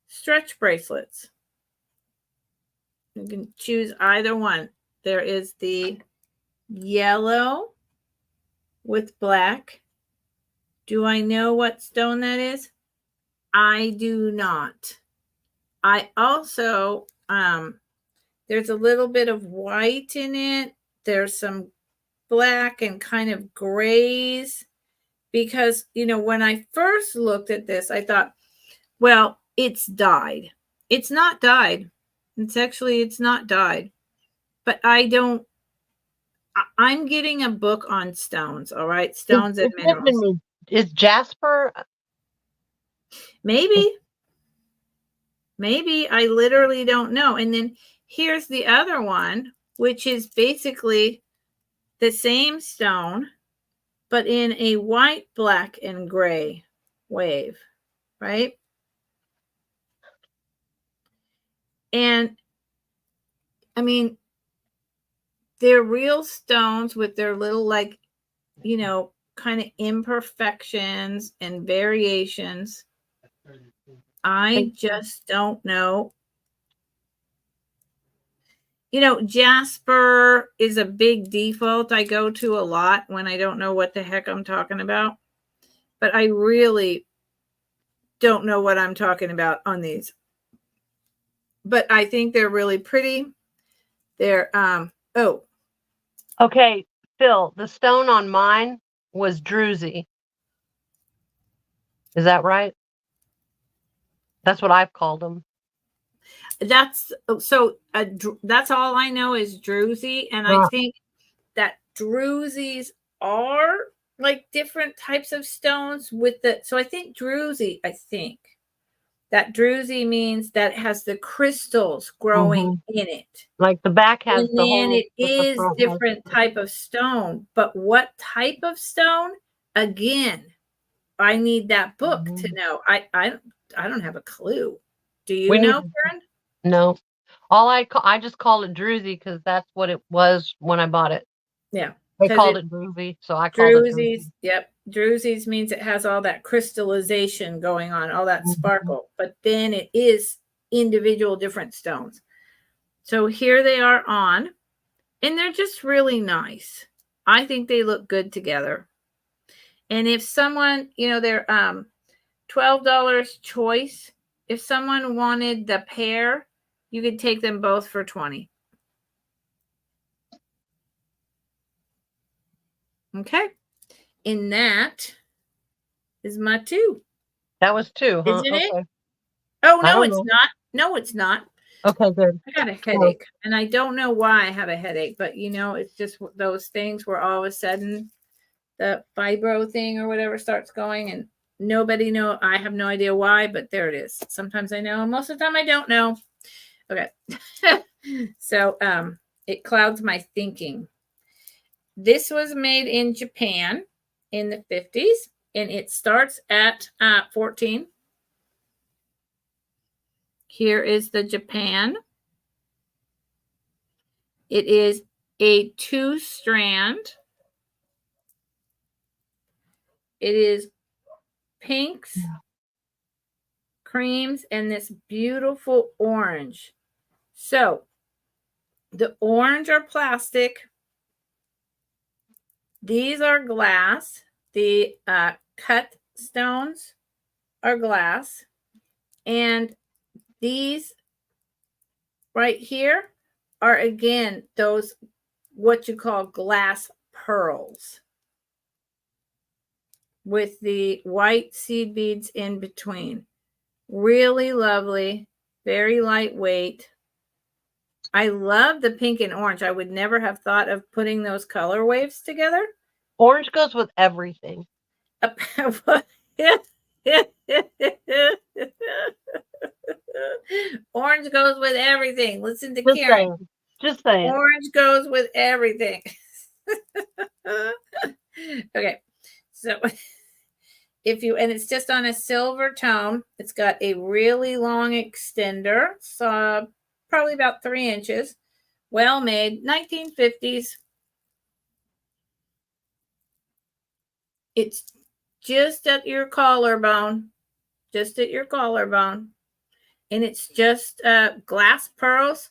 stretch bracelets. You can choose either one. There is the yellow with black. Do I know what stone that is? I do not. I also, there's a little bit of white in it. There's some black and kind of grays because, when I first looked at this, I thought, well, it's dyed. It's not dyed. It's not dyed. But I'm getting a book on stones, all right? Stones and minerals. Is jasper? Maybe. I literally don't know. And then here's the other one, which is basically the same stone, but in a white, black, and gray wave, right? And I mean, they're real stones with their little, kind of imperfections and variations. I just don't know. Jasper is a big default I go to a lot when I don't know what the heck I'm talking about. But I really don't know what I'm talking about on these. But I think they're really pretty. They're, Okay, Phil, the stone on mine was druzy. Is that right? That's what I've called them. That's all I know is druzy. And I think that druzys are like different types of stones so I think that druzy means that it has the crystals growing in it. Like the back has and then it is different type of stone. But what type of stone? Again, I need that book to know. I don't have a clue. Do you know, Karen? No. I just call it druzy because that's what it was when I bought it. Yeah. They called it druzy, so I called it druzy. Yep. Druzy's means it has all that crystallization going on, all that sparkle, but then it is individual different stones. So here they are on, and they're just really nice. I think they look good together. And if someone, they're $12 choice. If someone wanted the pair, you could take them both for $20. Okay. And that is my 2. That was 2, huh? Isn't it? Oh, no, it's not. No, it's not. Okay, good. I got a headache, and I don't know why I have a headache, but it's just those things where all of a sudden the fibro thing or whatever starts going, and nobody know. I have no idea why, but there it is. Sometimes I know, and most of the time I don't know. Okay. So it clouds my thinking. This was made in Japan in the 50s, and it starts at 14. Here is the Japan. It is a 2-strand. It is pinks, creams, and this beautiful orange. So the orange are plastic. These are glass. The cut stones are glass. And these right here are, again, those what you call glass pearls with the white seed beads in between. Really lovely, very lightweight. I love the pink and orange. I would never have thought of putting those color waves together. Orange goes with everything. Orange goes with everything. Listen to Just Karen. saying. Just saying. Orange goes with everything. Okay. So and it's just on a silver tone. It's got a really long extender. So probably about 3 inches. Well made. 1950s. It's just at your collarbone. Just at your collarbone. And it's just glass pearls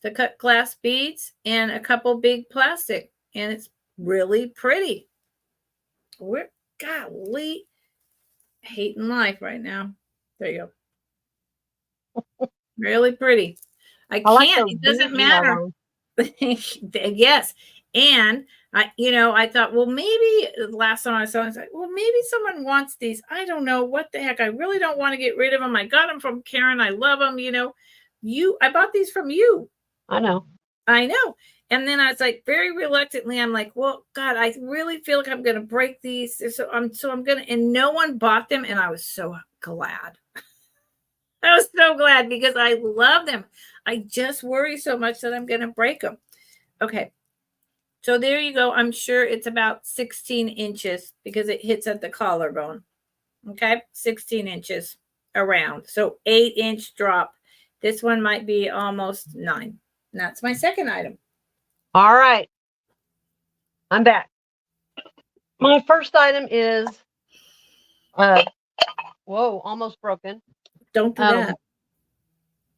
to cut glass beads and a couple big plastic. And it's really pretty. We're golly hating life right now. There you go. Really pretty. I can't. Like it doesn't matter. Yes. And I thought, well, maybe last time I saw it, I was like, well, maybe someone wants these. I don't know what the heck. I really don't want to get rid of them. I got them from Karen. I love them. I bought these from you. I know. And then I was like, very reluctantly, I'm like, well, God, I really feel like I'm going to break these. So I'm going to, and no one bought them. And I was so glad. I was so glad because I love them. I just worry so much that I'm going to break them. Okay. So there you go. I'm sure it's about 16 inches because it hits at the collarbone. Okay. 16 inches around. So 8-inch drop. This one might be almost 9. And that's my second item. All right. I'm back. My first item is, whoa, almost broken. Don't do that.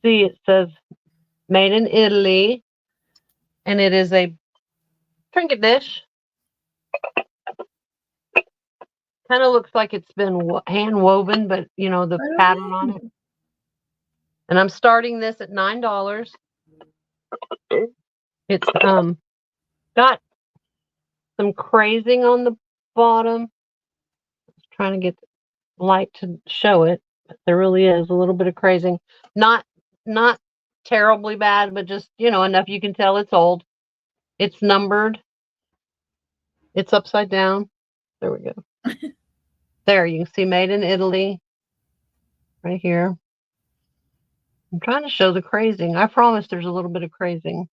See, it says made in Italy, and it is a trinket dish. Kind of looks like it's been hand woven, but the pattern on it. And I'm starting this at $9. It's got some crazing on the bottom. Just trying to get the light to show it, but there really is a little bit of crazing. Not terribly bad, but just enough you can tell it's old. It's numbered. It's upside down. There we go. There you can see made in Italy. Right here. I'm trying to show the crazing. I promise there's a little bit of crazing.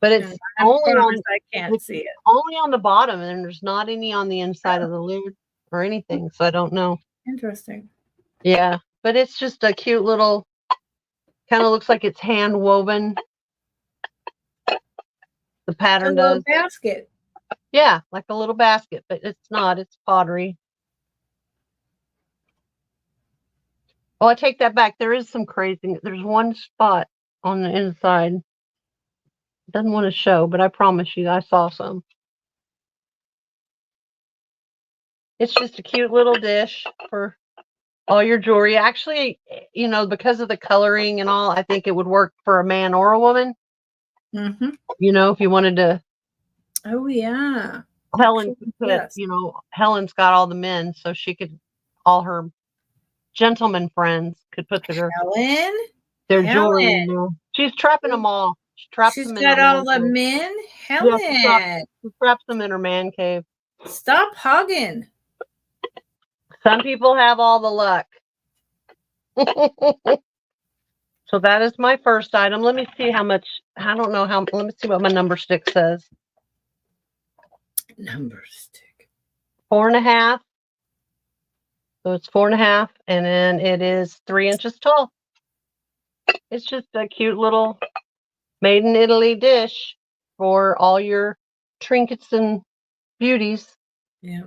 But it's only on, I can't see it. Only on the bottom, and there's not any on the inside of the lid or anything. So I don't know. Interesting. Yeah, but it's just a cute little, kind of looks like it's hand woven. The pattern does. Basket. Yeah, like a little basket, but it's not. It's pottery. Oh, I take that back. There is some crazy. There's one spot on the inside. Doesn't want to show, but I promise you I saw some. It's just a cute little dish for all your jewelry. Actually, you know, because of the coloring and all, I think it would work for a man or a woman. Mm-hmm. You know, if you wanted to. Oh, yeah. Helen could put, you know, Helen's got all the men, so she could, all her gentleman friends could put their jewelry in there. She's trapping them all. She traps She's them in got her all man the cave. men. Helen. Yeah, she traps them in her man cave. Stop hugging. Some people have all the luck. So that is my first item. Let me see how much. I don't know how. Let me see what my number stick says. Number stick. 4.5. So it's 4.5, and then it is 3 inches tall. It's just a cute little made in Italy dish for all your trinkets and beauties. Yeah.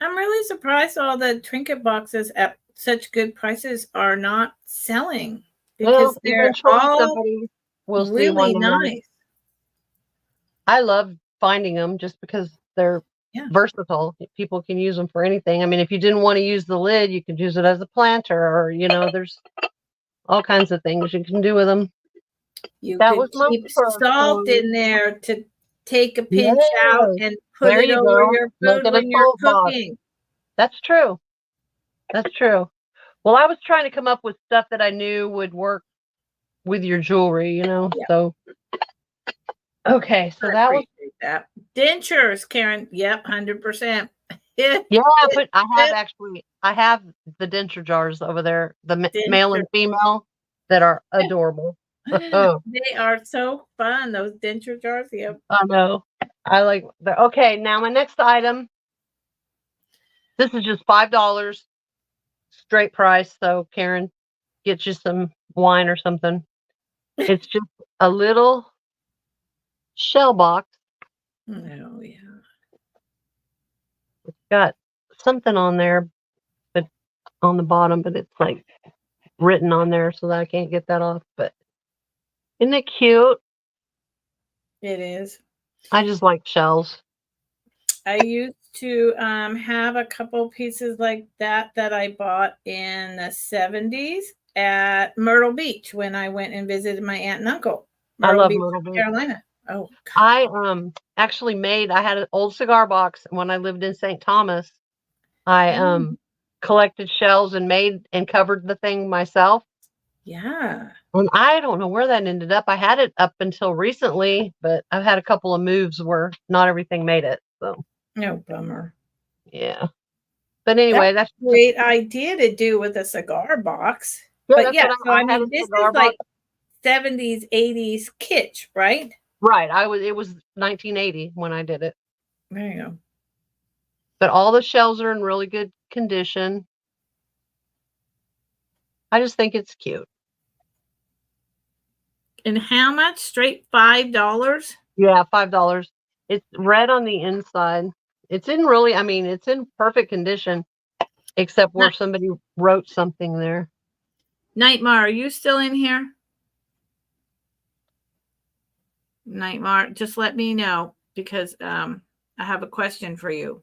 I'm really surprised all the trinket boxes at such good prices are not selling, because they're all really nice. I love finding them just because they're versatile. People can use them for anything. I mean, if you didn't want to use the lid, you could use it as a planter, or, you know, there's all kinds of things you can do with them. You could keep salt in there to take a pinch out and put it over your food when you're cooking. That's true. That's true. Well, I was trying to come up with stuff that I knew would work with your jewelry, you know. Yeah. So, okay, so that was that. Dentures, Karen. Yep, 100%. Yeah, but I have the denture jars over there, the male and female, that are adorable. They are so fun, those denture jars. Yep. I know. I like the. Okay, now my next item. This is just $5 straight price. So Karen, get you some wine or something. It's just a little shell box. Oh yeah. It's got something on there, but on the bottom, but it's like written on there so that I can't get that off. But isn't it cute? It is. I just like shells. I used to have a couple pieces like that I bought in the 70s at Myrtle Beach when I went and visited my aunt and uncle. I love Myrtle Beach, Carolina. Oh, God. I actually I had an old cigar box when I lived in St. Thomas. I collected shells and made and covered the thing myself. Yeah. And I don't know where that ended up. I had it up until recently, but I've had a couple of moves where not everything made it. So no, bummer. Yeah. But anyway, that's a great idea to do with a cigar box. Yeah, but yeah, so I mean, this is like 70s, 80s kitsch, right? Right. It was 1980 when I did it. There you go. But all the shells are in really good condition. I just think it's cute. And how much? Straight $5? Yeah, $5. It's red on the inside. It's in it's in perfect condition, except where somebody wrote something there. Nightmare, are you still in here? Nightmare, just let me know, because I have a question for you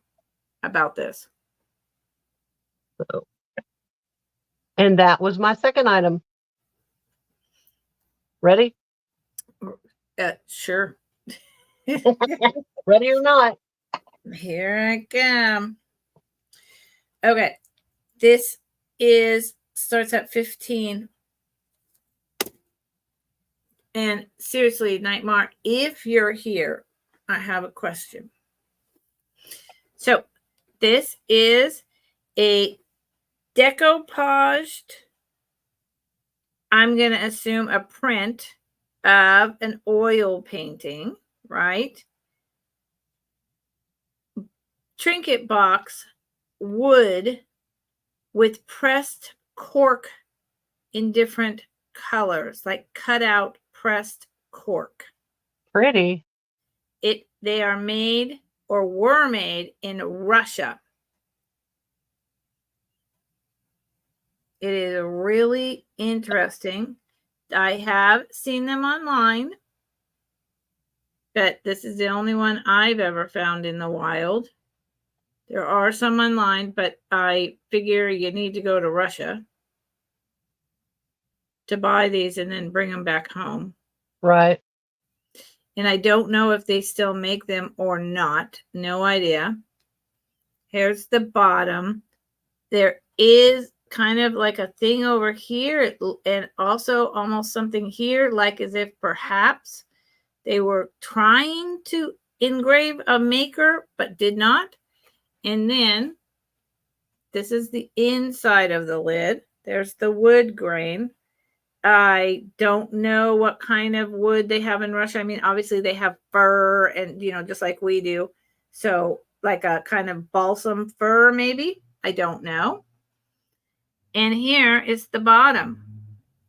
about this. So, and that was my second item. Ready? Sure. Ready or not? Here I come. Okay. This starts at 15. And seriously, Nightmare, if you're here, I have a question. So this is a decoupaged, I'm going to assume a print of an oil painting, right? Trinket box, wood, with pressed cork in different colors, like cut out pressed cork. Pretty. They are made or were made in Russia. It is really interesting. I have seen them online, but this is the only one I've ever found in the wild. There are some online, but I figure you need to go to Russia to buy these and then bring them back home. Right. And I don't know if they still make them or not. No idea. Here's the bottom. There is kind of like a thing over here and also almost something here, like as if perhaps they were trying to engrave a maker but did not. And then this is the inside of the lid. There's the wood grain. I don't know what kind of wood they have in Russia. I mean, obviously they have fir and, just like we do. So like a kind of balsam fir, maybe. I don't know. And here is the bottom.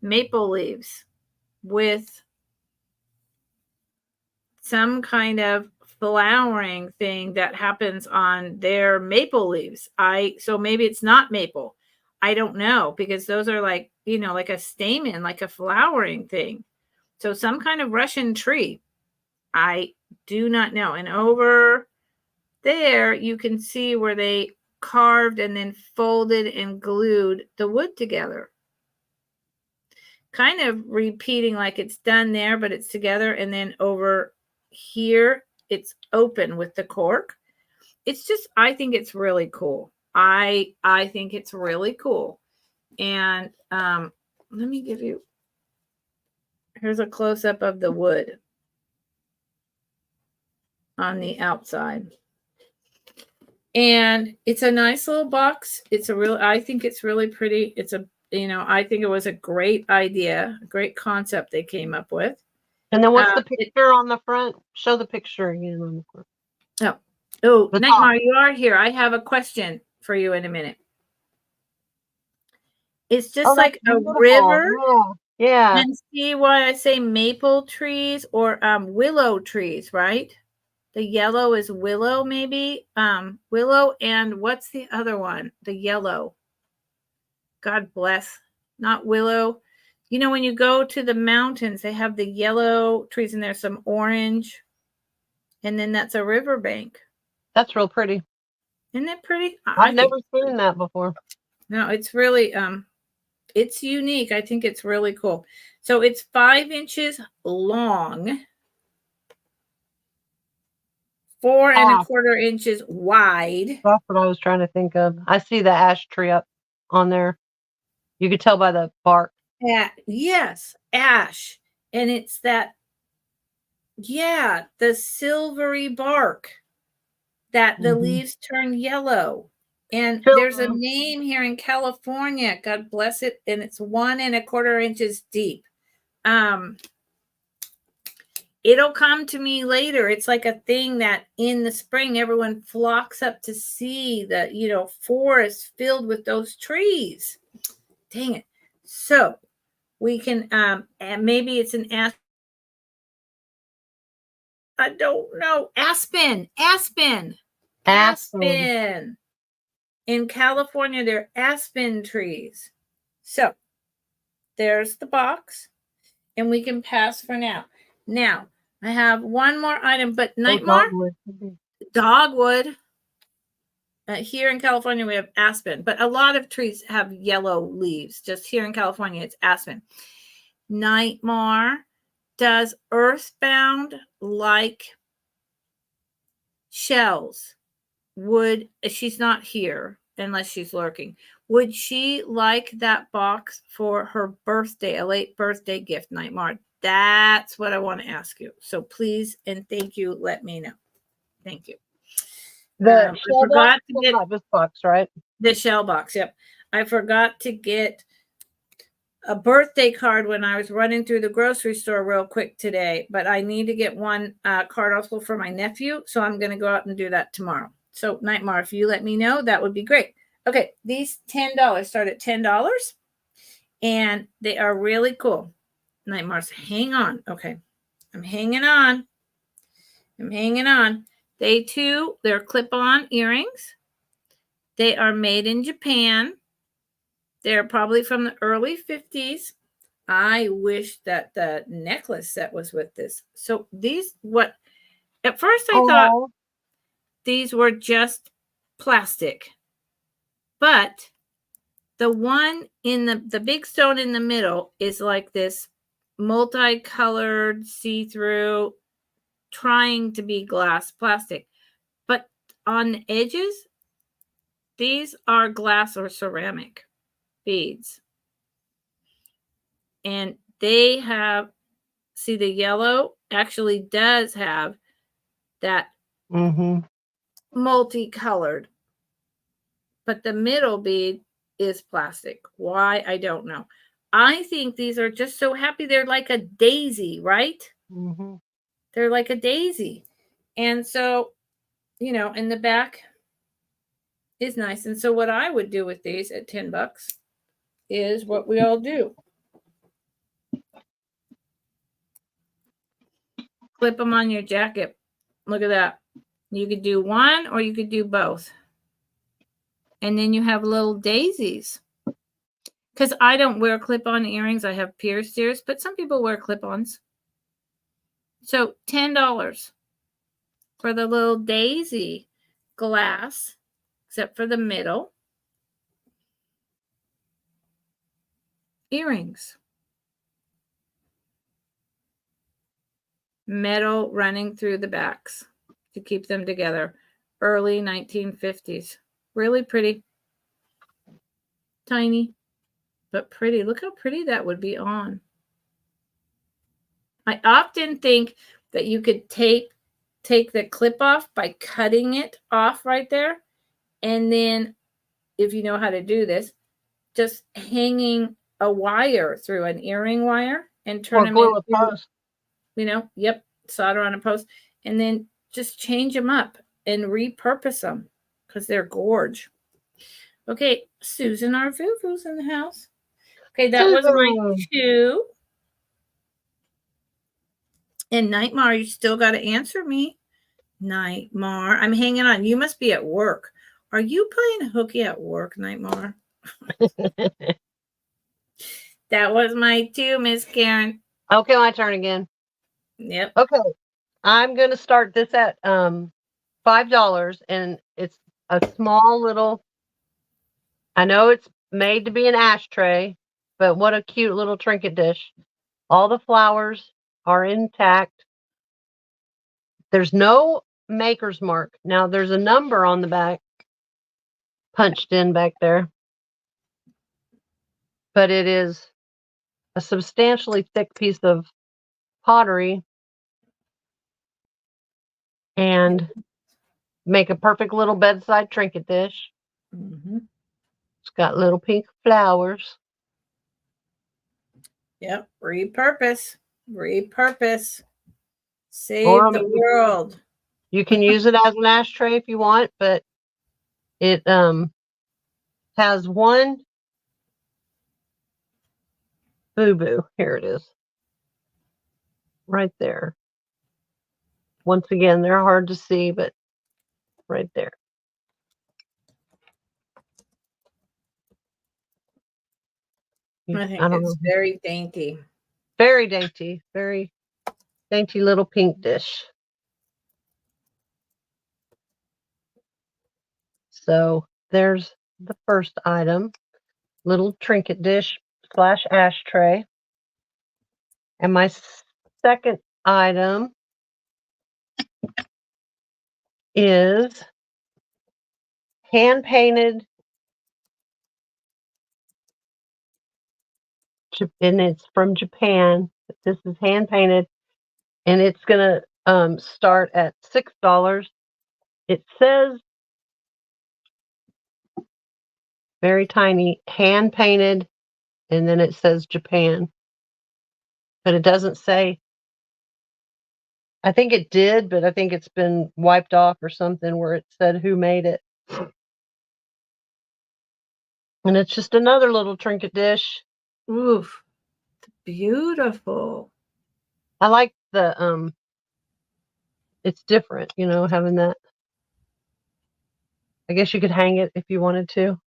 Maple leaves with some kind of flowering thing that happens on their maple leaves. So maybe it's not maple. I don't know, because those are like, like a stamen, like a flowering thing. So some kind of Russian tree. I do not know. And over there, you can see where they carved and then folded and glued the wood together. Kind of repeating like it's done there, but it's together. And then over here, it's open with the cork. It's just, I think it's really cool. I think it's really cool. And let me give you, here's a close-up of the wood on the outside. And it's a nice little box. I think it's really pretty. I think it was a great idea, a great concept they came up with. And then what's the picture on the front? Show the picture again on the front. Oh, Nightmare, you are here. I have a question for you in a minute. It's just like a river. Yeah. And see why I say maple trees or willow trees, right? The yellow is willow, maybe. Willow, and what's the other one? The yellow. God bless. Not willow. When you go to the mountains, they have the yellow trees and there's some orange. And then that's a riverbank. That's real pretty. Isn't it pretty? I've never seen that before. No, it's really, it's unique. I think it's really cool. So it's 5 inches long, 4 1/4 inches wide. That's what I was trying to think of. I see the ash tree up on there. You could tell by the bark. Yeah, yes, ash. And it's that, the silvery bark that the leaves turn yellow. And there's a name here in California, God bless it, and it's 1 1/4 inches deep. It'll come to me later. It's like a thing that in the spring, everyone flocks up to see the, forest filled with those trees. Dang it. So we can, and maybe it's an aspen. I don't know. Aspen. In California, they're aspen trees. So there's the box, and we can pass for now. Now, I have one more item, but Nightmare, dogwood. Here in California, we have aspen, but a lot of trees have yellow leaves. Just here in California, it's aspen. Nightmare, does earthbound like shells? She's not here unless she's lurking. Would she like that box for her birthday, a late birthday gift, Nightmare? That's what I want to ask you. So please and thank you, let me know. Thank you. The shell box, not this box, right? The shell box, yep. I forgot to get a birthday card when I was running through the grocery store real quick today, but I need to get one card also for my nephew, so I'm going to go out and do that tomorrow. So Nightmare, if you let me know, that would be great. Okay, these $10 start at $10, and they are really cool. Nightmares, hang on. Okay, I'm hanging on. I'm hanging on. They too, they're clip-on earrings. They are made in Japan. They're probably from the early 50s. I wish that the necklace set was with this. So these, what, at first I thought these were just plastic. But the one in the big stone in the middle is like this multicolored, see-through, trying to be glass plastic. But on the edges, these are glass or ceramic beads. And they have, see, the yellow actually does have that multicolored. But the middle bead is plastic. Why? I don't know. I think these are just so happy. They're like a daisy, right? They're like a daisy. And so, you know, in the back is nice. And so what I would do with these at $10 is what we all do. Clip them on your jacket. Look at that. You could do one or you could do both. And then you have little daisies. Because I don't wear clip-on earrings. I have pierced ears, but some people wear clip-ons. So $10 for the little daisy glass, except for the middle. Earrings. Metal running through the backs to keep them together. Early 1950s. Really pretty. Tiny, but pretty. Look how pretty that would be on. I often think that you could take the clip off by cutting it off right there. And then, if you know how to do this, just hanging a wire through an earring wire and turn them into a post. You know, yep, solder on a post. And then just change them up and repurpose them because they're gorge. Okay, Susan, our Vuvu's in the house. Okay, that was my 2. And Nightmare, you still got to answer me. Nightmare, I'm hanging on. You must be at work. Are you playing hooky at work, Nightmare? That was my 2, Miss Karen. Okay, my turn again. Yep. Okay, I'm going to start this at $5, and it's a small little, I know it's made to be an ashtray, but what a cute little trinket dish. All the flowers are intact. There's no maker's mark. Now, there's a number on the back punched in back there, but it is a substantially thick piece of pottery and make a perfect little bedside trinket dish. It's got little pink flowers. Yep, repurpose. Save the world. You can use it as an ashtray if you want, but it has one boo-boo. Here it is. Right there. Once again, they're hard to see, but right there. I think it's very dainty. Very dainty. Very dainty little pink dish. So there's the first item. Little trinket dish / ashtray. And my second item is hand-painted, and it's from Japan. This is hand-painted, and it's going to start at $6. It says very tiny, hand-painted, and then it says Japan. But it doesn't say. I think it did, but I think it's been wiped off or something where it said who made it. And it's just another little trinket dish. Oof. Beautiful. I like the it's different, you know, having that. I guess you could hang it if you wanted to.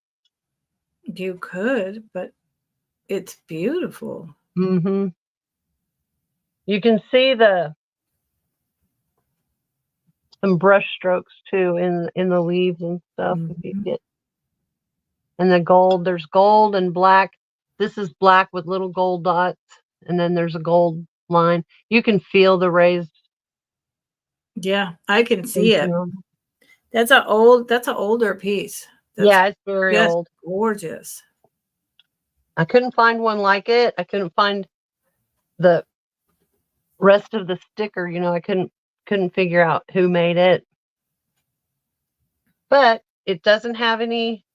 You could, but it's beautiful. Mm-hmm. You can see some brush strokes too in the leaves and stuff. Mm-hmm. If you get, and the gold, there's gold and black. This is black with little gold dots, and then there's a gold line. You can feel the raised. Yeah, I can see it. That's an older piece. Yeah, it's very old. Gorgeous. I couldn't find one like it. I couldn't find the rest of the sticker, you know, I couldn't figure out who made it. But it doesn't have any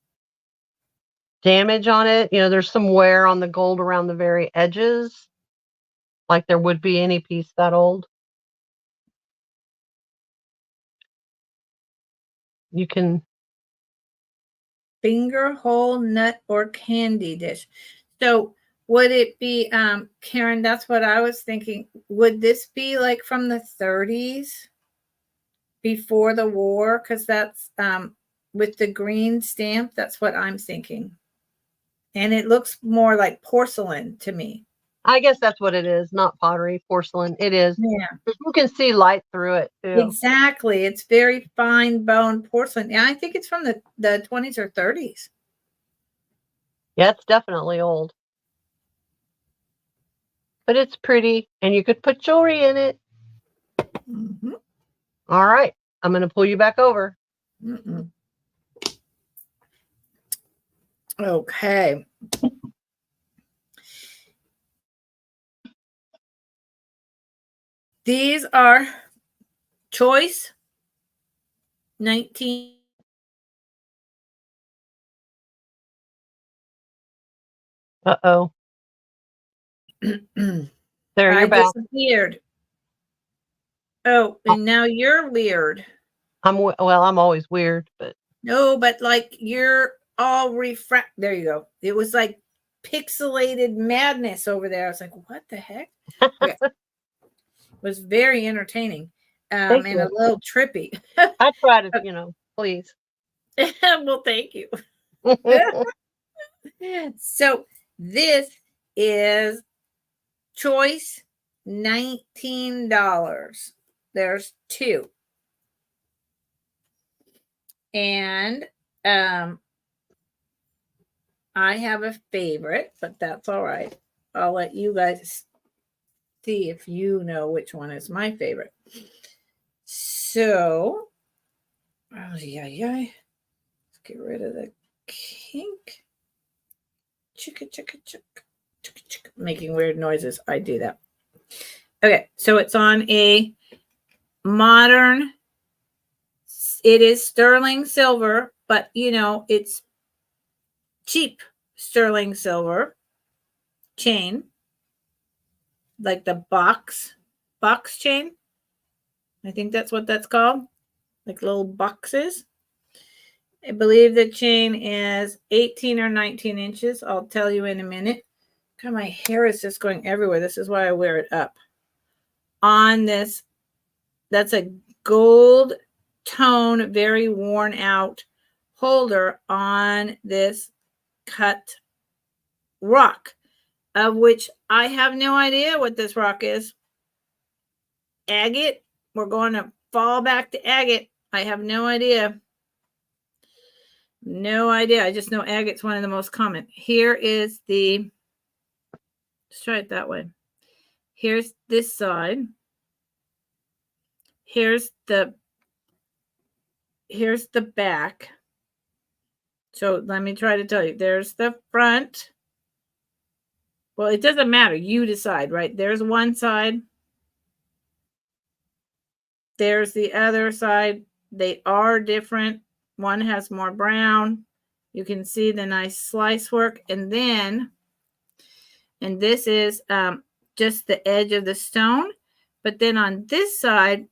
damage on it. You know, there's some wear on the gold around the very edges, like there would be any piece that old. You can finger hole nut or candy dish. So would it be, Karen, that's what I was thinking. Would this be like from the 30s before the war? Because that's with the green stamp, that's what I'm thinking. And it looks more like porcelain to me. I guess that's what it is, not pottery, porcelain. It is. Yeah. You can see light through it too. Exactly. It's very fine bone porcelain. Yeah, I think it's from the 20s or 30s. Yeah, it's definitely old. But it's pretty, and you could put jewelry in it. Mm-hmm. All right. I'm going to pull you back over. Mm-mm. Okay. These are choice 19. Uh-oh. There, you're back. Disappeared. Oh, and now you're weird. I'm always weird, but no, but like you're all refract. There you go. It was like pixelated madness over there. I was like, what the heck? Okay. It was very entertaining and a little trippy. I try to, you know, please. Well, thank you. So this is choice $19. There's two. And I have a favorite, but that's all right. I'll let you guys see if you know which one is my favorite. So, oh, yeah. Let's get rid of the kink. Chicka, chicka, chicka, chicka, chicka. Making weird noises. I do that. Okay, so it's on a modern. It is sterling silver, but you know, it's cheap sterling silver chain, like the box chain. I think that's what that's called, like little boxes. I believe the chain is 18 or 19 inches. I'll tell you in a minute. God, my hair is just going everywhere. This is why I wear it up. On this, that's a gold tone, very worn out holder on this cut rock, of which I have no idea what this rock is. Agate. We're going to fall back to agate. I have no idea. No idea. I just know agate's one of the most common. Here is the, let's try it that way. Here's this side. Here's the back. So let me try to tell you. There's the front. Well, it doesn't matter. You decide, right? There's one side. There's the other side. They are different. One has more brown. You can see the nice slice work. And this is just the edge of the stone. But then on this side,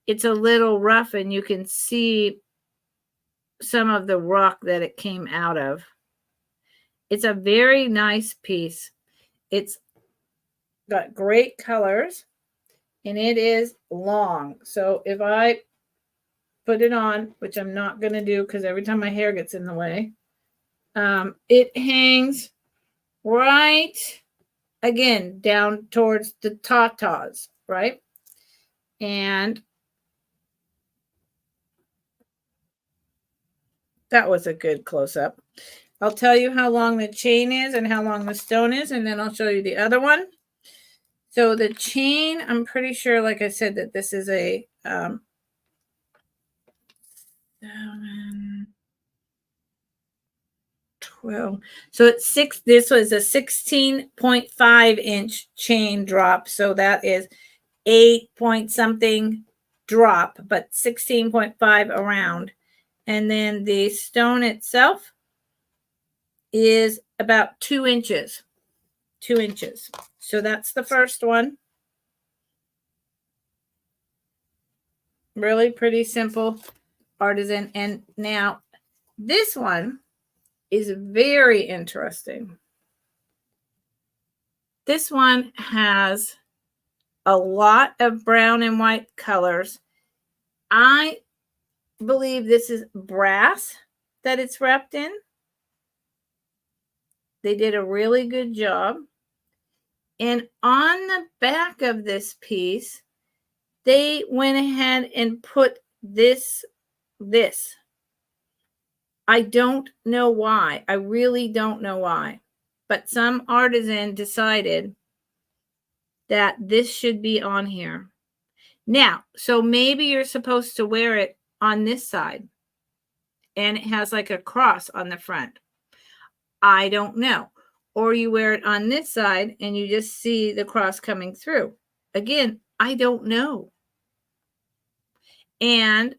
it's a little rough and you can see some of the rock that it came out of. It's a very nice piece. It's got great colors. and it is long. So if I put it on, which I'm not going to do because every time my hair gets in the way, it hangs right again down towards the tatas, right? And that was a good close-up. I'll tell you how long the chain is and how long the stone is, and then I'll show you the other one. So the chain, I'm pretty sure, like I said, that this is a 12. So it's 6. This was a 16.5 inch chain drop. So that is 8 point something drop, but 16.5 around. And then the stone itself is about 2 inches. 2 inches. So that's the first one. Really pretty simple artisan. And now this one is very interesting. This one has a lot of brown and white colors. I believe this is brass that it's wrapped in. They did a really good job. And on the back of this piece, they went ahead and put this. I don't know why. I really don't know why. But some artisan decided that this should be on here. Now, so maybe you're supposed to wear it on this side. And it has like a cross on the front. I don't know. Or you wear it on this side and you just see the cross coming through. Again, I don't know. And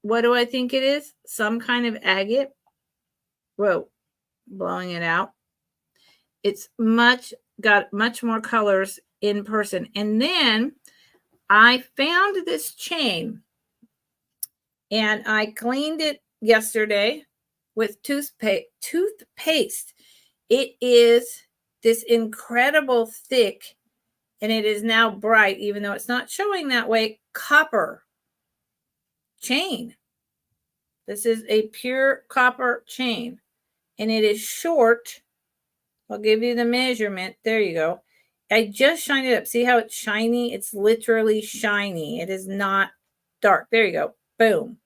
what do I think it is? Some kind of agate. Whoa, blowing it out. It's got much more colors in person. And then I found this chain and I cleaned it yesterday with toothpaste. It is this incredible thick, and it is now bright, even though it's not showing that way, copper chain. This is a pure copper chain, and it is short. I'll give you the measurement. There you go. I just shined it up. See how it's shiny? It's literally shiny. It is not dark. There you go. Boom.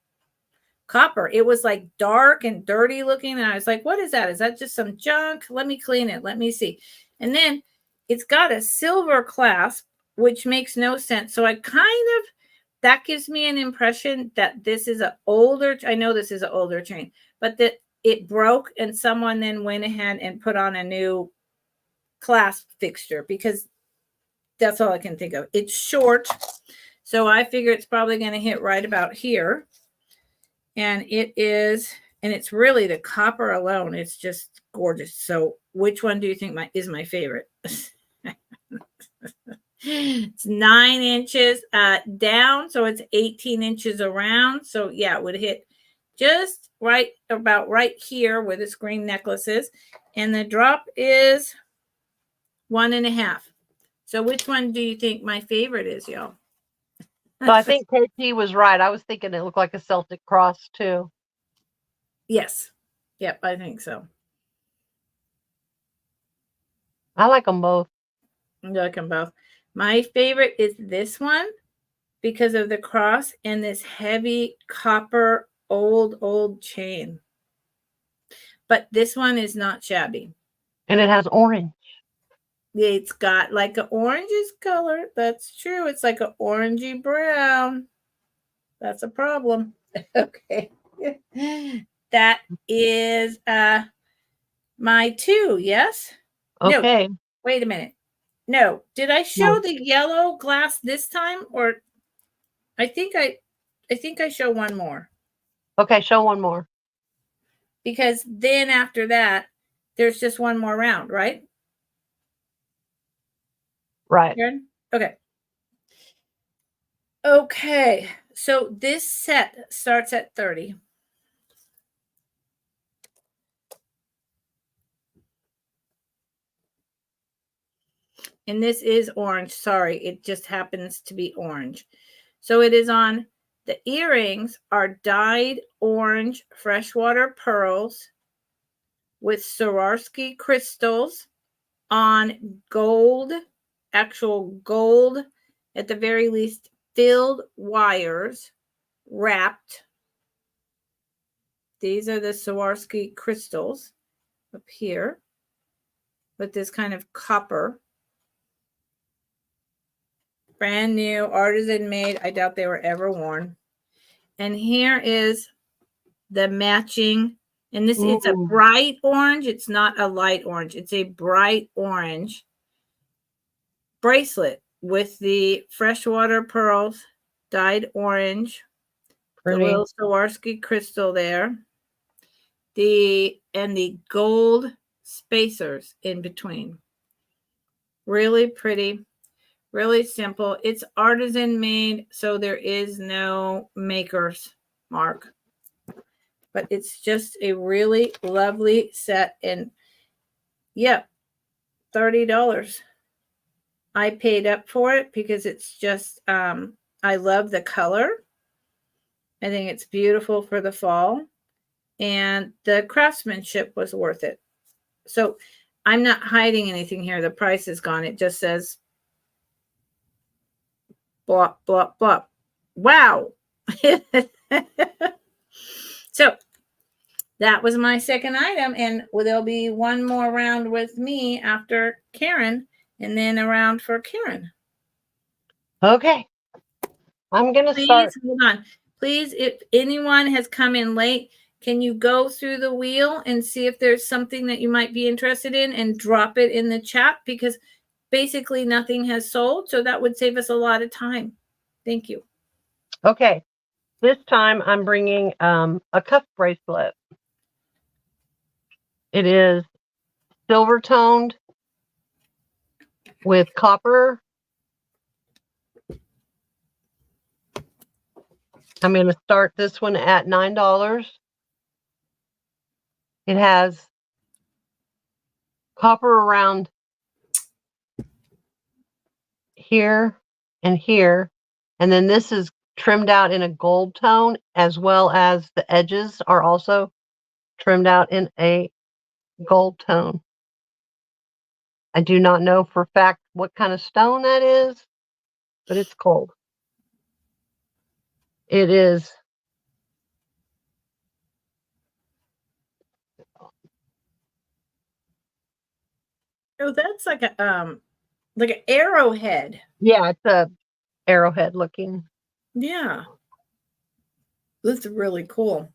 Copper. It was like dark and dirty looking. And I was like, what is that? Is that just some junk? Let me clean it. Let me see. And then it's got a silver clasp, which makes no sense. So that gives me an impression that this is an older, I know this is an older chain, but that it broke and someone then went ahead and put on a new clasp fixture, because that's all I can think of. It's short. So I figure it's probably going to hit right about here. And it's really the copper alone. It's just gorgeous. So which one do you think is my favorite? It's 9 inches down. So it's 18 inches around. So yeah, it would hit just about right here where this green necklace is. And the drop is 1.5. So which one do you think my favorite is, y'all? So I think KT was right. I was thinking it looked like a Celtic cross too. Yes. Yep, I think so. I like them both. I like them both. My favorite is this one because of the cross and this heavy copper old chain. But this one is not shabby. And it has orange. It's got like an orangish color. That's true. It's like an orangey brown. That's a problem. Okay. That is my 2, yes? Okay. No, wait a minute. No. Did I show the yellow glass this time? Or I think I show one more. Okay, show one more. Because then after that, there's just one more round, right? Right. Okay. Okay. So this set starts at 30. And this is orange. Sorry, it just happens to be orange. So it is on, the earrings are dyed orange freshwater pearls with Swarovski crystals on gold, actual gold, at the very least, filled wires wrapped. These are the Swarovski crystals up here with this kind of copper. Brand new, artisan made. I doubt they were ever worn. And here is the matching. And this, it's a bright orange. It's not a light orange. It's a bright orange bracelet with the freshwater pearls dyed orange. Pretty. The little Swarovski crystal there. And the gold spacers in between. Really pretty. Really simple. It's artisan made, so there is no maker's mark. But it's just a really lovely set. And yeah, $30. I paid up for it because it's just, I love the color. I think it's beautiful for the fall. And the craftsmanship was worth it. So I'm not hiding anything here. The price is gone. It just says blah, blah, blah. Wow. So that was my second item. And there'll be one more round with me after Karen, and then a round for Karen. Okay. I'm going to start. Hold on. Please, if anyone has come in late, can you go through the wheel and see if there's something that you might be interested in and drop it in the chat, because basically nothing has sold. So that would save us a lot of time. Thank you. Okay. This time I'm bringing a cuff bracelet. It is silver toned with copper. I'm going to start this one at $9. It has copper around here and here. And then this is trimmed out in a gold tone, as well as the edges are also trimmed out in a gold tone. I do not know for a fact what kind of stone that is, but it's gold. It is oh, that's like an arrowhead. Yeah, it's a arrowhead looking. Yeah. This is really cool.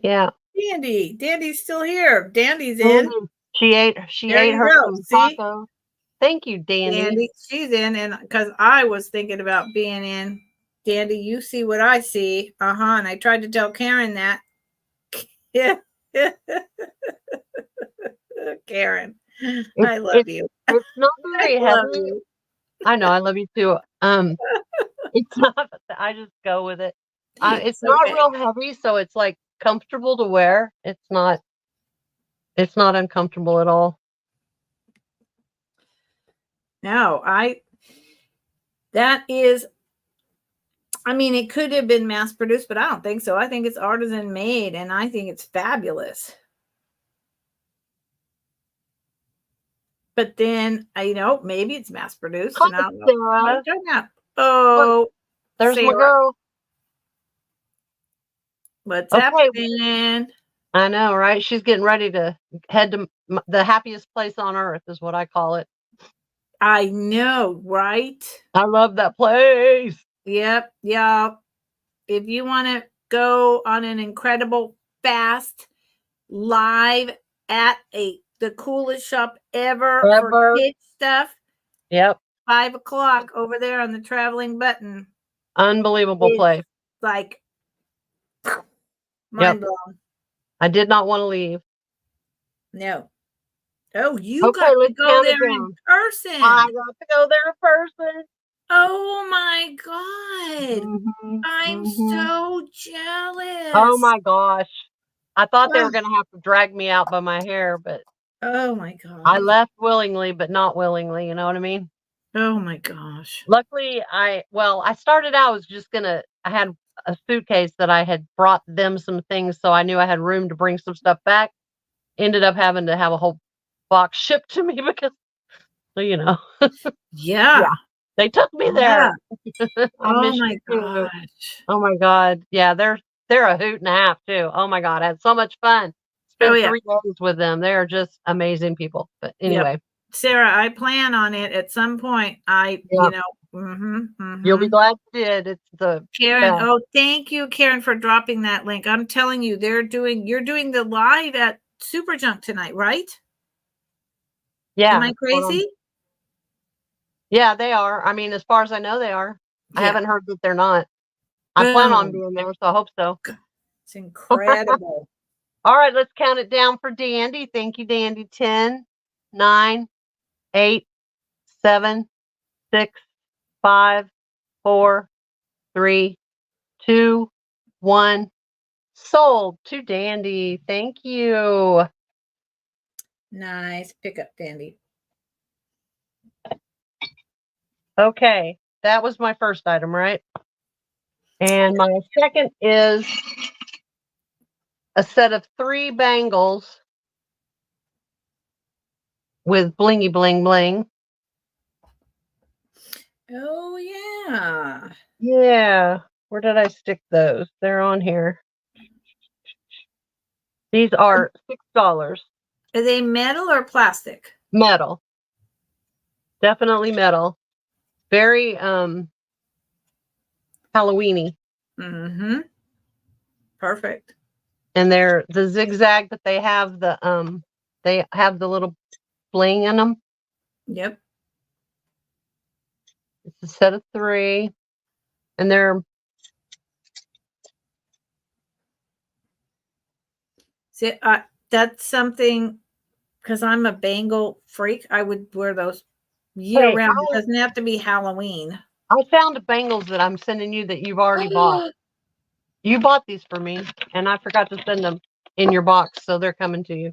Yeah. Dandy's still here. Dandy's in. She ate her tacos. Thank you, Dandy. She's in, and because I was thinking about being in. Dandy, you see what I see. And I tried to tell Karen that. Yeah. Karen, I love you. It's not very heavy. I know, I love you too. It's not, I just go with it. It's not real heavy, so it's like comfortable to wear. It's not uncomfortable at all. No, it could have been mass produced, but I don't think so. I think it's artisan made, and I think it's fabulous. But then, maybe it's mass produced. And I don't know. Oh, there's Sarah. My girl. What's happening? I know, right? She's getting ready to head to the happiest place on earth, is what I call it. I know, right? I love that place. Yep. Yeah. If you want to go on an incredible fast live at the coolest shop ever for kid stuff. Yep. 5 o'clock over there on the traveling button. Unbelievable place. Like mind blown. I did not want to leave. No. Oh, you got to go there in person. I got to go there in person. Oh my God. I'm so jealous. Oh my gosh. I thought they were going to have to drag me out by my hair, but oh my God. I left willingly, but not willingly. You know what I mean? Oh my gosh. Luckily, I started out, I had a suitcase that I had brought them some things, so I knew I had room to bring some stuff back. Ended up having to have a whole box shipped to me because, you know. Yeah. They took me there. I Oh miss my you too. gosh. Oh my God. Yeah, they're a hoot and a half too. Oh my God. I had so much fun. Spent 3 days with them. They are just amazing people. But anyway. Sarah, I plan on it at some point. You know, You'll be glad you did. It's the Karen. best. Oh, thank you, Karen, for dropping that link. I'm telling you, you're doing the live at Super Junk tonight, right? Yeah. Am I crazy? Yeah, they are. I mean, as far as I know, they are. Yeah. I haven't heard that they're not. I plan on being there, so I hope so. It's incredible. All right, let's count it down for Dandy. Thank you, Dandy. 10, 9, 8, 7, 6, 5, 4, 3, 2, 1. Sold to Dandy. Thank you. Nice pickup, Dandy. Okay, that was my first item, right? And my second is a set of 3 bangles with blingy bling bling. Oh, yeah. Yeah. Where did I stick those? They're on here. These are $6. Are they metal or plastic? Metal. Definitely metal. Very Halloween-y. Mm-hmm. Perfect. And they're the zigzag, but they have the little bling in them. Yep. It's a set of 3. And they're See, that's something, because I'm a bangle freak. I would wear those year round. It doesn't have to be Halloween. I found bangles that I'm sending you that you've already bought. You bought these for me, and I forgot to send them in your box, so they're coming to you.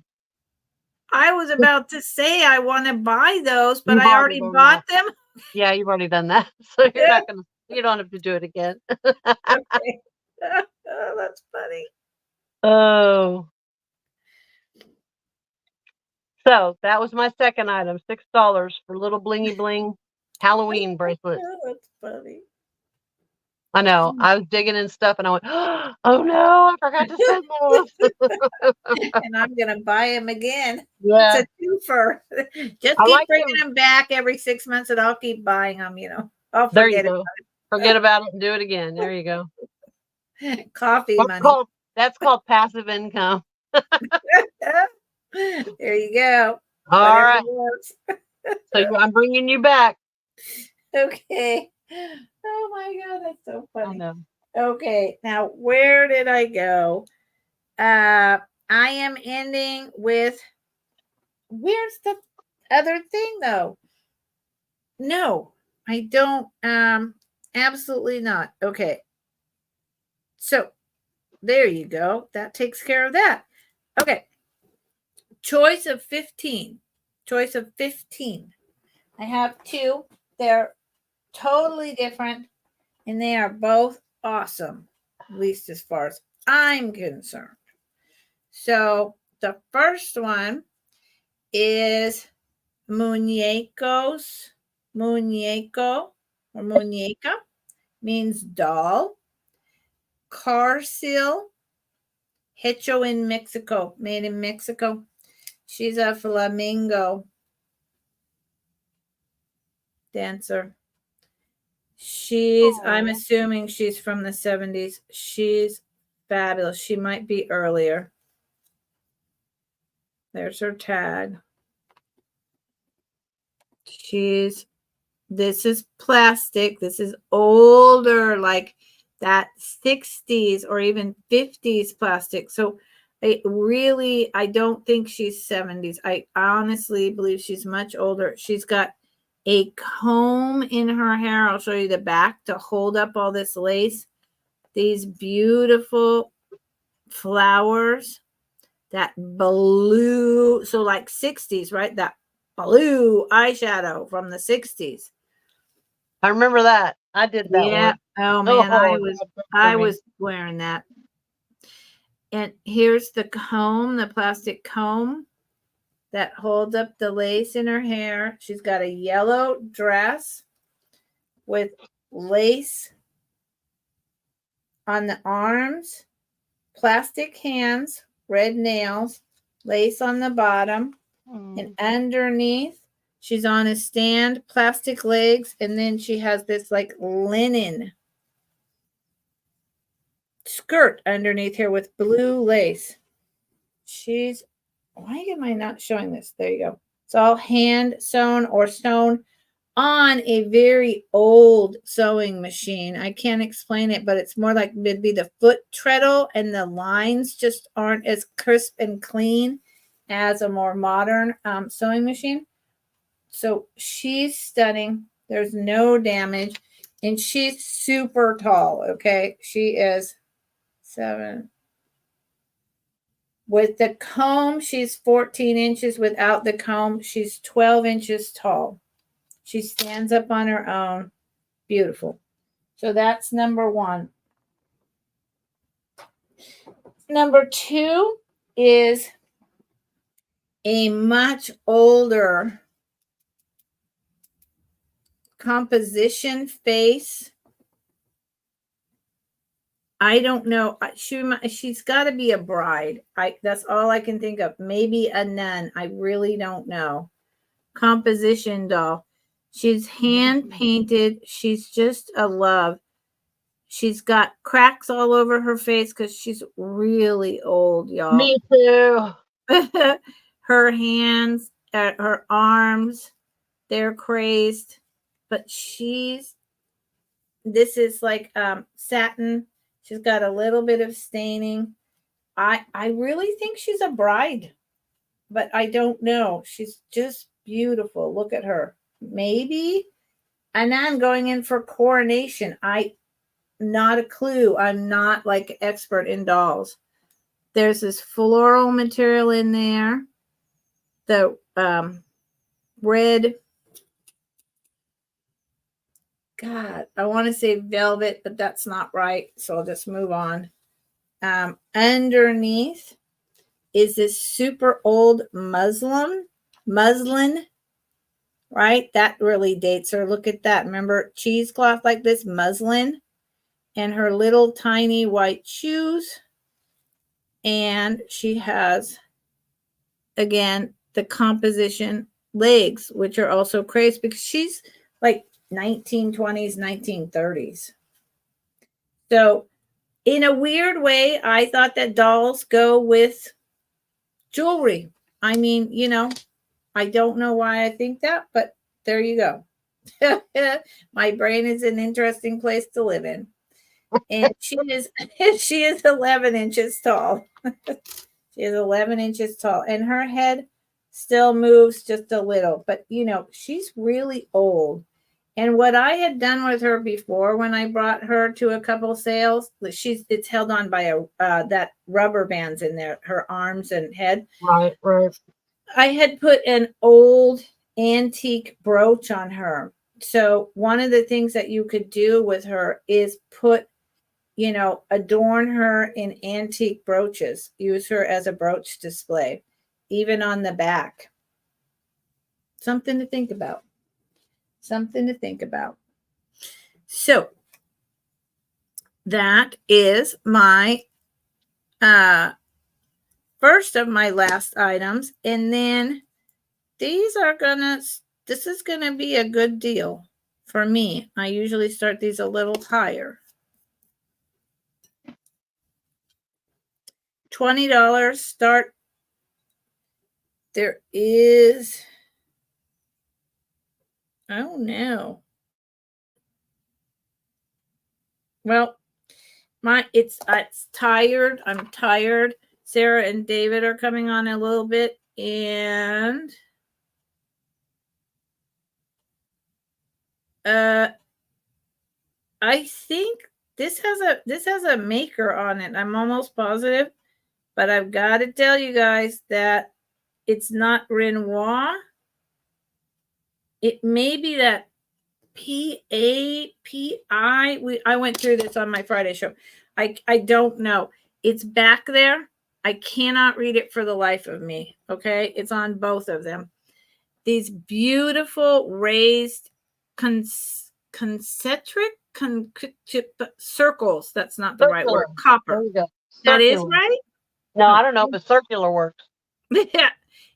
I was about to say I want to buy those, but I already bought them. Yeah, you've already done that, so you're not gonna. You don't have to do it again. Okay. Oh, that's funny. Oh. So that was my second item, $6 for little blingy bling Halloween bracelet. Oh, that's funny. I know. I was digging in stuff and I went, oh no, I forgot to send those. And I'm gonna buy them again. Yeah. It's a twofer. Just keep bringing them back every 6 months, and I'll keep buying them. You know, I'll forget about it. Forget about it and do it again. There you go. Coffee money. That's called passive income. There you go. All right. So I'm bringing you back. Okay. Oh my God, that's so funny. I know. Okay, now where did I go? I am ending with, where's the other thing though? No, I don't. Absolutely not. Okay. So there you go. That takes care of that. Okay. Choice of 15. Choice of 15. I have 2. They're totally different, and they are both awesome, at least as far as I'm concerned. So the first one is muñecos. Muñeco or muñeca means doll. Carcel, hecho in Mexico, made in Mexico. She's a flamingo dancer. I'm assuming she's from the 70s. She's fabulous. She might be earlier. There's her tag. This is plastic. This is older, like that 60s or even 50s plastic. So I don't think she's 70s. I honestly believe she's much older. She's got a comb in her hair. I'll show you the back to hold up all this lace. These beautiful flowers, that blue, so like 60s, right? That blue eyeshadow from the 60s. I remember that. I did that one. Oh man, I was wearing that. And here's the comb, the plastic comb that holds up the lace in her hair. She's got a yellow dress with lace on the arms, plastic hands, red nails, lace on the bottom, and underneath she's on a stand, plastic legs, and then she has this like linen skirt underneath here with blue lace. Why am I not showing this? There you go. It's all hand sewn or sewn on a very old sewing machine. I can't explain it, but it's more like it'd be the foot treadle, and the lines just aren't as crisp and clean as a more modern sewing machine. So she's stunning. There's no damage, and she's super tall. Okay, she is 7. With the comb, she's 14 inches. Without the comb, she's 12 inches tall. She stands up on her own. Beautiful. So that's number 1. Number 2 is a much older composition face. I don't know. She's got to be a bride. That's all I can think of. Maybe a nun. I really don't know. Composition doll. She's hand painted. She's just a love. She's got cracks all over her face because she's really old, y'all. Me too. Her hands, her arms, they're crazed. But this is like satin. She's got a little bit of staining. I really think she's a bride, but I don't know. She's just beautiful. Look at her. Maybe. And I'm going in for coronation. Not a clue. I'm not like an expert in dolls. There's this floral material in there. The red. God, I want to say velvet, but that's not right. So I'll just move on. Underneath is this super old muslin, right? That really dates her. Look at that. Remember cheesecloth like this, muslin, and her little tiny white shoes. And she has, again, the composition legs, which are also crazy because she's like 1920s, 1930s. So in a weird way, I thought that dolls go with jewelry. I mean, I don't know why I think that, but there you go. My brain is an interesting place to live in. And she is 11 inches tall. She is 11 inches tall, and her head still moves just a little, but she's really old. And what I had done with her before, when I brought her to a couple sales, it's held on by that rubber bands in there, her arms and head. Right. I had put an old antique brooch on her. So one of the things that you could do with her is put, adorn her in antique brooches. Use her as a brooch display, even on the back. Something to think about. So that is my first of my last items. And then this is gonna be a good deal for me. I usually start these a little higher. $20 start. There is, oh no. Well, it's tired. I'm tired. Sarah and David are coming on a little bit, and I think this has a maker on it. I'm almost positive, but I've got to tell you guys that it's not Renoir. It may be that P-A-P-I. I went through this on my Friday show. I don't know. It's back there. I cannot read it for the life of me. Okay. It's on both of them. These beautiful raised concentric circles. That's not the right word. Copper. There you go. That is right? No, I don't know, but circular works. Yeah.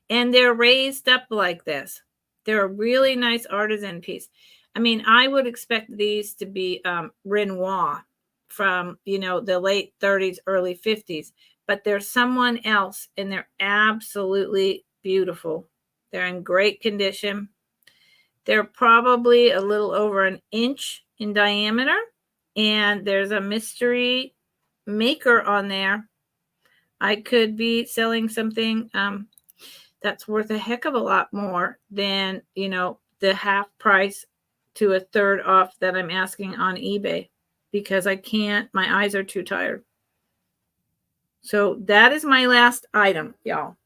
And they're raised up like this. They're a really nice artisan piece. I mean, I would expect these to be Renoir from, the late 30s, early 50s, but there's someone else and they're absolutely beautiful. They're in great condition. They're probably a little over an inch in diameter, and there's a mystery maker on there. I could be selling something that's worth a heck of a lot more than, the half price to a third off that I'm asking on eBay, because I can't, my eyes are too tired. So that is my last item, y'all.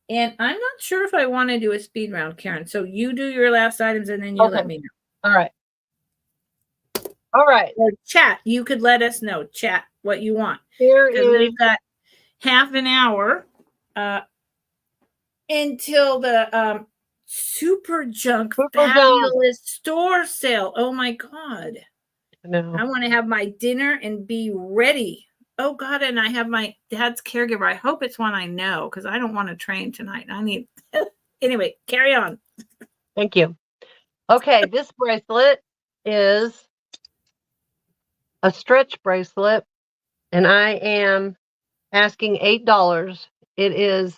And I'm not sure if I want to do a speed round, Karen. So you do your last items and then you let me know. All right. All right. Or chat. You could let us know. Chat what you want. Here is. We've got half an hour until the super junk fabulous store sale. Oh my God. No. I want to have my dinner and be ready. Oh God, and I have my dad's caregiver. I hope it's one I know, because I don't want to train tonight. I need anyway, carry on. Thank you. Okay, this bracelet is a stretch bracelet, and I am asking $8. It is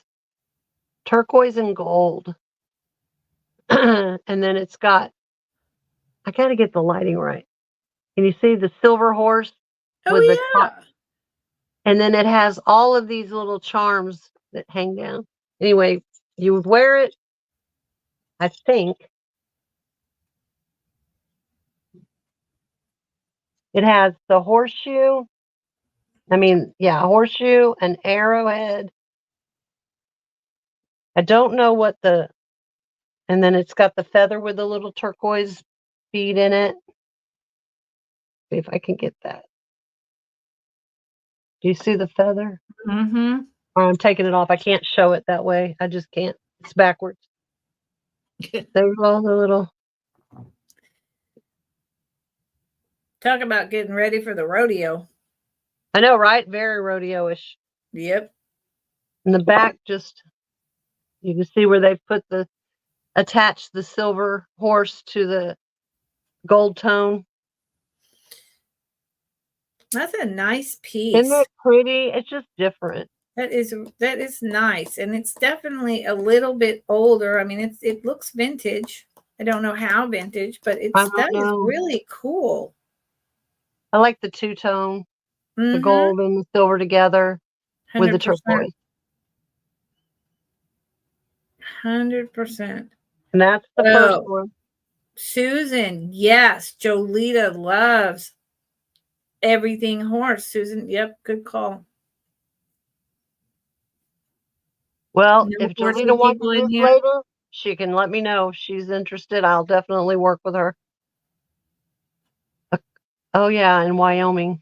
turquoise and gold. And then it's got, I gotta get the lighting right. Can you see the silver horse? Oh, yeah. And then it has all of these little charms that hang down. Anyway, you would wear it, I think. It has the horseshoe. I mean, yeah, horseshoe, an arrowhead. I don't know what and then it's got the feather with the little turquoise bead in it. See if I can get that. Do you see the feather? Mm-hmm. Or I'm taking it off. I can't show it that way. I just can't. It's backwards. There's all the little. Talk about getting ready for the rodeo. I know, right? Very rodeo-ish. Yep. In the back, just you can see where they've attached the silver horse to the gold tone. That's a nice piece. Isn't it pretty? It's just different. That is nice, and it's definitely a little bit older. I mean, it looks vintage. I don't know how vintage, but is really cool. I like the two-tone, the gold and the silver together 100%. With the turquoise. 100%. And that's the first one. Susan, yes. Jolita loves everything horse. Susan, yep, good call. Well, if Jolita wants to do this later, she can let me know. If she's interested, I'll definitely work with her. Oh, yeah, in Wyoming.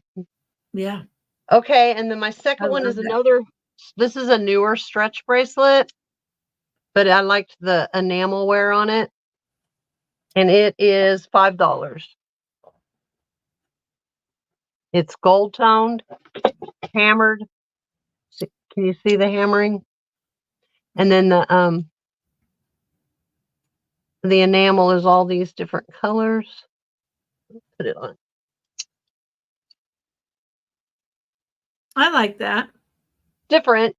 Yeah. Okay, and then my second one is this is a newer stretch bracelet, but I liked the enamel wear on it, and it is $5. It's gold toned, hammered. Can you see the hammering? And then the enamel is all these different colors. Put it on. I like that. Different.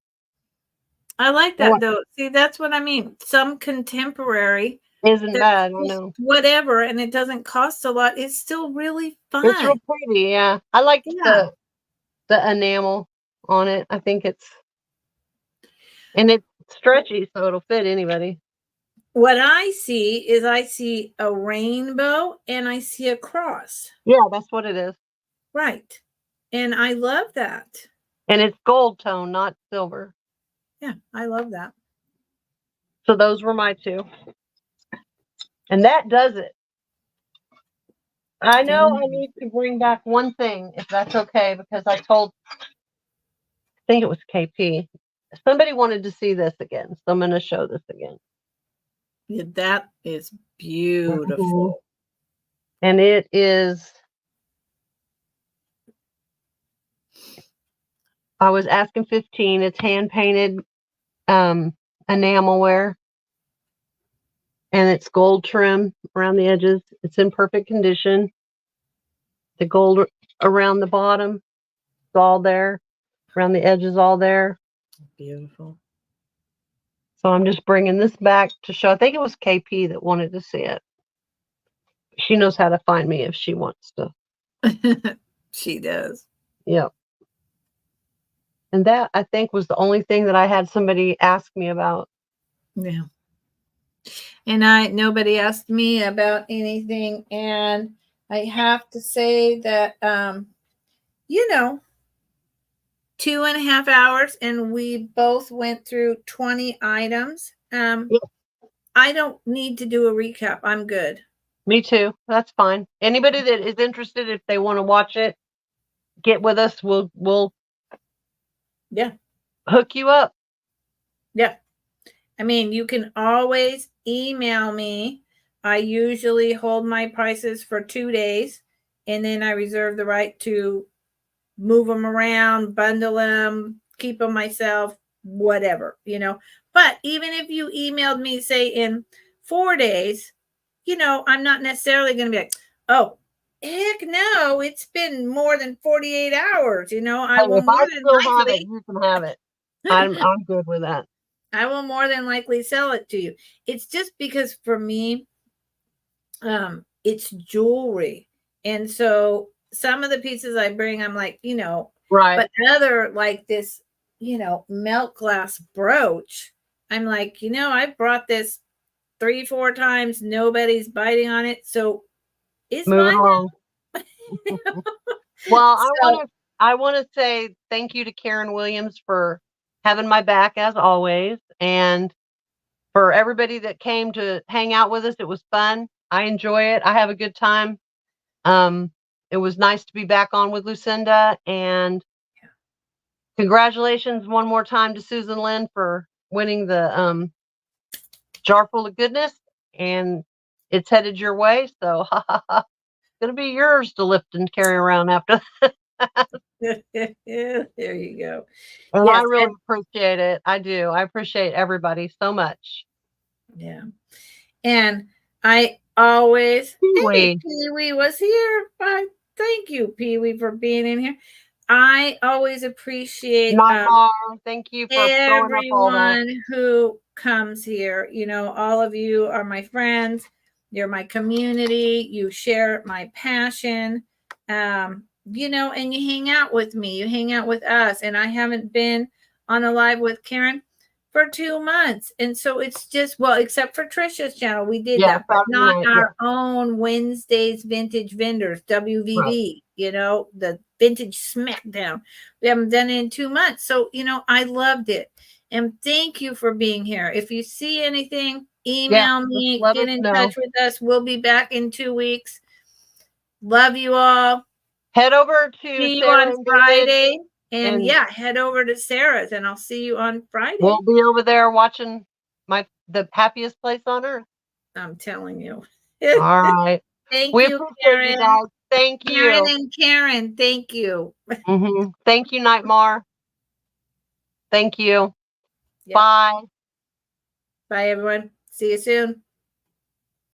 I like that though. See, that's what I mean. Some contemporary isn't bad. I know. Whatever, and it doesn't cost a lot. It's still really fun. It's real pretty. Yeah, I like the enamel on it. I think it's stretchy, so it'll fit anybody. What I see a rainbow and I see a cross. Yeah, that's what it is. Right. And I love that. And it's gold tone, not silver. Yeah, I love that. So those were my two. And that does it. I know I need to bring back one thing, if that's okay, because I think it was KP. Somebody wanted to see this again, so I'm going to show this again. Yeah, that is beautiful. And it is, I was asking 15. It's hand painted enamelware. And it's gold trim around the edges. It's in perfect condition. The gold around the bottom, it's all there. Around the edges, all there. Beautiful. So I'm just bringing this back to show. I think it was KP that wanted to see it. She knows how to find me if she wants to. She does. Yep. And that, I think, was the only thing that I had somebody ask me about. Yeah. And nobody asked me about anything. And I have to say that, 2.5 hours, and we both went through 20 items. I don't need to do a recap. I'm good. Me too. That's fine. Anybody that is interested, if they want to watch it, get with us. We'll hook you up. Yeah. I mean, you can always email me. I usually hold my prices for 2 days, and then I reserve the right to move them around, bundle them, keep them myself, whatever, But even if you emailed me, say, in 4 days, I'm not necessarily going to be like, oh, heck no, it's been more than 48 hours. I will more than likely. You can have it. I'm good with that. I will more than likely sell it to you. It's just because for me, it's jewelry. And so some of the pieces I bring, I'm like, right. But other, like this, melt glass brooch, I'm like, I brought this 3-4 times. Nobody's biting on it. So it's moving along. Well, I want to say thank you to Karen Williams for having my back as always. And for everybody that came to hang out with us, it was fun. I enjoy it. I have a good time. It was nice to be back on with Lucinda, and congratulations one more time to Susan Lynn for winning the jar full of goodness, and it's headed your way. So it's gonna be yours to lift and carry around after that. There you go. And yes, I really appreciate it. I do. I appreciate everybody so much. Yeah. And I always, Pee Wee was here. Thank you, Pee Wee, for being in here. I always appreciate thank you for everyone who comes here. All of you are my friends. You're my community. You share my passion. And you hang out with me. You hang out with us. And I haven't been on a live with Karen for 2 months. And so it's just, except for Trisha's channel, we did that, but not our own Wednesdays Vintage Vendors, WVV, the Vintage Smackdown. We haven't done it in 2 months. So, I loved it. And thank you for being here. If you see anything, email me, get in touch with us. We'll be back in 2 weeks. Love you all. Head over to see you on Friday. And head over to Sarah's, and I'll see you on Friday. We'll be over there watching the happiest place on earth. I'm telling you. All right. Thank you, Karen. You guys. Thank you. Karen and Karen, thank you. Thank you, Nightmare. Thank you. Yep. Bye. Bye, everyone. See you soon.